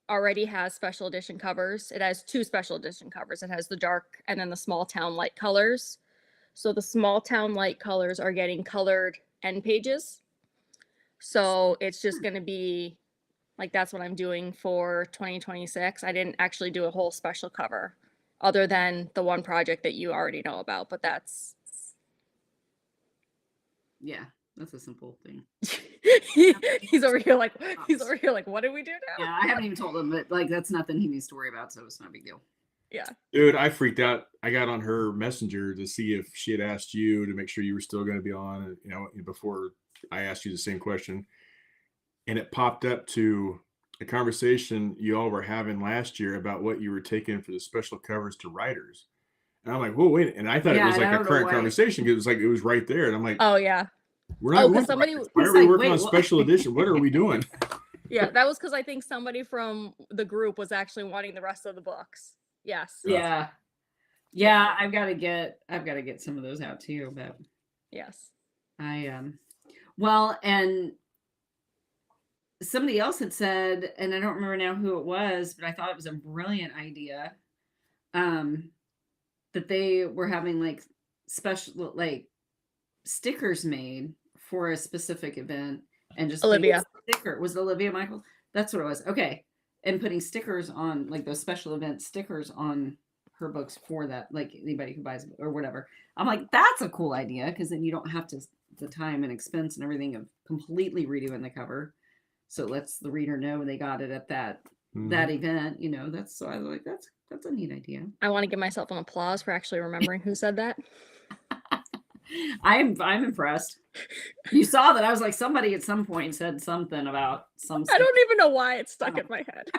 [SPEAKER 3] already has special edition covers. It has 2 special edition covers. It has the dark and then the small town light colors. So the small town light colors are getting colored end pages. So it's just going to be like, that's what I'm doing for 2026. I didn't actually do a whole special cover other than the one project that you already know about, but that's.
[SPEAKER 2] Yeah, that's a simple thing.
[SPEAKER 3] he's over here like, what did we do now?
[SPEAKER 2] Yeah, I haven't even told him, but like, that's nothing he needs to worry about. So it's not a big deal.
[SPEAKER 3] Yeah.
[SPEAKER 1] Dude, I freaked out. I got on her messenger to see if she had asked you to make sure you were still going to be on, before I asked you the same question. And it popped up to a conversation you all were having last year about what you were taking for the special covers to writers. And I'm like, whoa, wait. And I thought it was like a current conversation. It was like, it was right there. And I'm like,
[SPEAKER 3] oh yeah.
[SPEAKER 1] We're not going.
[SPEAKER 3] somebody.
[SPEAKER 1] Why are we
[SPEAKER 2] like,
[SPEAKER 1] working
[SPEAKER 2] wait,
[SPEAKER 1] on
[SPEAKER 2] what?
[SPEAKER 1] special edition? What are we doing?
[SPEAKER 3] Yeah, that was because I think somebody from the group was actually wanting the rest of the books. Yes.
[SPEAKER 2] Yeah. I've got to get some of those out too. But
[SPEAKER 3] Yes.
[SPEAKER 2] well, and somebody else had said, and I don't remember now who it was, but I thought it was a brilliant idea. That they were having like special like stickers made for a specific event, and just
[SPEAKER 3] Olivia.
[SPEAKER 2] sticker. Was it Olivia Michael? That's what it was. Okay. And putting stickers on, like those special event stickers on her books for that, like anybody who buys or whatever. I'm like, that's a cool idea, because then you don't have to the time and expense and everything of completely redoing the cover. So it lets the reader know they got it at that event. You know, that's so I was like, that's a neat idea.
[SPEAKER 3] I want to give myself an applause for actually remembering who said that.
[SPEAKER 2] I'm impressed. You saw that I was like, somebody at some point said something about some.
[SPEAKER 3] I don't even know why it's stuck in my head.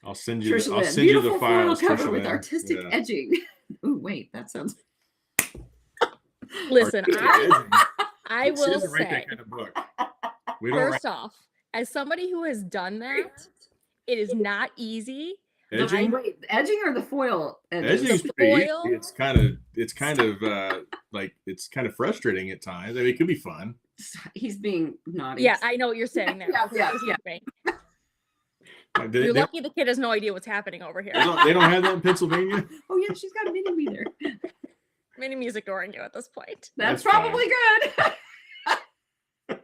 [SPEAKER 1] I'll send you.
[SPEAKER 2] Trisha
[SPEAKER 1] I'll
[SPEAKER 2] Lynn.
[SPEAKER 1] send you the
[SPEAKER 2] Beautiful floral
[SPEAKER 1] files.
[SPEAKER 2] cover
[SPEAKER 1] Trisha
[SPEAKER 2] with
[SPEAKER 1] Lynn.
[SPEAKER 2] artistic edging. Ooh, wait, that sounds.
[SPEAKER 3] Listen, I
[SPEAKER 1] She
[SPEAKER 3] will
[SPEAKER 1] doesn't write
[SPEAKER 3] say,
[SPEAKER 1] that kind of book. We don't
[SPEAKER 3] first off, as somebody who has done that, it is not easy.
[SPEAKER 1] edging.
[SPEAKER 2] Wait, edging or the foil?
[SPEAKER 1] Edging's
[SPEAKER 3] The
[SPEAKER 1] pretty easy.
[SPEAKER 3] foil?
[SPEAKER 1] It's kind of like it's kind of frustrating at times. I mean, it could be fun.
[SPEAKER 2] He's being naughty.
[SPEAKER 3] Yeah, I know what you're saying there.
[SPEAKER 2] Yeah.
[SPEAKER 3] You're lucky the kid has no idea what's happening over here.
[SPEAKER 1] They don't have that in Pennsylvania.
[SPEAKER 2] Oh yeah, she's got a mini me there.
[SPEAKER 3] Mini music ignoring you at this point.
[SPEAKER 2] That's
[SPEAKER 1] fine.
[SPEAKER 2] probably good.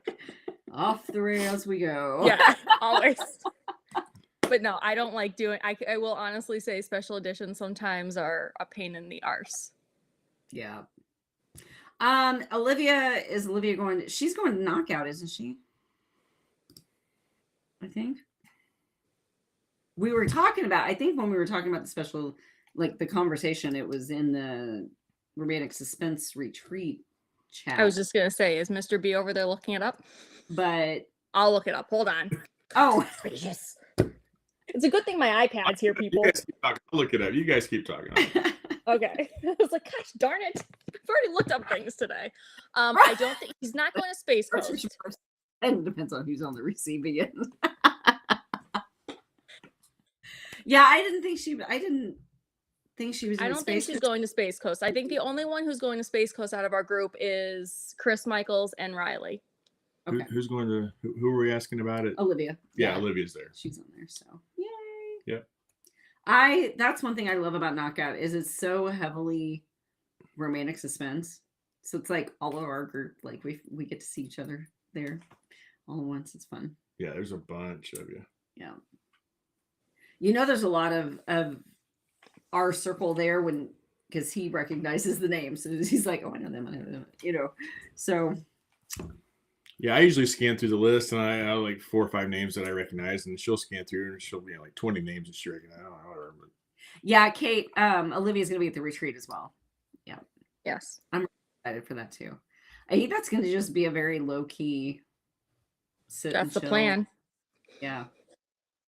[SPEAKER 2] Off the rails we go.
[SPEAKER 3] Yeah, always. But no, I don't like doing. I will honestly say special editions sometimes are a pain in the arse.
[SPEAKER 2] Yeah. Is Olivia going? She's going to Knockout, isn't she? I think. We were talking about. I think when we were talking about the special, like the conversation, it was in the romantic suspense retreat chat.
[SPEAKER 3] I was just gonna say, is Mr. B over there looking it up?
[SPEAKER 2] But
[SPEAKER 3] I'll look it up. Hold on.
[SPEAKER 2] oh,
[SPEAKER 3] Yes. It's a good thing my iPad's here, people.
[SPEAKER 1] You guys keep talking. I'll look it up. You guys keep talking.
[SPEAKER 3] Okay. I was like, gosh darn it. I've already looked up things today. I don't think he's not going to Space Coast.
[SPEAKER 2] and it depends on who's on the receiving end. Yeah, I didn't think she was.
[SPEAKER 3] I don't think she's going to Space Coast. I think the only one who's going to Space Coast out of our group is Chris Michaels and Riley.
[SPEAKER 2] Okay.
[SPEAKER 1] Who's going to? Who are we asking about it?
[SPEAKER 2] Olivia.
[SPEAKER 1] Yeah, Olivia's there.
[SPEAKER 2] She's on there, so yay.
[SPEAKER 1] Yep.
[SPEAKER 2] That's one thing I love about Knockout is it's so heavily romantic suspense. So it's like all of our group, like we get to see each other there all at once. It's fun.
[SPEAKER 1] Yeah, there's a bunch of you.
[SPEAKER 2] Yeah. You know, there's a lot of our circle there because he recognizes the names. So he's like, oh, I know them. You know, so.
[SPEAKER 1] Yeah, I usually scan through the list, and I have like 4 or 5 names that I recognize, and she'll scan through, and she'll be like 20 names that she recognizes. I don't know, whatever. But...
[SPEAKER 2] Yeah, Kate, Olivia's going to be at the retreat as well. Yeah.
[SPEAKER 3] Yes.
[SPEAKER 2] I'm excited for that too. I think that's going to just be a very low key.
[SPEAKER 3] That's the plan.
[SPEAKER 2] Yeah.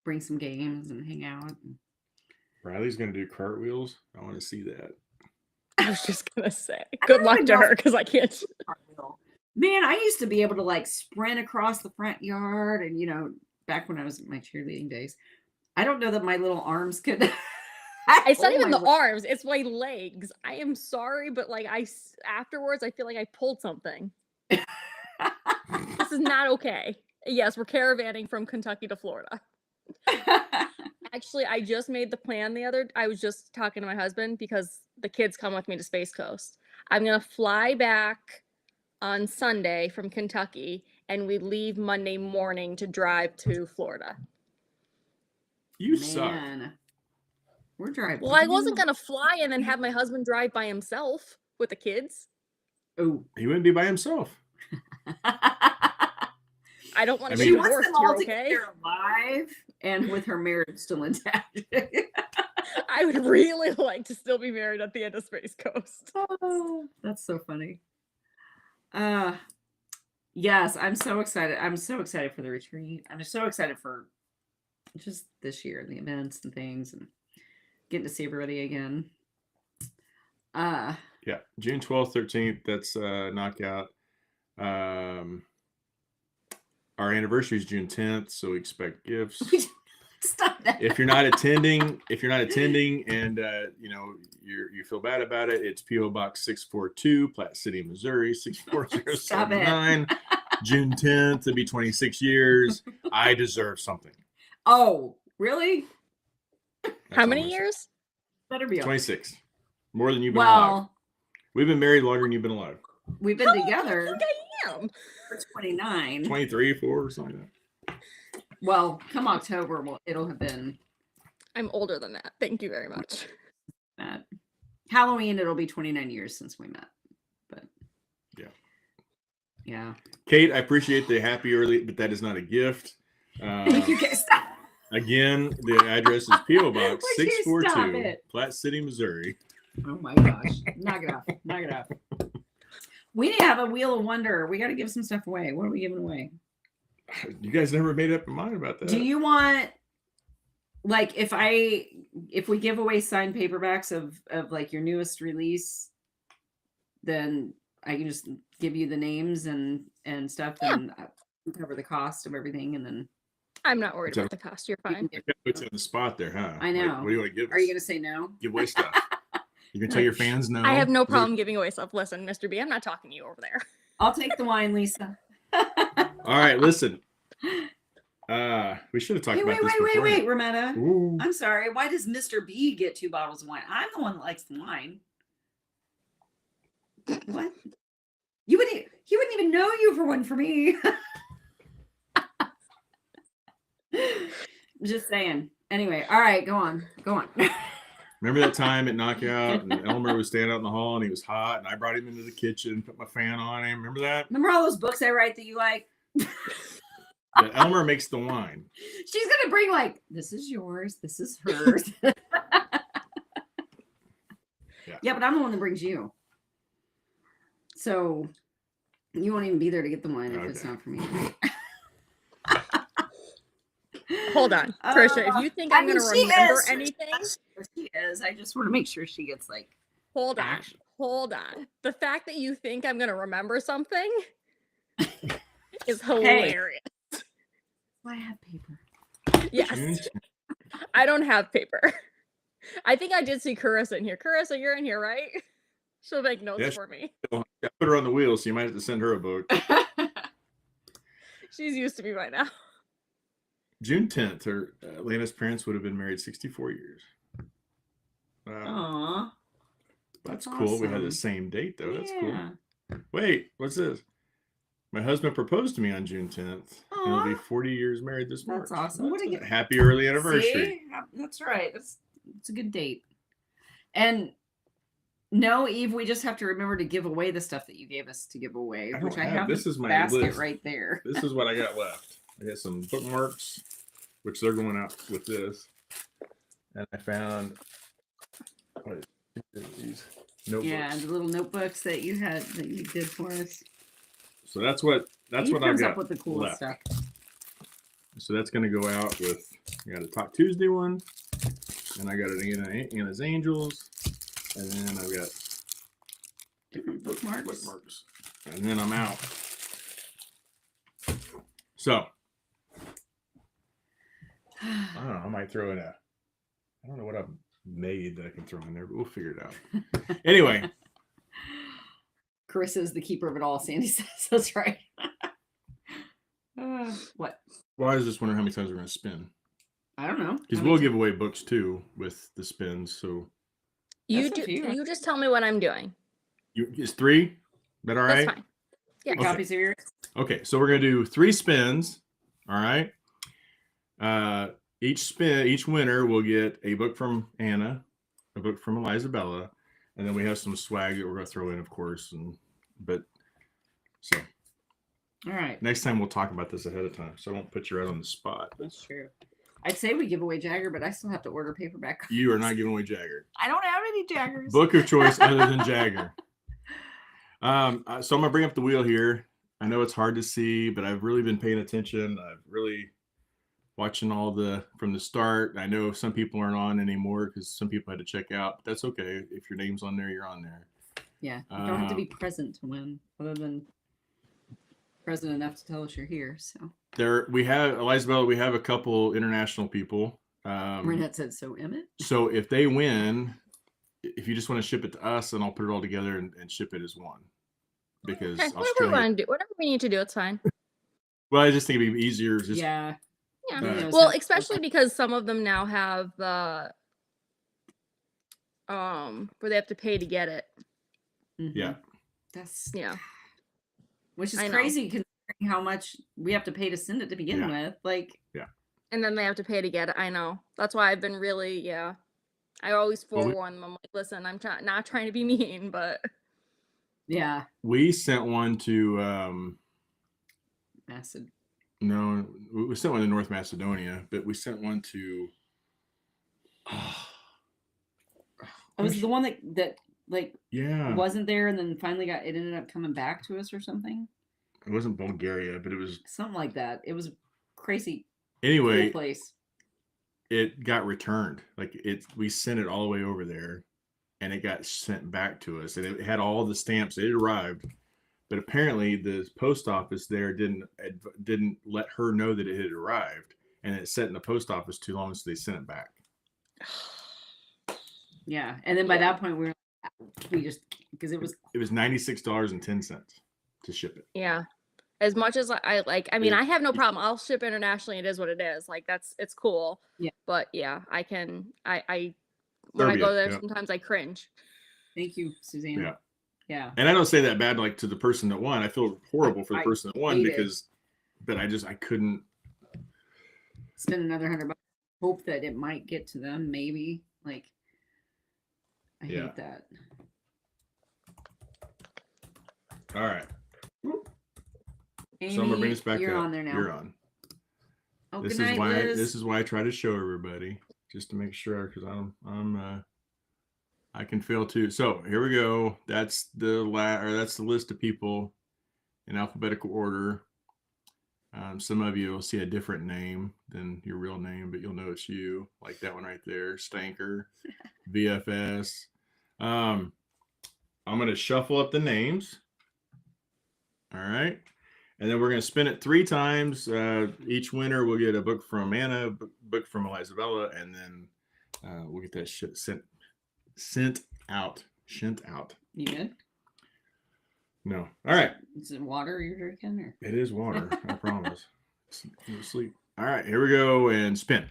[SPEAKER 2] Bring some games and hang out.
[SPEAKER 1] Riley's going to do cartwheels. I want to see that.
[SPEAKER 3] I was just going to say, good luck to her because I can't.
[SPEAKER 2] Man, I used to be able to like sprint across the front yard and, you know, back when I was in my cheerleading days. I don't know that my little arms could.
[SPEAKER 3] It's not even the arms, it's my legs. I am sorry, but like afterwards, I feel like I pulled something. This is not okay. Yes, we're caravanning from Kentucky to Florida. Actually, I just made the plan I was just talking to my husband because the kids come with me to Space Coast. I'm going to fly back on Sunday from Kentucky, and we leave Monday morning to drive to Florida.
[SPEAKER 1] You suck.
[SPEAKER 2] We're driving.
[SPEAKER 3] Well, I wasn't going to fly and then have my husband drive by himself with the kids.
[SPEAKER 2] Oh,
[SPEAKER 1] he wouldn't be by himself.
[SPEAKER 3] I don't want to
[SPEAKER 2] be
[SPEAKER 3] divorced here, okay?
[SPEAKER 2] Alive and with her marriage still intact.
[SPEAKER 3] I would really like to still be married at the end of Space Coast.
[SPEAKER 2] Oh, that's so funny. Yes, I'm so excited. I'm so excited for the retreat. I'm just so excited for just this year, the events and things, and getting to see everybody again.
[SPEAKER 1] Yeah, June 12th, 13th. That's knockout. Our anniversary is June 10th, so expect gifts.
[SPEAKER 2] Stop that.
[SPEAKER 1] If you're not attending, and you feel bad about it, it's PO Box 642, Platte City, Missouri 64079. June 10th, it'll be 26 years. I deserve something.
[SPEAKER 2] Oh, really?
[SPEAKER 3] How many years?
[SPEAKER 2] Better be
[SPEAKER 1] 26. More than you've been alive.
[SPEAKER 2] Well,
[SPEAKER 1] we've been married longer than you've been alive.
[SPEAKER 2] We've been together.
[SPEAKER 3] I think I am.
[SPEAKER 2] For 29.
[SPEAKER 1] 23, 4, or something like that.
[SPEAKER 2] Well, come October, it'll have been.
[SPEAKER 3] I'm older than that. Thank you very much.
[SPEAKER 2] Halloween, it'll be 29 years since we met. But yeah.
[SPEAKER 1] Kate, I appreciate the happy early, but that is not a gift.
[SPEAKER 2] You can't stop.
[SPEAKER 1] Again, the address is PO Box 642, Platte City, Missouri.
[SPEAKER 2] Oh my gosh! Knock it off! We need to have a Wheel of Wonder. We got to give some stuff away. What are we giving away?
[SPEAKER 1] You guys never made up your mind about that.
[SPEAKER 2] Do you want, like, if we give away signed paperbacks of like your newest release, then I can just give you the names and stuff, and cover the cost of everything, and then.
[SPEAKER 3] I'm not worried about the cost. You're fine.
[SPEAKER 1] I put you on the spot there, huh?
[SPEAKER 2] I know.
[SPEAKER 1] Like, what do you want to give us?
[SPEAKER 2] Are you going to say no?
[SPEAKER 1] Give away stuff. You can tell your fans no.
[SPEAKER 3] I have no problem giving away stuff. Listen, Mr. B, I'm not talking to you over there.
[SPEAKER 2] I'll take the wine, Lisa.
[SPEAKER 1] All right, listen. We should have talked about this before.
[SPEAKER 2] Wait, Rometta.
[SPEAKER 1] Ooh.
[SPEAKER 2] I'm sorry. Why does Mr. B get 2 bottles of wine? I'm the one that likes the wine. What? He wouldn't even know you for one for me. Just saying. Anyway, all right, go on.
[SPEAKER 1] Remember that time at Knockout and Elmer was standing out in the hall and he was hot and I brought him into the kitchen, put my fan on him. Remember that?
[SPEAKER 2] Remember all those books I write that you like?
[SPEAKER 1] Yeah, Elmer makes the wine.
[SPEAKER 2] She's going to bring like, this is yours, this is hers. Yeah, but I'm the one that brings you. So you won't even be there to get the wine if it's not for me.
[SPEAKER 3] Hold on, Trisha. If you think I'm going to remember anything,
[SPEAKER 2] she is. I just want to make sure she gets like.
[SPEAKER 3] Hold on. The fact that you think I'm going to remember something is hilarious.
[SPEAKER 2] I have paper.
[SPEAKER 3] Yes, I don't have paper. I think I did see Carissa in here. Carissa, you're in here, right? She'll make notes for me.
[SPEAKER 1] I put her on the wheel, so you might have to send her a book.
[SPEAKER 3] She's used to me by now.
[SPEAKER 1] June 10th, her Atlanta's parents would have been married 64 years.
[SPEAKER 2] Aww.
[SPEAKER 1] That's cool. Awesome. We had the same date, though. That's cool. Wait, what's this? My husband proposed to me on June 10th. And we'll be 40 years married this March.
[SPEAKER 2] That's awesome.
[SPEAKER 1] That's a happy early anniversary.
[SPEAKER 2] See? That's right. It's a good date. And no, Eve, we just have to remember to give away the stuff that you gave us to give away, which I have
[SPEAKER 1] this is my
[SPEAKER 2] basket
[SPEAKER 1] list
[SPEAKER 2] right there.
[SPEAKER 1] This is what I got left. I got some bookmarks, which they're going out with this. And I found these notebooks.
[SPEAKER 2] Yeah, the little notebooks that you did for us.
[SPEAKER 1] So that's what I've got
[SPEAKER 2] up with the cool
[SPEAKER 1] left.
[SPEAKER 2] stuff.
[SPEAKER 1] So that's going to go out with. I got a Talk Tuesday one, and I got an Anna's Angels, and then I've got
[SPEAKER 2] different bookmarks.
[SPEAKER 1] And then I'm out. So I don't know. I might throw in I don't know what I've made that I can throw in there, but we'll figure it out. Anyway.
[SPEAKER 2] Carissa is the keeper of it all, Sandy says. That's right. What?
[SPEAKER 1] Well, I was just wondering how many times we're going to spin.
[SPEAKER 2] I don't know.
[SPEAKER 1] Because we'll give away books too with the spins. So
[SPEAKER 3] you just tell me what I'm doing.
[SPEAKER 1] Is 3? Is that all right?
[SPEAKER 3] That's fine. Yeah.
[SPEAKER 2] Okay. Copies of yours.
[SPEAKER 1] Okay, so we're going to do 3 spins. All right. Each winner will get a book from Anna, a book from Eliza Bella. And then we have some swag that we're going to throw in, of course.
[SPEAKER 2] All right.
[SPEAKER 1] Next time we'll talk about this ahead of time, so I won't put you right on the spot.
[SPEAKER 2] That's true. I'd say we give away Jagger, but I still have to order paperback.
[SPEAKER 1] You are not giving away Jagger.
[SPEAKER 2] I don't have any Jaggers.
[SPEAKER 1] Book of choice other than Jagger. So I'm going to bring up the wheel here. I know it's hard to see, but I've really been paying attention. I've really watching from the start. I know some people aren't on anymore because some people had to check out, but that's okay. If your name's on there, you're on there.
[SPEAKER 2] Yeah, you don't have to be present to win, other than present enough to tell us you're here. So
[SPEAKER 1] We have Elizabeth. We have a couple international people.
[SPEAKER 2] Renette said, "So Emmett."
[SPEAKER 1] So if they win, if you just want to ship it to us, then I'll put it all together and ship it as one. Because
[SPEAKER 3] Okay, whatever we
[SPEAKER 1] Australia.
[SPEAKER 3] want to do, whatever we need to do, it's fine.
[SPEAKER 1] Well, I just think it'd be easier. Just,
[SPEAKER 2] Yeah.
[SPEAKER 3] Yeah. Well, especially because some of them now have the where they have to pay to get it.
[SPEAKER 1] Yeah.
[SPEAKER 2] That's which is crazy considering how much we have to pay to send it to begin with. Like,
[SPEAKER 3] and then they have to pay to get it. I know. That's why I've been really, I always forewarn them. I'm like, listen, I'm not trying to be mean, but
[SPEAKER 2] yeah.
[SPEAKER 1] We sent one to No, we sent one to North Macedonia, but we sent one to
[SPEAKER 2] it was the one that like wasn't there and then finally it ended up coming back to us or something.
[SPEAKER 1] It wasn't Bulgaria, but it was
[SPEAKER 2] something like that. It was crazy.
[SPEAKER 1] Anyway,
[SPEAKER 2] cool place.
[SPEAKER 1] It got returned. Like we sent it all the way over there, and it got sent back to us, and it had all the stamps. It arrived, but apparently the post office there didn't let her know that it had arrived, and it sat in the post office too long, so they sent it back.
[SPEAKER 2] Yeah, and then by that point we just because it was
[SPEAKER 1] $96.10 to ship it.
[SPEAKER 3] Yeah. As much as I like, I mean, I have no problem. I'll ship internationally. It is what it is. Like it's cool.
[SPEAKER 2] Yeah.
[SPEAKER 3] But yeah, I can. I when I go there, sometimes I cringe.
[SPEAKER 2] Thank you, Suzanne.
[SPEAKER 1] Yeah.
[SPEAKER 2] Yeah.
[SPEAKER 1] And I don't say that bad like to the person that won. I feel horrible for the person that won because, but I couldn't
[SPEAKER 2] spend another $100. Hope that it might get to them. Maybe like I hate that.
[SPEAKER 1] All right.
[SPEAKER 2] Amy,
[SPEAKER 1] so I'm gonna bring this back
[SPEAKER 2] you're
[SPEAKER 1] up.
[SPEAKER 2] on there now.
[SPEAKER 1] You're on.
[SPEAKER 2] Oh,
[SPEAKER 1] this
[SPEAKER 2] good
[SPEAKER 1] is
[SPEAKER 2] night,
[SPEAKER 1] why
[SPEAKER 2] Liz.
[SPEAKER 1] this is why I try to show everybody just to make sure because I can fail too. So here we go. That's the list of people in alphabetical order. Some of you will see a different name than your real name, but you'll know it's you. Like that one right there, Stanker, VFS. I'm gonna shuffle up the names. All right. And then we're going to spin it 3 times. Each winner will get a book from Anna, a book from Elizabella, and then we'll get that shit sent out.
[SPEAKER 2] You good?
[SPEAKER 1] No. All right.
[SPEAKER 2] Is it water you're drinking? Or?
[SPEAKER 1] It is water. I promise. Sleep. All right. Here we go and spin.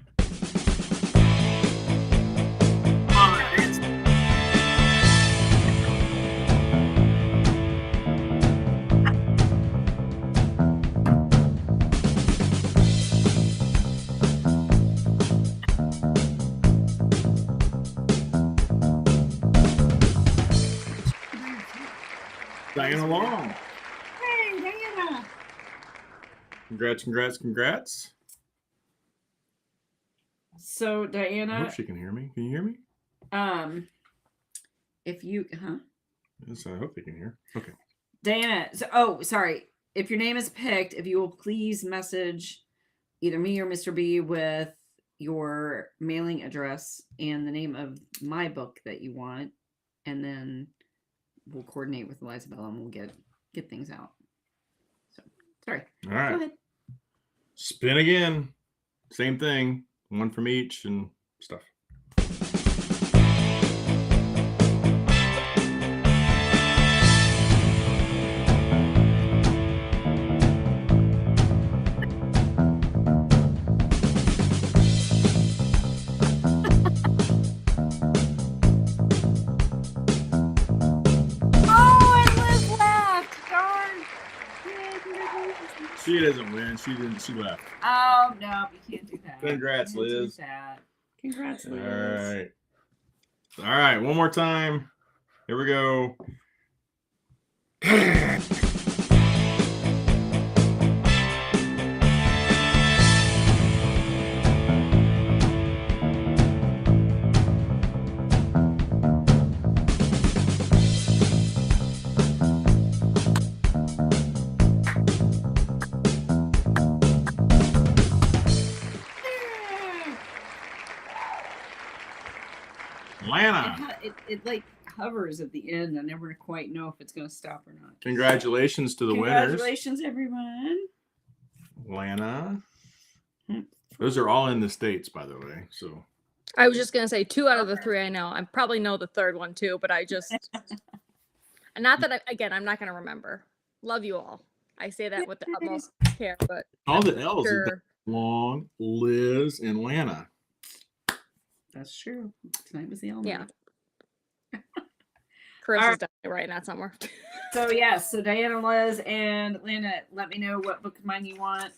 [SPEAKER 1] Diana Long.
[SPEAKER 2] Hey, Diana.
[SPEAKER 1] Congrats.
[SPEAKER 2] So, Diana.
[SPEAKER 1] I hope she can hear me. Can you hear me?
[SPEAKER 2] If you,
[SPEAKER 1] Yes, I hope they can hear. Okay.
[SPEAKER 2] Diana. Sorry. If your name is picked, if you will please message either me or Mr. B with your mailing address and the name of my book that you want, and then we'll coordinate with Elizabeth and we'll get things out. So sorry.
[SPEAKER 1] All right.
[SPEAKER 2] Go ahead.
[SPEAKER 1] Spin again. Same thing. One from each and stuff. She doesn't win. She left.
[SPEAKER 2] Oh no, you can't do that.
[SPEAKER 1] Congrats, Liz.
[SPEAKER 2] Congrats, Liz.
[SPEAKER 1] All right. One more time. Here we go. Atlanta.
[SPEAKER 2] It like hovers at the end. I never quite know if it's going to stop or not.
[SPEAKER 1] Congratulations to the winners.
[SPEAKER 2] Congratulations, everyone.
[SPEAKER 1] Lana. Those are all in the States, by the way. So
[SPEAKER 3] I was just gonna say 2 out of the 3 I know. I probably know the third one too, but I just not that I'm not gonna remember. Love you all. I say that with the utmost care, but
[SPEAKER 1] all the L's
[SPEAKER 3] sure.
[SPEAKER 1] are Long, Liz, and Lana.
[SPEAKER 2] That's true. Tonight was the L.
[SPEAKER 3] Yeah. Chris is definitely writing that somewhere.
[SPEAKER 2] So yes, so Diana, Liz, and Lana, let me know what book of mine you want.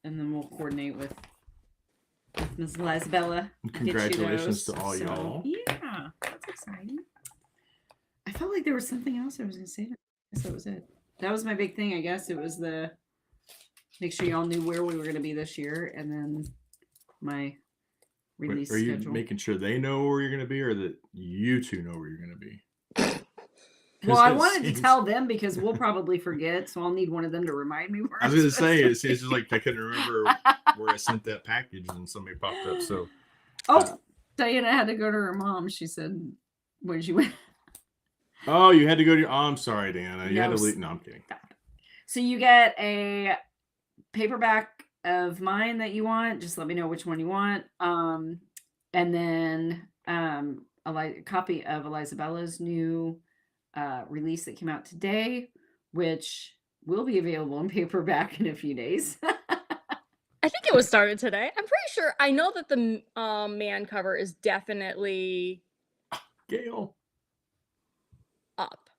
[SPEAKER 2] And then we'll coordinate with Ms. Lisabella.
[SPEAKER 1] Congratulations to all y'all.
[SPEAKER 2] Yeah, that's exciting. I felt like there was something else I was going to say. I guess that was it. That was my big thing, I guess. It was the make sure y'all knew where we were going to be this year, and then my release schedule.
[SPEAKER 1] Are you making sure they know where you're going to be, or that you two know where you're going to be?
[SPEAKER 2] Well, I wanted to tell them because we'll probably forget, so I'll need one of them to remind me where
[SPEAKER 1] I was going to say, it seems just like I couldn't remember where I sent that package and somebody popped up. So,
[SPEAKER 2] Diana had to go to her mom. She said when she went.
[SPEAKER 1] Oh, you had to go to. Oh, I'm sorry, Diana. You had to leave. No, I'm kidding.
[SPEAKER 2] So you get a paperback of mine that you want. Just let me know which one you want. And then a copy of Elisabella's new release that came out today, which will be available in paperback in a few days.
[SPEAKER 3] I think it was started today. I'm pretty sure. I know that the man cover is definitely
[SPEAKER 1] Gail
[SPEAKER 3] up.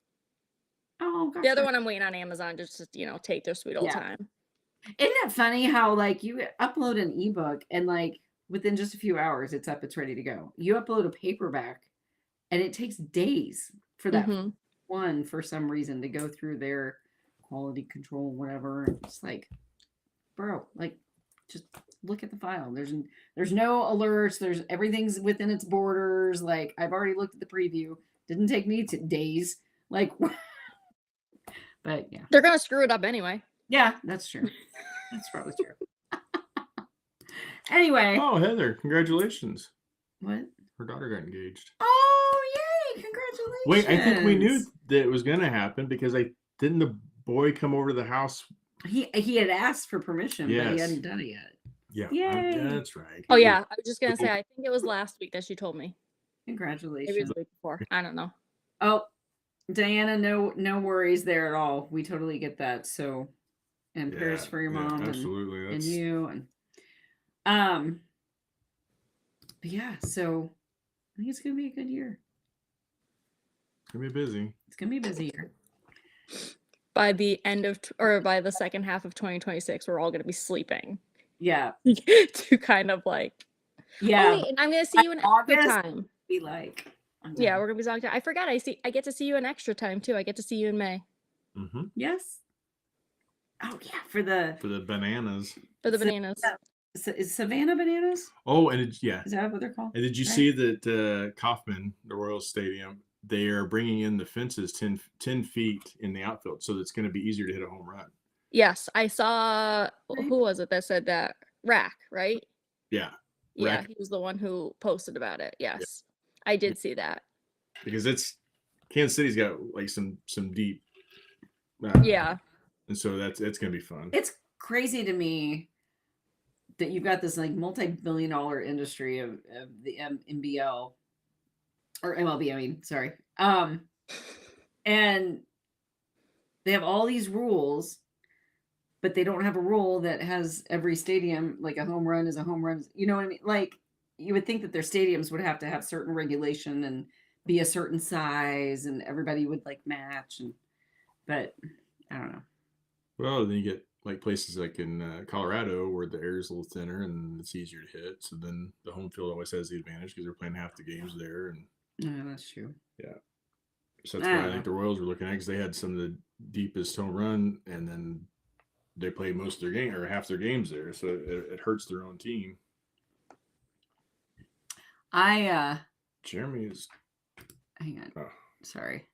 [SPEAKER 2] Oh, gosh.
[SPEAKER 3] The other one I'm waiting on Amazon just to take their sweet old time.
[SPEAKER 2] Isn't it funny how like you upload an ebook and like within just a few hours it's up, it's ready to go. You upload a paperback and it takes days for that one for some reason to go through their quality control, whatever. It's like, bro, like just look at the file. There's no alerts. Everything's within its borders. Like I've already looked at the preview. Didn't take me days. Like, but yeah,
[SPEAKER 3] they're gonna screw it up anyway.
[SPEAKER 2] Yeah, that's true. That's probably true. Anyway.
[SPEAKER 1] Oh, Heather, congratulations.
[SPEAKER 2] What?
[SPEAKER 1] Her daughter got engaged.
[SPEAKER 2] Oh, yay! Congratulations.
[SPEAKER 1] Wait, I think we knew that it was going to happen because didn't the boy come over to the house?
[SPEAKER 2] He had asked for permission, but he hadn't done it yet.
[SPEAKER 1] Yeah, that's right.
[SPEAKER 3] Oh yeah, I was just gonna say I think it was last week that she told me.
[SPEAKER 2] Congratulations.
[SPEAKER 3] Maybe it was the week before. I don't know.
[SPEAKER 2] Oh, Diana, no worries there at all. We totally get that. So, and prayers for your mom,
[SPEAKER 1] absolutely,
[SPEAKER 2] and you, and but yeah. So I think it's gonna be a good year.
[SPEAKER 1] It's gonna be busy.
[SPEAKER 2] It's gonna be a busy year.
[SPEAKER 3] By the end of by the second half of 2026, we're all gonna be sleeping.
[SPEAKER 2] Yeah.
[SPEAKER 3] To kind of like.
[SPEAKER 2] Yeah.
[SPEAKER 3] Oh, wait, and I'm gonna see you in extra time.
[SPEAKER 2] Be like.
[SPEAKER 3] Yeah, we're gonna be talking. I forgot. I get to see you in extra time too. I get to see you in May.
[SPEAKER 1] Mm-hmm.
[SPEAKER 2] Yes. Oh yeah, for the
[SPEAKER 1] bananas.
[SPEAKER 3] For the bananas.
[SPEAKER 2] Is Savannah bananas?
[SPEAKER 1] Oh, and is
[SPEAKER 2] that what they're called?
[SPEAKER 1] And did you see that Kaufman, the Royals Stadium, they are bringing in the fences 10 feet in the outfield, so it's going to be easier to hit a home run.
[SPEAKER 3] Yes, I saw. Who was it that said that? Rack, right?
[SPEAKER 1] Yeah.
[SPEAKER 3] Yeah, he was the one who posted about it. Yes, yeah. I did see that. Because
[SPEAKER 1] Kansas City's got like some deep.
[SPEAKER 3] Yeah.
[SPEAKER 1] And so it's going to be fun.
[SPEAKER 2] It's crazy to me that you've got this like multi-billion-dollar industry of the MBL or MLB. I mean, sorry. And they have all these rules, but they don't have a rule that has every stadium, like a home run is a home run. You know what I mean? Like you would think that their stadiums would have to have certain regulation and be a certain size and everybody would like match. But I don't know.
[SPEAKER 1] Well, then you get like places like in Colorado where the air is a little thinner and it's easier to hit. So then the home field always has the advantage because they're playing half the games there. And
[SPEAKER 2] yeah, that's true.
[SPEAKER 1] Yeah. So that's why I think the Royals were looking at because they had some of the deepest home run and then they play most of their game or half their games there. So it hurts their own team. Jeremy is.
[SPEAKER 2] Hang on. Oh. Sorry.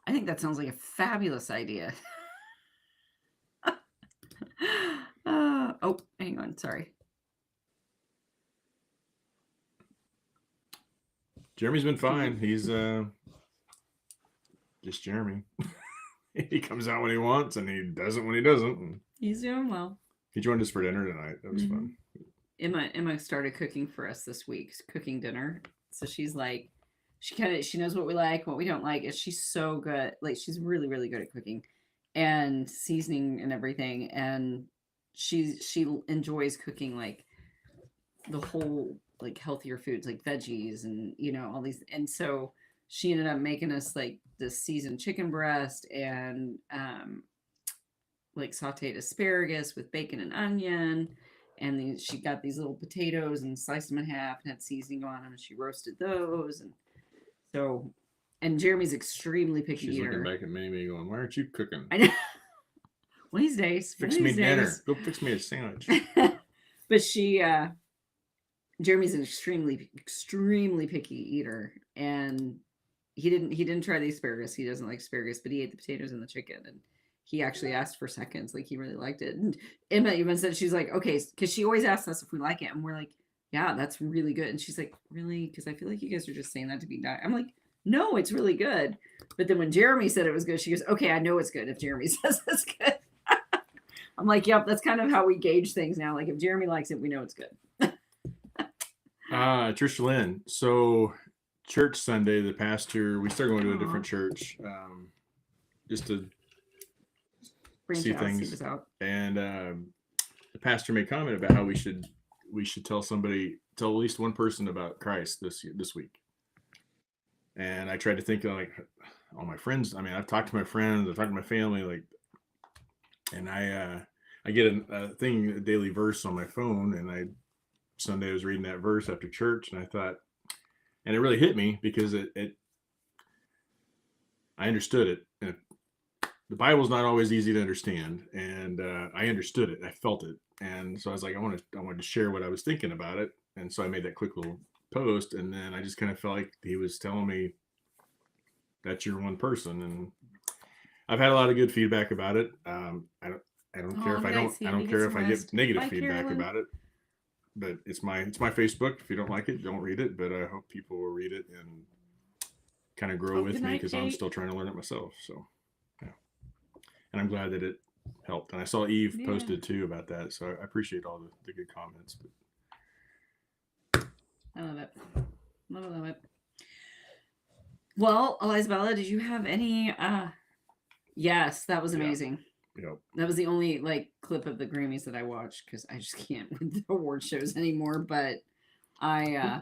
[SPEAKER 2] I think that sounds like a fabulous idea. Hang on. Sorry.
[SPEAKER 1] Jeremy's been fine. He's just Jeremy. He comes out when he wants and he doesn't when he doesn't. And
[SPEAKER 2] He's doing well.
[SPEAKER 1] he joined us for dinner tonight. That was fun.
[SPEAKER 2] Emma started cooking for us this week, cooking dinner. So she's like, she knows what we like, what we don't like. And she's so good. Like, she's really, really good at cooking and seasoning and everything. And she enjoys cooking like the whole, like, healthier foods, like veggies and, you know, all these. And so she ended up making us like this seasoned chicken breast and like sauteed asparagus with bacon and onion. And then she got these little potatoes and sliced them in half and had seasoning on them. And she roasted those. And so, and Jeremy's extremely picky
[SPEAKER 1] She's
[SPEAKER 2] eater.
[SPEAKER 1] looking back at me going, "Why aren't you cooking?
[SPEAKER 2] I know. One of these days.
[SPEAKER 1] Fix me dinner. Go fix me a sandwich."
[SPEAKER 2] But Jeremy's an extremely picky eater. And he didn't try the asparagus. He doesn't like asparagus, but he ate the potatoes and the chicken. And he actually asked for seconds. Like, he really liked it. And Emma even said, she's like, okay, because she always asks us if we like it. And we're like, yeah, that's really good. And she's like, really? Because I feel like you guys are just saying that to be nice. I'm like, no, it's really good. But then when Jeremy said it was good, she goes, okay, I know it's good if Jeremy says it's good. I'm like, yep, that's kind of how we gauge things now. Like, if Jeremy likes it, we know it's good.
[SPEAKER 1] Trish Lynn. So church Sunday, the pastor, we started going to a different church just to see things. And the pastor made comment about how we should tell at least one person about Christ this week. And I tried to think of like all my friends. I mean, I've talked to my friends, I've talked to my family, like, and I get a daily verse on my phone, and Sunday I was reading that verse after church, and I thought, and it really hit me because I understood it. And the Bible's not always easy to understand, and I understood it. I felt it, and so I was like, I wanted to share what I was thinking about it, and so I made that quick little post, and then I just kind of felt like he was telling me that you're one person, and I've had a lot of good feedback about it. I don't care if I don't care if I get negative feedback about it, but it's my Facebook. If you don't like it, don't read it. But I hope people will read it and kind of grow with me, because I'm still trying to learn it myself. So, yeah. And I'm glad that it helped. And I saw Eve posted too about that. So I appreciate all the good comments. But
[SPEAKER 2] I love it. Love it. Well, Elizabella, did you have any? Yes, that was amazing.
[SPEAKER 1] Yep.
[SPEAKER 2] That was the only like clip of the Grammys that I watched, because I just can't with the award shows anymore. But I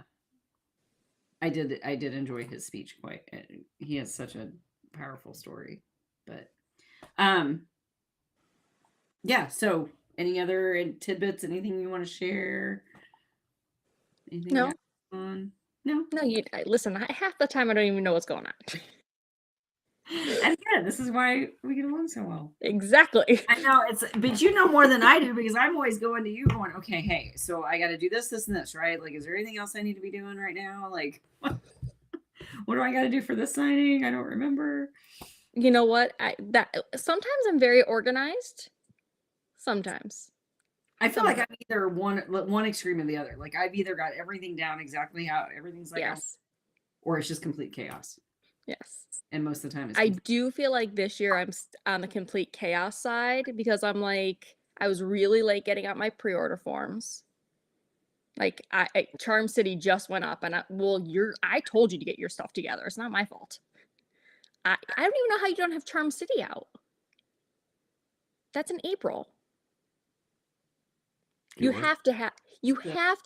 [SPEAKER 2] did enjoy his speech quite. He has such a powerful story. But yeah. So, any other tidbits? Anything you want to share? Anything
[SPEAKER 3] No.
[SPEAKER 2] No.
[SPEAKER 3] Listen. Half the time I don't even know what's going on.
[SPEAKER 2] And yeah, this is why we get along so well.
[SPEAKER 3] Exactly.
[SPEAKER 2] I know but you know more than I do, because I'm always going to you going, okay, hey, so I got to do this, and this, right? Like, is there anything else I need to be doing right now? Like, what do I got to do for this signing? I don't remember.
[SPEAKER 3] You know what? Sometimes I'm very organized. Sometimes.
[SPEAKER 2] I feel like I'm either one extreme or the other. Like, I've either got everything down exactly how everything's like, or it's just complete chaos.
[SPEAKER 3] Yes.
[SPEAKER 2] And most of the time
[SPEAKER 3] I do feel like this year I'm on the complete chaos side, because I'm like, I was really late getting out my pre-order forms. Like, Charm City just went up, and I told you to get your stuff together. It's not my fault. I don't even know how you don't have Charm City out. That's in April. You have to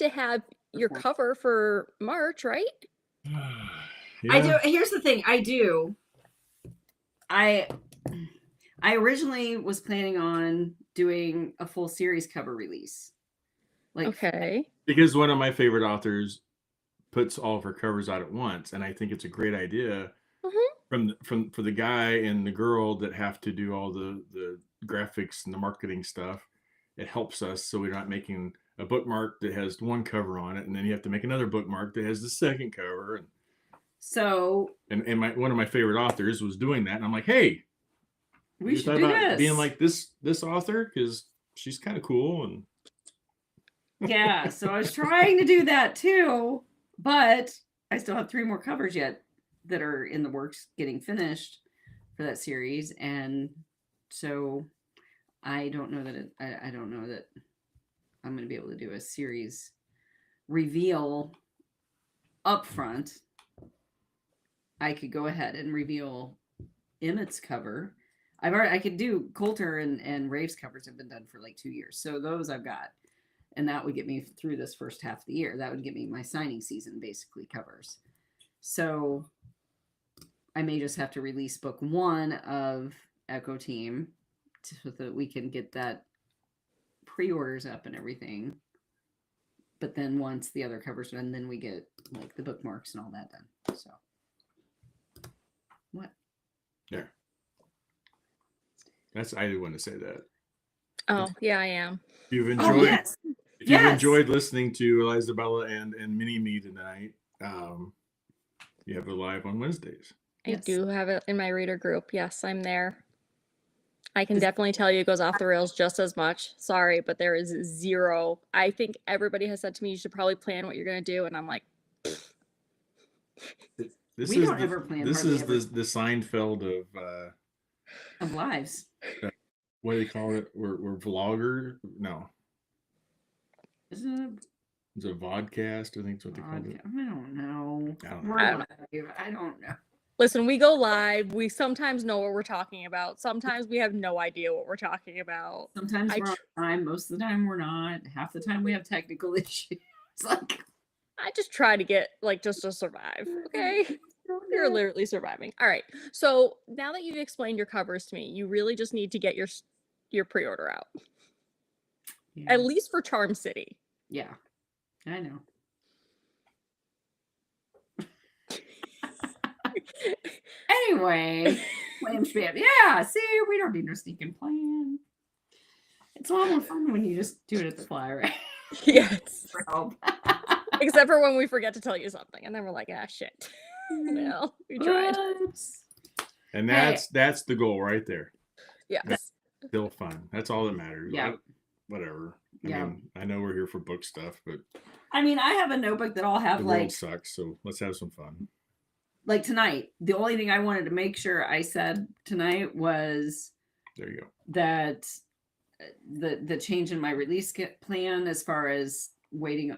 [SPEAKER 3] have your cover for March, right?
[SPEAKER 1] Yeah.
[SPEAKER 2] I do. Here's the thing. I do. I originally was planning on doing a full series cover release. Like,
[SPEAKER 3] okay.
[SPEAKER 1] Because one of my favorite authors puts all of her covers out at once, and I think it's a great idea for the guy and the girl that have to do all the graphics and the marketing stuff. It helps us, so we're not making a bookmark that has one cover on it, and then you have to make another bookmark that has the second cover. And one of my favorite authors was doing that, and I'm like, hey,
[SPEAKER 2] we should do this.
[SPEAKER 1] Being like this author, because she's kind of cool. And
[SPEAKER 2] yeah, so I was trying to do that too, but I still have 3 more covers yet that are in the works getting finished for that series, and so I don't know that I don't know that I'm going to be able to do a series reveal up front. I could go ahead and reveal Emmett's cover. I could do Coulter and Rave's covers have been done for like 2 years, so those I've got, and that would get me through this first half of the year. That would get me my signing season basically covers. So I may just have to release book 1 of Echo Team so that we can get that pre-orders up and everything. But then once the other covers are done, then we get like the bookmarks and all that done. So what?
[SPEAKER 1] Yeah. I did want to say that.
[SPEAKER 3] Oh, yeah, I am.
[SPEAKER 1] If you've enjoyed,
[SPEAKER 2] yes.
[SPEAKER 1] if you've enjoyed listening to Eliza Bella and Mini Me tonight, you have it live on Wednesdays.
[SPEAKER 3] I do have it in my reader group. Yes, I'm there. I can definitely tell you it goes off the rails just as much. Sorry, but there is zero. I think everybody has said to me, you should probably plan what you're going to do. And I'm like,
[SPEAKER 2] We don't ever plan.
[SPEAKER 1] This
[SPEAKER 2] hardly
[SPEAKER 1] is
[SPEAKER 2] ever
[SPEAKER 1] the Seinfeld
[SPEAKER 2] of lives.
[SPEAKER 1] what do they call it? We're vlogger? No.
[SPEAKER 2] Isn't it?
[SPEAKER 1] It's a vodcast, I think is what they call it.
[SPEAKER 2] I don't know.
[SPEAKER 1] I don't know.
[SPEAKER 2] We're
[SPEAKER 3] I don't
[SPEAKER 2] live. I don't know.
[SPEAKER 3] listen, we go live. We sometimes know what we're talking about. Sometimes we have no idea what we're talking about.
[SPEAKER 2] Sometimes we're on time. Most of the time we're not. Half the time we have technical issues. Like
[SPEAKER 3] I just try to get like just to survive. Okay. You're literally surviving. All right. So now that you've explained your covers to me, you really just need to get your pre-order out.
[SPEAKER 2] Yeah.
[SPEAKER 3] At least for Charm City.
[SPEAKER 2] Yeah. I know. Anyway, plan spam. Yeah, see, we don't need no sneaking plan. It's a lot more fun when you just do it at the fly, right?
[SPEAKER 3] Yes.
[SPEAKER 2] For help.
[SPEAKER 3] Except for when we forget to tell you something, and then we're like, ah, shit. Well, we tried.
[SPEAKER 2] Oops.
[SPEAKER 1] And that's the goal right there.
[SPEAKER 3] Yes.
[SPEAKER 1] That's still fun. That's all that matters.
[SPEAKER 2] Yeah.
[SPEAKER 1] Whatever. I
[SPEAKER 2] Yeah.
[SPEAKER 1] mean, I know we're here for book stuff, but
[SPEAKER 2] I mean, I have a notebook that I'll have
[SPEAKER 1] the
[SPEAKER 2] like
[SPEAKER 1] world sucks, so let's have some fun.
[SPEAKER 2] like tonight. The only thing I wanted to make sure I said tonight was
[SPEAKER 1] There you go.
[SPEAKER 2] that the change in my release plan as far as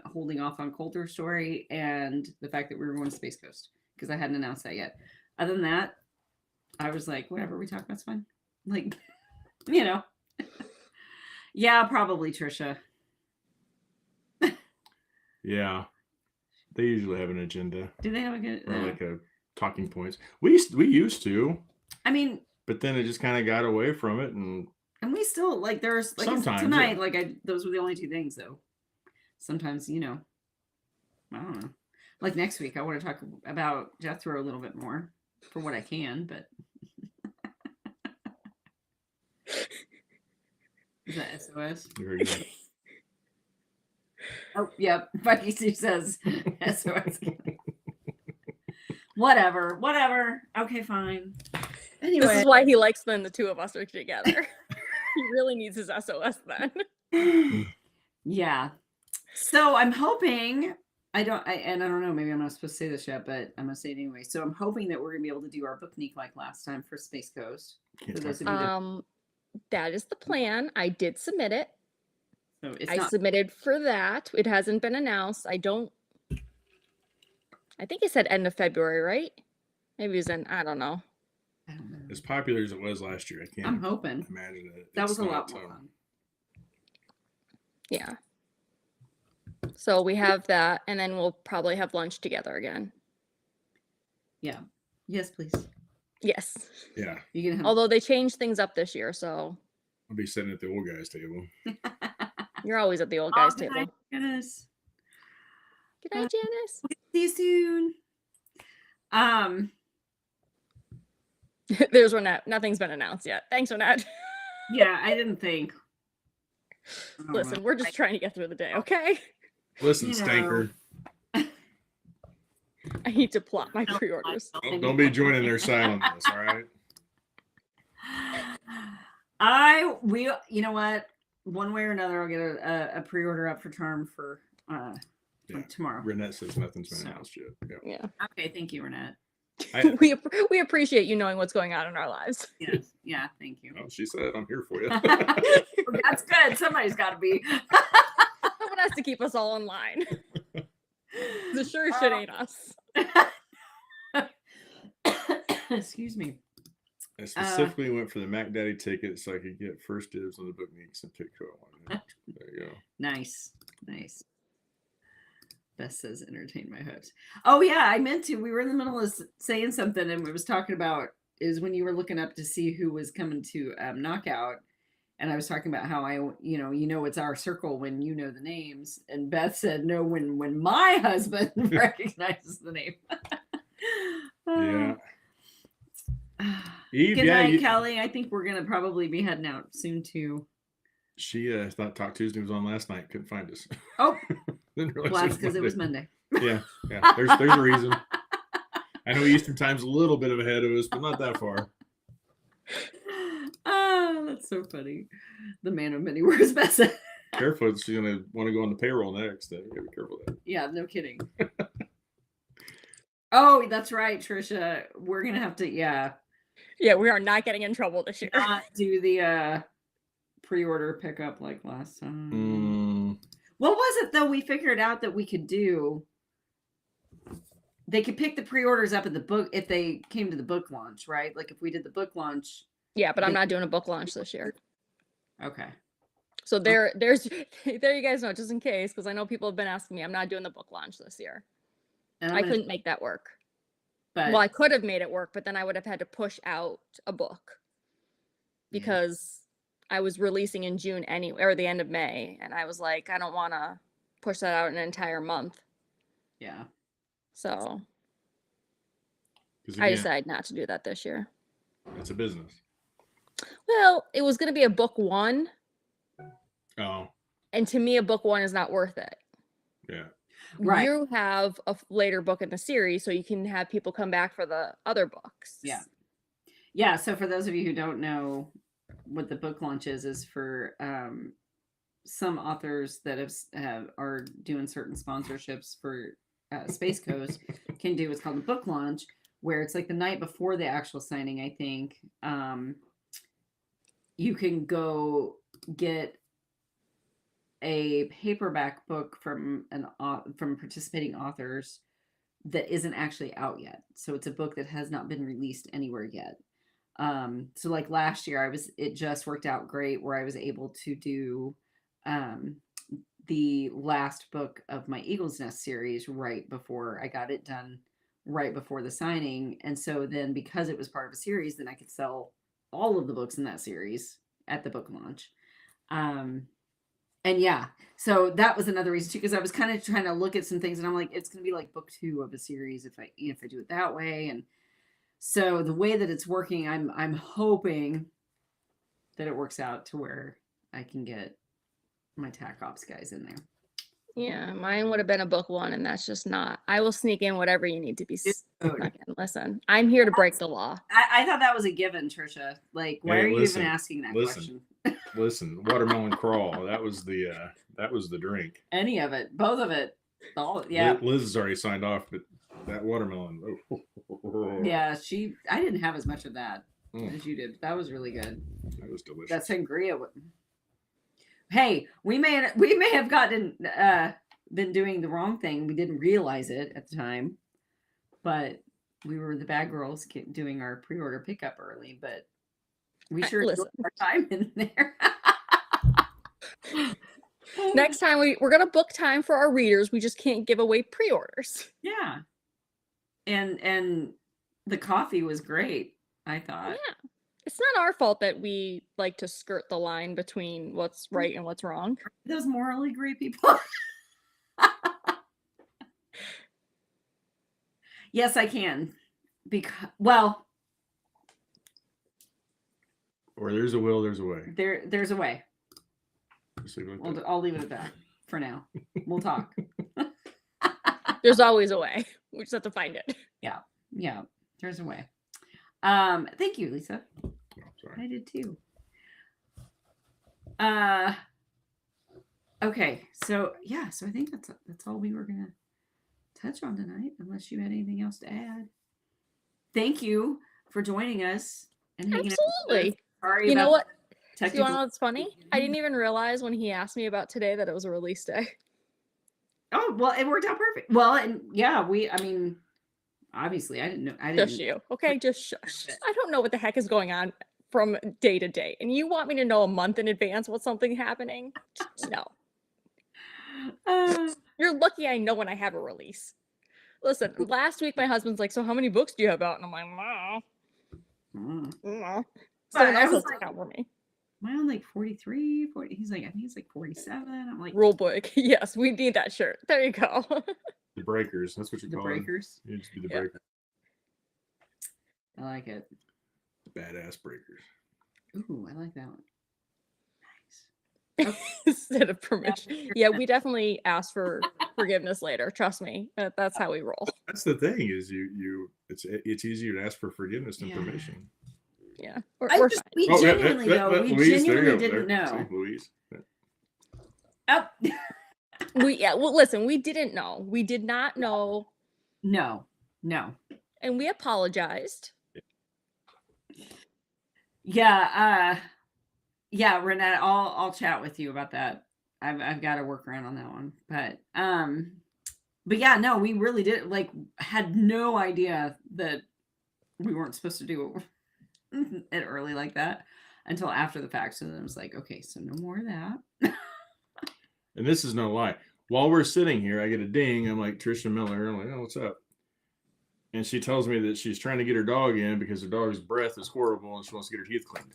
[SPEAKER 2] holding off on Coulter story, and the fact that we were going to Space Coast because I hadn't announced that yet. Other than that, I was like, whatever we talk about's fine. Like, you know. Yeah, probably Trisha.
[SPEAKER 1] Yeah. They usually have an agenda.
[SPEAKER 2] Do they have a good
[SPEAKER 1] Or like a talking points. We used to.
[SPEAKER 2] I mean,
[SPEAKER 1] but then it just kind of got away from it, and
[SPEAKER 2] we still like there's like
[SPEAKER 1] sometimes,
[SPEAKER 2] tonight,
[SPEAKER 1] yeah.
[SPEAKER 2] like those were the only 2 things though. Sometimes, you know, I don't know. Like next week I want to talk about Jethro a little bit more for what I can, but is that SOS?
[SPEAKER 1] very good.
[SPEAKER 2] Oh, yep. Becky Sue says SOS. Whatever. Okay, fine. Anyway.
[SPEAKER 3] This is why he likes when the 2 of us are together. He really needs his SOS then.
[SPEAKER 2] Yeah. So I'm hoping I don't know, maybe I'm not supposed to say this yet, but I'm gonna say it anyway. So I'm hoping that we're gonna be able to do our book neek like last time for Space Coast. For those of you that,
[SPEAKER 3] that is the plan. I did submit it.
[SPEAKER 2] so
[SPEAKER 3] I submitted for that. It hasn't been announced. I think it said end of February, right? Maybe it was I don't know.
[SPEAKER 1] As popular as it was last year, I can't
[SPEAKER 2] I'm hoping.
[SPEAKER 1] imagine it.
[SPEAKER 2] That was a lot more fun.
[SPEAKER 3] Yeah. So we have that, and then we'll probably have lunch together again.
[SPEAKER 2] Yeah. Yes, please.
[SPEAKER 3] Yes.
[SPEAKER 1] Yeah.
[SPEAKER 2] You can have
[SPEAKER 3] Although they changed things up this year, so
[SPEAKER 1] I'll be sitting at the old guys' table.
[SPEAKER 3] you're always at the old guys'
[SPEAKER 2] good
[SPEAKER 3] table.
[SPEAKER 2] night, Janice.
[SPEAKER 3] Good night, Janice.
[SPEAKER 2] See you soon.
[SPEAKER 3] There's Renette. Nothing's been announced yet. Thanks, Renette.
[SPEAKER 2] Yeah, I didn't think.
[SPEAKER 3] Listen, we're just trying to get through the day, okay?
[SPEAKER 1] Listen,
[SPEAKER 2] You know.
[SPEAKER 1] Stanker.
[SPEAKER 3] I need to plot my pre-orders.
[SPEAKER 1] Don't be joining their side on this, all right?
[SPEAKER 2] You know what? One way or another, I'll get a pre-order up for Charm for
[SPEAKER 1] Yeah.
[SPEAKER 2] tomorrow.
[SPEAKER 1] Renette says nothing's been
[SPEAKER 2] So.
[SPEAKER 1] announced yet.
[SPEAKER 3] Yeah.
[SPEAKER 2] Okay, thank you, Renette.
[SPEAKER 3] We appreciate you knowing what's going on in our lives.
[SPEAKER 2] Yes, yeah, thank you.
[SPEAKER 1] Oh, she said, I'm here for you.
[SPEAKER 2] Well, that's good. Somebody's got to be.
[SPEAKER 3] Someone has to keep us all in line. The sure shit ain't us.
[SPEAKER 2] Excuse me.
[SPEAKER 1] I specifically went for the Mac Daddy ticket so I could get first dibs on the book neeks and pick who I wanted. There you go.
[SPEAKER 2] Nice. Beth says, entertain my hopes. Oh, yeah, I meant to. We were in the middle of saying something, and we was talking about is when you were looking up to see who was coming to Knockout. And I was talking about how it's our circle when you know the names. And Beth said, no, when my husband recognizes the name.
[SPEAKER 1] Yeah. Eve,
[SPEAKER 2] Good night, Kelly. I think we're going to probably be heading out soon, too.
[SPEAKER 1] She thought Talk Tuesday was on last night. Couldn't find us.
[SPEAKER 2] Oh,
[SPEAKER 1] Didn't realize
[SPEAKER 2] well, that's because it was Monday.
[SPEAKER 1] Yeah. There's a reason. I know Eastern Time's a little bit ahead of us, but not that far.
[SPEAKER 2] Oh, that's so funny. The man of many words, Beth said.
[SPEAKER 1] Careful, she's gonna want to go on the payroll next. You gotta be careful of that.
[SPEAKER 2] Yeah, no kidding. Oh, that's right, Trisha. We're gonna have to,
[SPEAKER 3] Yeah, we are not getting in trouble this year.
[SPEAKER 2] not do the pre-order pickup like last time. What was it though? We figured out that we could do. They could pick the pre-orders up at the book if they came to the book launch, right? Like if we did the book launch.
[SPEAKER 3] Yeah, but I'm not doing a book launch this year.
[SPEAKER 2] Okay.
[SPEAKER 3] So there you guys know, just in case, because I know people have been asking me, I'm not doing the book launch this year.
[SPEAKER 2] And
[SPEAKER 3] I couldn't make that work.
[SPEAKER 2] But
[SPEAKER 3] Well, I could have made it work, but then I would have had to push out a book because I was releasing in June anyway, or the end of May, and I was like, I don't want to push that out an entire month.
[SPEAKER 2] yeah.
[SPEAKER 3] So
[SPEAKER 1] Again,
[SPEAKER 3] I decided not to do that this year.
[SPEAKER 1] It's a business.
[SPEAKER 3] Well, it was going to be a book one.
[SPEAKER 1] Oh.
[SPEAKER 3] And to me, a book one is not worth it.
[SPEAKER 1] Yeah.
[SPEAKER 2] Right.
[SPEAKER 3] You have a later book in the series, so you can have people come back for the other books.
[SPEAKER 2] Yeah. Yeah. So for those of you who don't know what the book launch is for some authors that are doing certain sponsorships for Space Coast can do what's called a book launch, where it's like the night before the actual signing, I think. You can go get a paperback book from participating authors that isn't actually out yet. So it's a book that has not been released anywhere yet. So like last year, it just worked out great where I was able to do the last book of my Eagle's Nest series right before I got it done, right before the signing. And so then because it was part of a series, then I could sell all of the books in that series at the book launch. And yeah, so that was another reason too, because I was kind of trying to look at some things and I'm like, it's going to be like book 2 of a series if I do it that way. And so the way that it's working, I'm hoping that it works out to where I can get my TAC Ops guys in there.
[SPEAKER 3] Yeah, mine would have been a book one, and that's just not. I will sneak in whatever you need to be snuck in. Listen, I'm here to break the law.
[SPEAKER 2] I thought that was a given, Trisha. Like, why are you even asking that question?
[SPEAKER 1] Listen, watermelon crawl. That was the drink.
[SPEAKER 2] Any of it, both of it. All, yeah.
[SPEAKER 1] Liz has already signed off, but that watermelon.
[SPEAKER 2] Yeah, I didn't have as much of that as you did. That was really good.
[SPEAKER 1] That was delicious.
[SPEAKER 2] That sangria. Hey, we may have been doing the wrong thing. We didn't realize it at the time, but we were the bad girls doing our pre-order pickup early. But we sure took our time in there.
[SPEAKER 3] Next time we're gonna book time for our readers. We just can't give away pre-orders.
[SPEAKER 2] Yeah, and the coffee was great, I thought.
[SPEAKER 3] Yeah. It's not our fault that we like to skirt the line between what's right and what's wrong.
[SPEAKER 2] Those morally great people. Yes, I can.
[SPEAKER 1] Or there's a will, there's a way.
[SPEAKER 2] There's a way.
[SPEAKER 1] Like
[SPEAKER 2] I'll leave it at that for now. We'll talk.
[SPEAKER 3] There's always a way. We just have to find it.
[SPEAKER 2] Yeah. There's a way. Thank you, Lisa.
[SPEAKER 1] Sorry.
[SPEAKER 2] I did too. Okay, so yeah, so I think that's all we were gonna touch on tonight, unless you had anything else to add. Thank you for joining us and hanging out with us.
[SPEAKER 3] Absolutely.
[SPEAKER 2] Sorry
[SPEAKER 3] You know
[SPEAKER 2] about
[SPEAKER 3] what?
[SPEAKER 2] the
[SPEAKER 3] Do you want to
[SPEAKER 2] technical.
[SPEAKER 3] know what's funny? I didn't even realize when he asked me about today that it was a release day.
[SPEAKER 2] Oh well, it worked out perfect. Well, and yeah, I mean, obviously, I didn't know. I
[SPEAKER 3] Just
[SPEAKER 2] didn't.
[SPEAKER 3] you. Okay, just shush. I don't know what the heck is going on from day to day. And you want me to know a month in advance what's something happening? No.
[SPEAKER 2] Uh,
[SPEAKER 3] You're lucky I know when I have a release. Listen, last week my husband's like, so how many books do you have out? And I'm like, no.
[SPEAKER 2] But
[SPEAKER 3] Someone
[SPEAKER 2] I
[SPEAKER 3] else
[SPEAKER 2] was
[SPEAKER 3] has to
[SPEAKER 2] like,
[SPEAKER 3] count for me.
[SPEAKER 2] am I on like 43, 40? He's like, I think it's like 47. I'm like,
[SPEAKER 3] Rule book. Yes, we need that shirt. There you go.
[SPEAKER 1] The breakers. That's what you
[SPEAKER 2] the
[SPEAKER 1] call
[SPEAKER 2] breakers.
[SPEAKER 1] them. You just be the
[SPEAKER 3] Yeah.
[SPEAKER 1] breakers.
[SPEAKER 2] I like it.
[SPEAKER 1] Badass breakers.
[SPEAKER 2] Ooh, I like that one. Nice. Okay.
[SPEAKER 3] Instead of permission. Yeah, we definitely ask for forgiveness later. Trust me. That's how we roll.
[SPEAKER 1] That's the thing is it's easier to ask for forgiveness than
[SPEAKER 2] Yeah.
[SPEAKER 1] permission.
[SPEAKER 3] Yeah.
[SPEAKER 2] We genuinely though, we
[SPEAKER 1] Louise,
[SPEAKER 2] genuinely
[SPEAKER 1] there.
[SPEAKER 2] didn't know.
[SPEAKER 1] See, Louise.
[SPEAKER 2] Oh.
[SPEAKER 3] Well, listen, we didn't know. We did not know.
[SPEAKER 2] No.
[SPEAKER 3] And we apologized.
[SPEAKER 2] Yeah, yeah, Renette, I'll chat with you about that. I've got to work around on that one. But yeah, no, we really did had no idea that we weren't supposed to do it early like that until after the fact. So then it was like, okay, so no more of that.
[SPEAKER 1] And this is no lie. While we're sitting here, I get a ding. I'm like, Trisha Miller. I'm like, oh, what's up? And she tells me that she's trying to get her dog in because her dog's breath is horrible and she wants to get her teeth cleaned.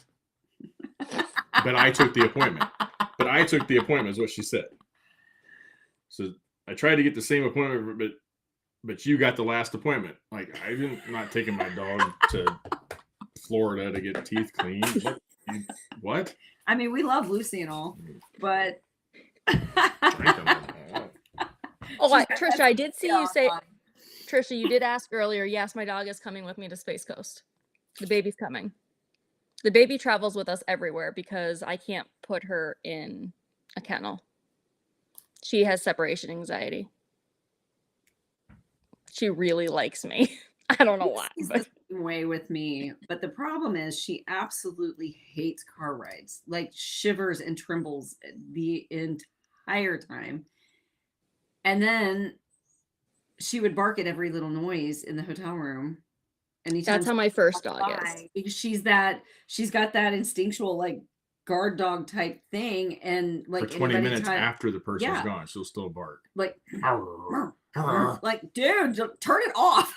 [SPEAKER 1] But I took the appointment is what she said. So I tried to get the same appointment, but you got the last appointment. Like, I'm not taking my dog to Florida to get teeth cleaned. What?
[SPEAKER 2] I mean, we love Lucy and all, but
[SPEAKER 3] Trisha, I did see you say, Trisha, you did ask earlier. Yes, my dog is coming with me to Space Coast. The baby's coming. The baby travels with us everywhere because I can't put her in a kennel. She has separation anxiety. She really likes me. I don't know why.
[SPEAKER 2] She's
[SPEAKER 3] but...
[SPEAKER 2] the same way with me. But the problem is she absolutely hates car rides, like shivers and trembles the entire time. And then she would bark at every little noise in the hotel room.
[SPEAKER 3] That's how my first dog is.
[SPEAKER 2] Because she's got that instinctual guard dog type thing, and
[SPEAKER 1] for 20 minutes after the person's gone, she'll still bark.
[SPEAKER 2] Like, dude, turn it off.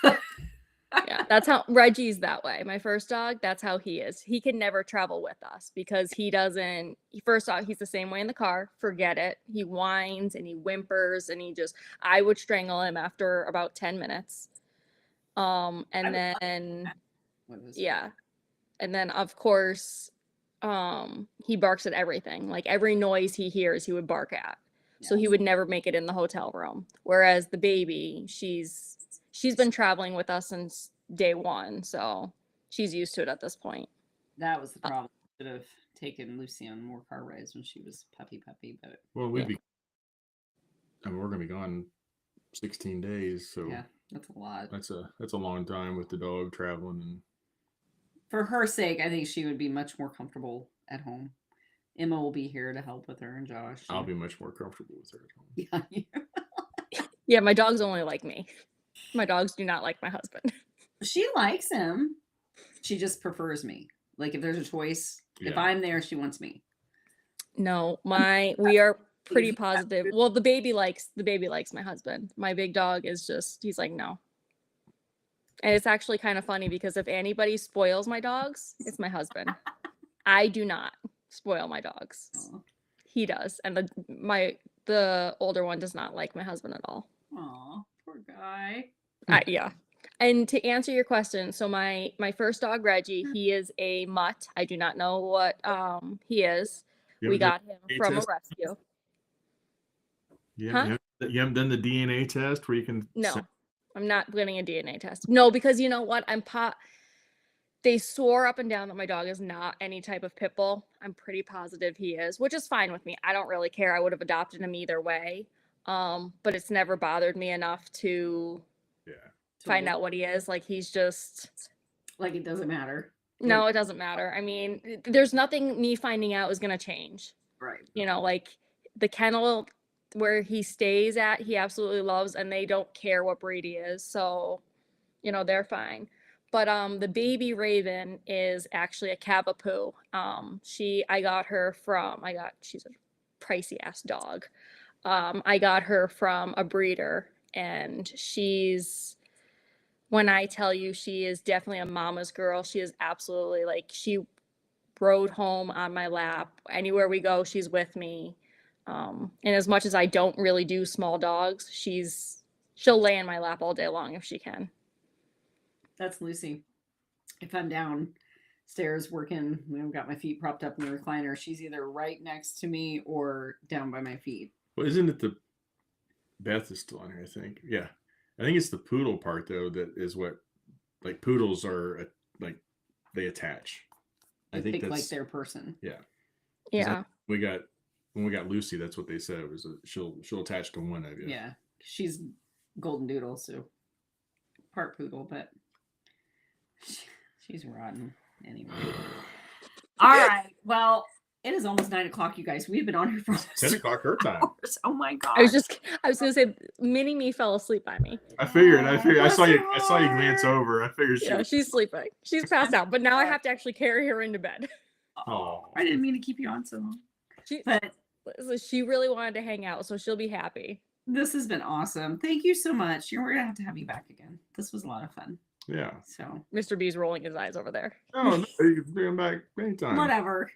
[SPEAKER 3] Yeah, that's how Reggie's that way. My first dog, that's how he is. He can never travel with us because first off, he's the same way in the car. Forget it. He whines and he whimpers and I would strangle him after about 10 minutes. And then of course, he barks at everything. Like every noise he hears, he would bark at. Yes. So he would never make it in the hotel room. Whereas the baby, she's been traveling with us since day one, so she's used to it at this point.
[SPEAKER 2] That was the problem. Should have taken Lucy on more car rides when she was puppy, but
[SPEAKER 1] we're gonna be gone 16 days, so
[SPEAKER 2] yeah, that's a lot.
[SPEAKER 1] That's a long time with the dog traveling. And
[SPEAKER 2] for her sake, I think she would be much more comfortable at home. Emma will be here to help with her, and Josh.
[SPEAKER 1] I'll be much more comfortable with her at home.
[SPEAKER 3] Yeah. Yeah, my dogs only like me. My dogs do not like my husband.
[SPEAKER 2] She likes him. She just prefers me. Like if there's a choice, if I'm there, she wants me.
[SPEAKER 3] No, we are pretty positive. Well, the baby likes my husband. My big dog is he's like, no. And it's actually kind of funny because if anybody spoils my dogs, it's my husband. I do not spoil my dogs. Aww. He does. And the older one does not like my husband at all.
[SPEAKER 2] Aw, poor guy.
[SPEAKER 3] Yeah. And to answer your question, so my first dog, Reggie, he is a mutt. I do not know what he is. We got him from a rescue.
[SPEAKER 1] You haven't done the DNA test where you can...
[SPEAKER 3] No, I'm not getting a DNA test. No, because you know what? They swore up and down that my dog is not any type of pit bull. I'm pretty positive he is, which is fine with me. I don't really care. I would have adopted him either way. But it's never bothered me enough to find out what he is. Like, he's just
[SPEAKER 2] Like, it doesn't matter.
[SPEAKER 3] no, it doesn't matter. I mean, there's nothing me finding out is gonna change.
[SPEAKER 2] Right.
[SPEAKER 3] You know, like the kennel where he stays at, he absolutely loves, and they don't care what breed he is. So, you know, they're fine. But the baby Raven is actually a Cavapoo. She's a pricey ass dog. I got her from a breeder, and when I tell you, she is definitely a mama's girl. She is absolutely, like, she rode home on my lap. Anywhere we go, she's with me. And as much as I don't really do small dogs, she'll lay in my lap all day long if she can.
[SPEAKER 2] That's Lucy. If I'm downstairs working, I've got my feet propped up in the recliner, she's either right next to me or down by my feet.
[SPEAKER 1] Well, isn't it Beth is still on here, I think. Yeah. I think it's the poodle part, though, that is what, like, poodles are, like, they attach.
[SPEAKER 2] I think that's like their person.
[SPEAKER 1] Yeah.
[SPEAKER 3] Yeah.
[SPEAKER 1] When we got Lucy, that's what they said. It was she'll attach to one of you.
[SPEAKER 2] Yeah. She's golden doodle, so part poodle, but she's rotten anyway. All right. Well, it is almost 9 o'clock, you guys. We've been on here for
[SPEAKER 1] 10 o'clock her time.
[SPEAKER 2] hours. Oh my god.
[SPEAKER 3] I was gonna say mini me fell asleep by me.
[SPEAKER 1] I figured. I saw you glance over. I figured
[SPEAKER 3] She's sleeping. She's passed out, but now I have to actually carry her into bed.
[SPEAKER 2] Oh, I didn't mean to keep you on so long. But
[SPEAKER 3] she really wanted to hang out, so she'll be happy.
[SPEAKER 2] This has been awesome. Thank you so much. We're gonna have to have you back again. This was a lot of fun.
[SPEAKER 1] Yeah.
[SPEAKER 2] So
[SPEAKER 3] Mr. B's rolling his eyes over there.
[SPEAKER 1] Oh, no, you can bring him back anytime.
[SPEAKER 2] Whatever.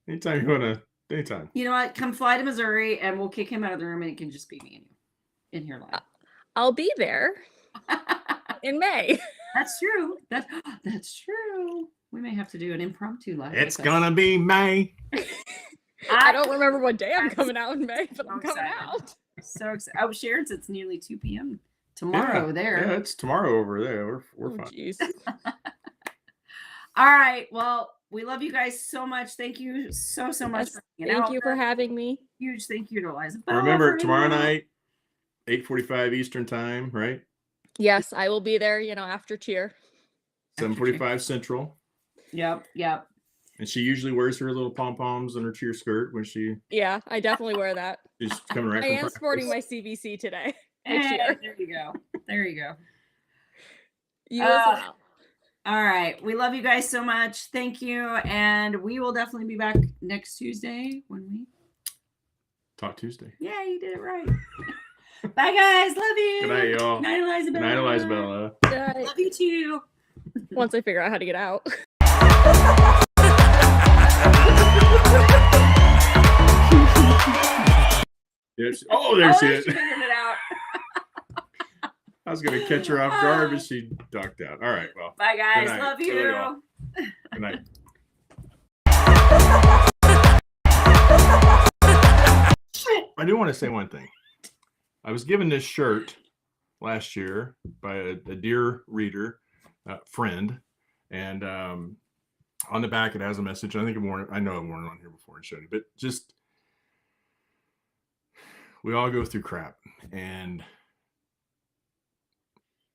[SPEAKER 1] Anytime you wanna. Anytime.
[SPEAKER 2] You know what? Come fly to Missouri, and we'll kick him out of the room, and it can just be me and you in here live.
[SPEAKER 3] I'll be there in May.
[SPEAKER 2] That's true. That's true. We may have to do an impromptu live.
[SPEAKER 1] It's gonna be May.
[SPEAKER 3] I don't remember what day I'm coming out in May, but I'm coming out.
[SPEAKER 2] So excited. Oh, Sharon's, it's nearly 2 p.m. tomorrow there.
[SPEAKER 1] Yeah, it's tomorrow over there. We're fine.
[SPEAKER 3] Jeez.
[SPEAKER 2] All right. Well, we love you guys so much. Thank you so much for hanging out.
[SPEAKER 3] Thank you for having me.
[SPEAKER 2] Huge thank you to Eliza.
[SPEAKER 1] Remember, tomorrow night, 8:45 Eastern time, right?
[SPEAKER 3] Yes, I will be there, after cheer.
[SPEAKER 1] 7:45 Central.
[SPEAKER 2] Yep.
[SPEAKER 1] And she usually wears her little pom-poms and her cheer skirt when she's
[SPEAKER 3] I definitely wear that.
[SPEAKER 1] coming right
[SPEAKER 3] I am
[SPEAKER 1] practice.
[SPEAKER 3] sporting my CBC today.
[SPEAKER 2] Hey, there you go.
[SPEAKER 3] You as well.
[SPEAKER 2] All right. We love you guys so much. Thank you. And we will definitely be back next Tuesday when we
[SPEAKER 1] Talk Tuesday.
[SPEAKER 2] Yeah, you did it right. Bye, guys. Love you.
[SPEAKER 1] Good night, y'all.
[SPEAKER 2] Night, Elizabeth.
[SPEAKER 1] Good night, Elizabeth.
[SPEAKER 2] Love you too.
[SPEAKER 3] Once I figure out how to get out.
[SPEAKER 1] There she is.
[SPEAKER 2] She figured it out.
[SPEAKER 1] I was going to catch her off guard, but she ducked out. All right, well.
[SPEAKER 2] Bye, guys.
[SPEAKER 1] Good night.
[SPEAKER 2] Love you.
[SPEAKER 1] Good night. I do want to say one thing. I was given this shirt last year by a dear reader, friend, and on the back it has a message. I think I know I've worn it on here before and showed you, but just we all go through crap, and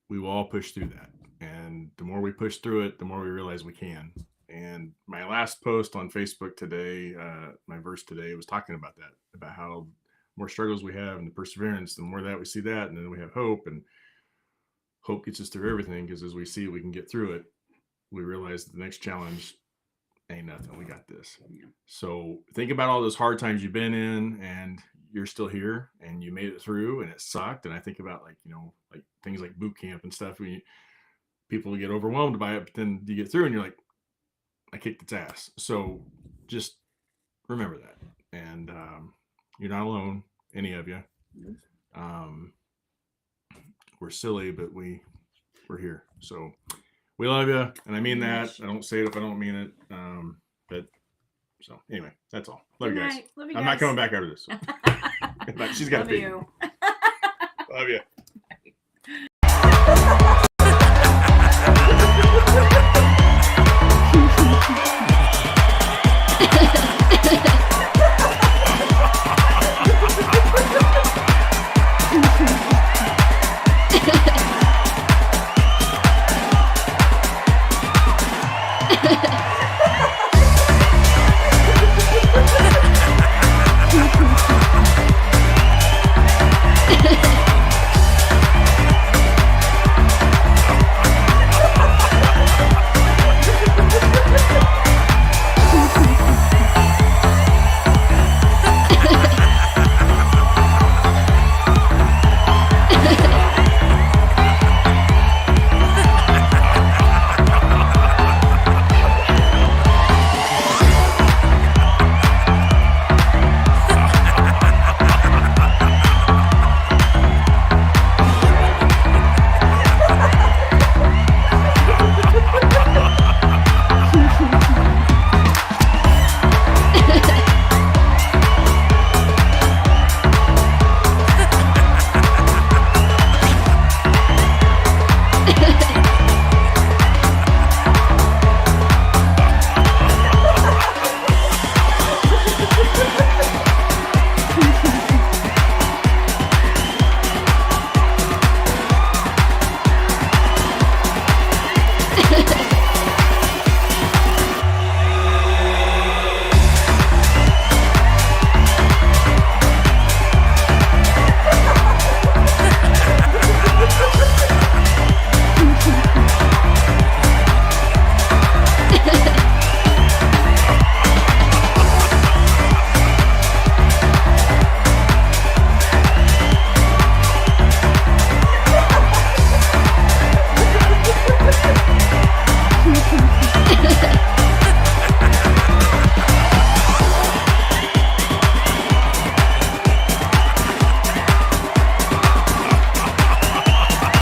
[SPEAKER 1] we will all push through that. And the more we push through it, the more we realize we can. And my last post on Facebook today, my verse today, was talking about that, about how more struggles we have and the perseverance, the more that we see that, and then we have hope, and hope gets us through everything, because as we see we can get through it, we realize the next challenge ain't nothing. We got this. Yeah. So think about all those hard times you've been in, and you're still here, and you made it through, and it sucked. And I think about like things like boot camp and stuff. People get overwhelmed by it, but then you get through, and you're like, I kicked its ass. So just remember that, and you're not alone, any of you. We're silly, but we're here. So we love you, and I mean that. I don't say it if I don't mean it. But so anyway, that's all. Love you guys.
[SPEAKER 2] Love you
[SPEAKER 1] I'm
[SPEAKER 2] guys.
[SPEAKER 1] not coming back after this. So. She's got to be.
[SPEAKER 2] Love you.
[SPEAKER 1] Love you.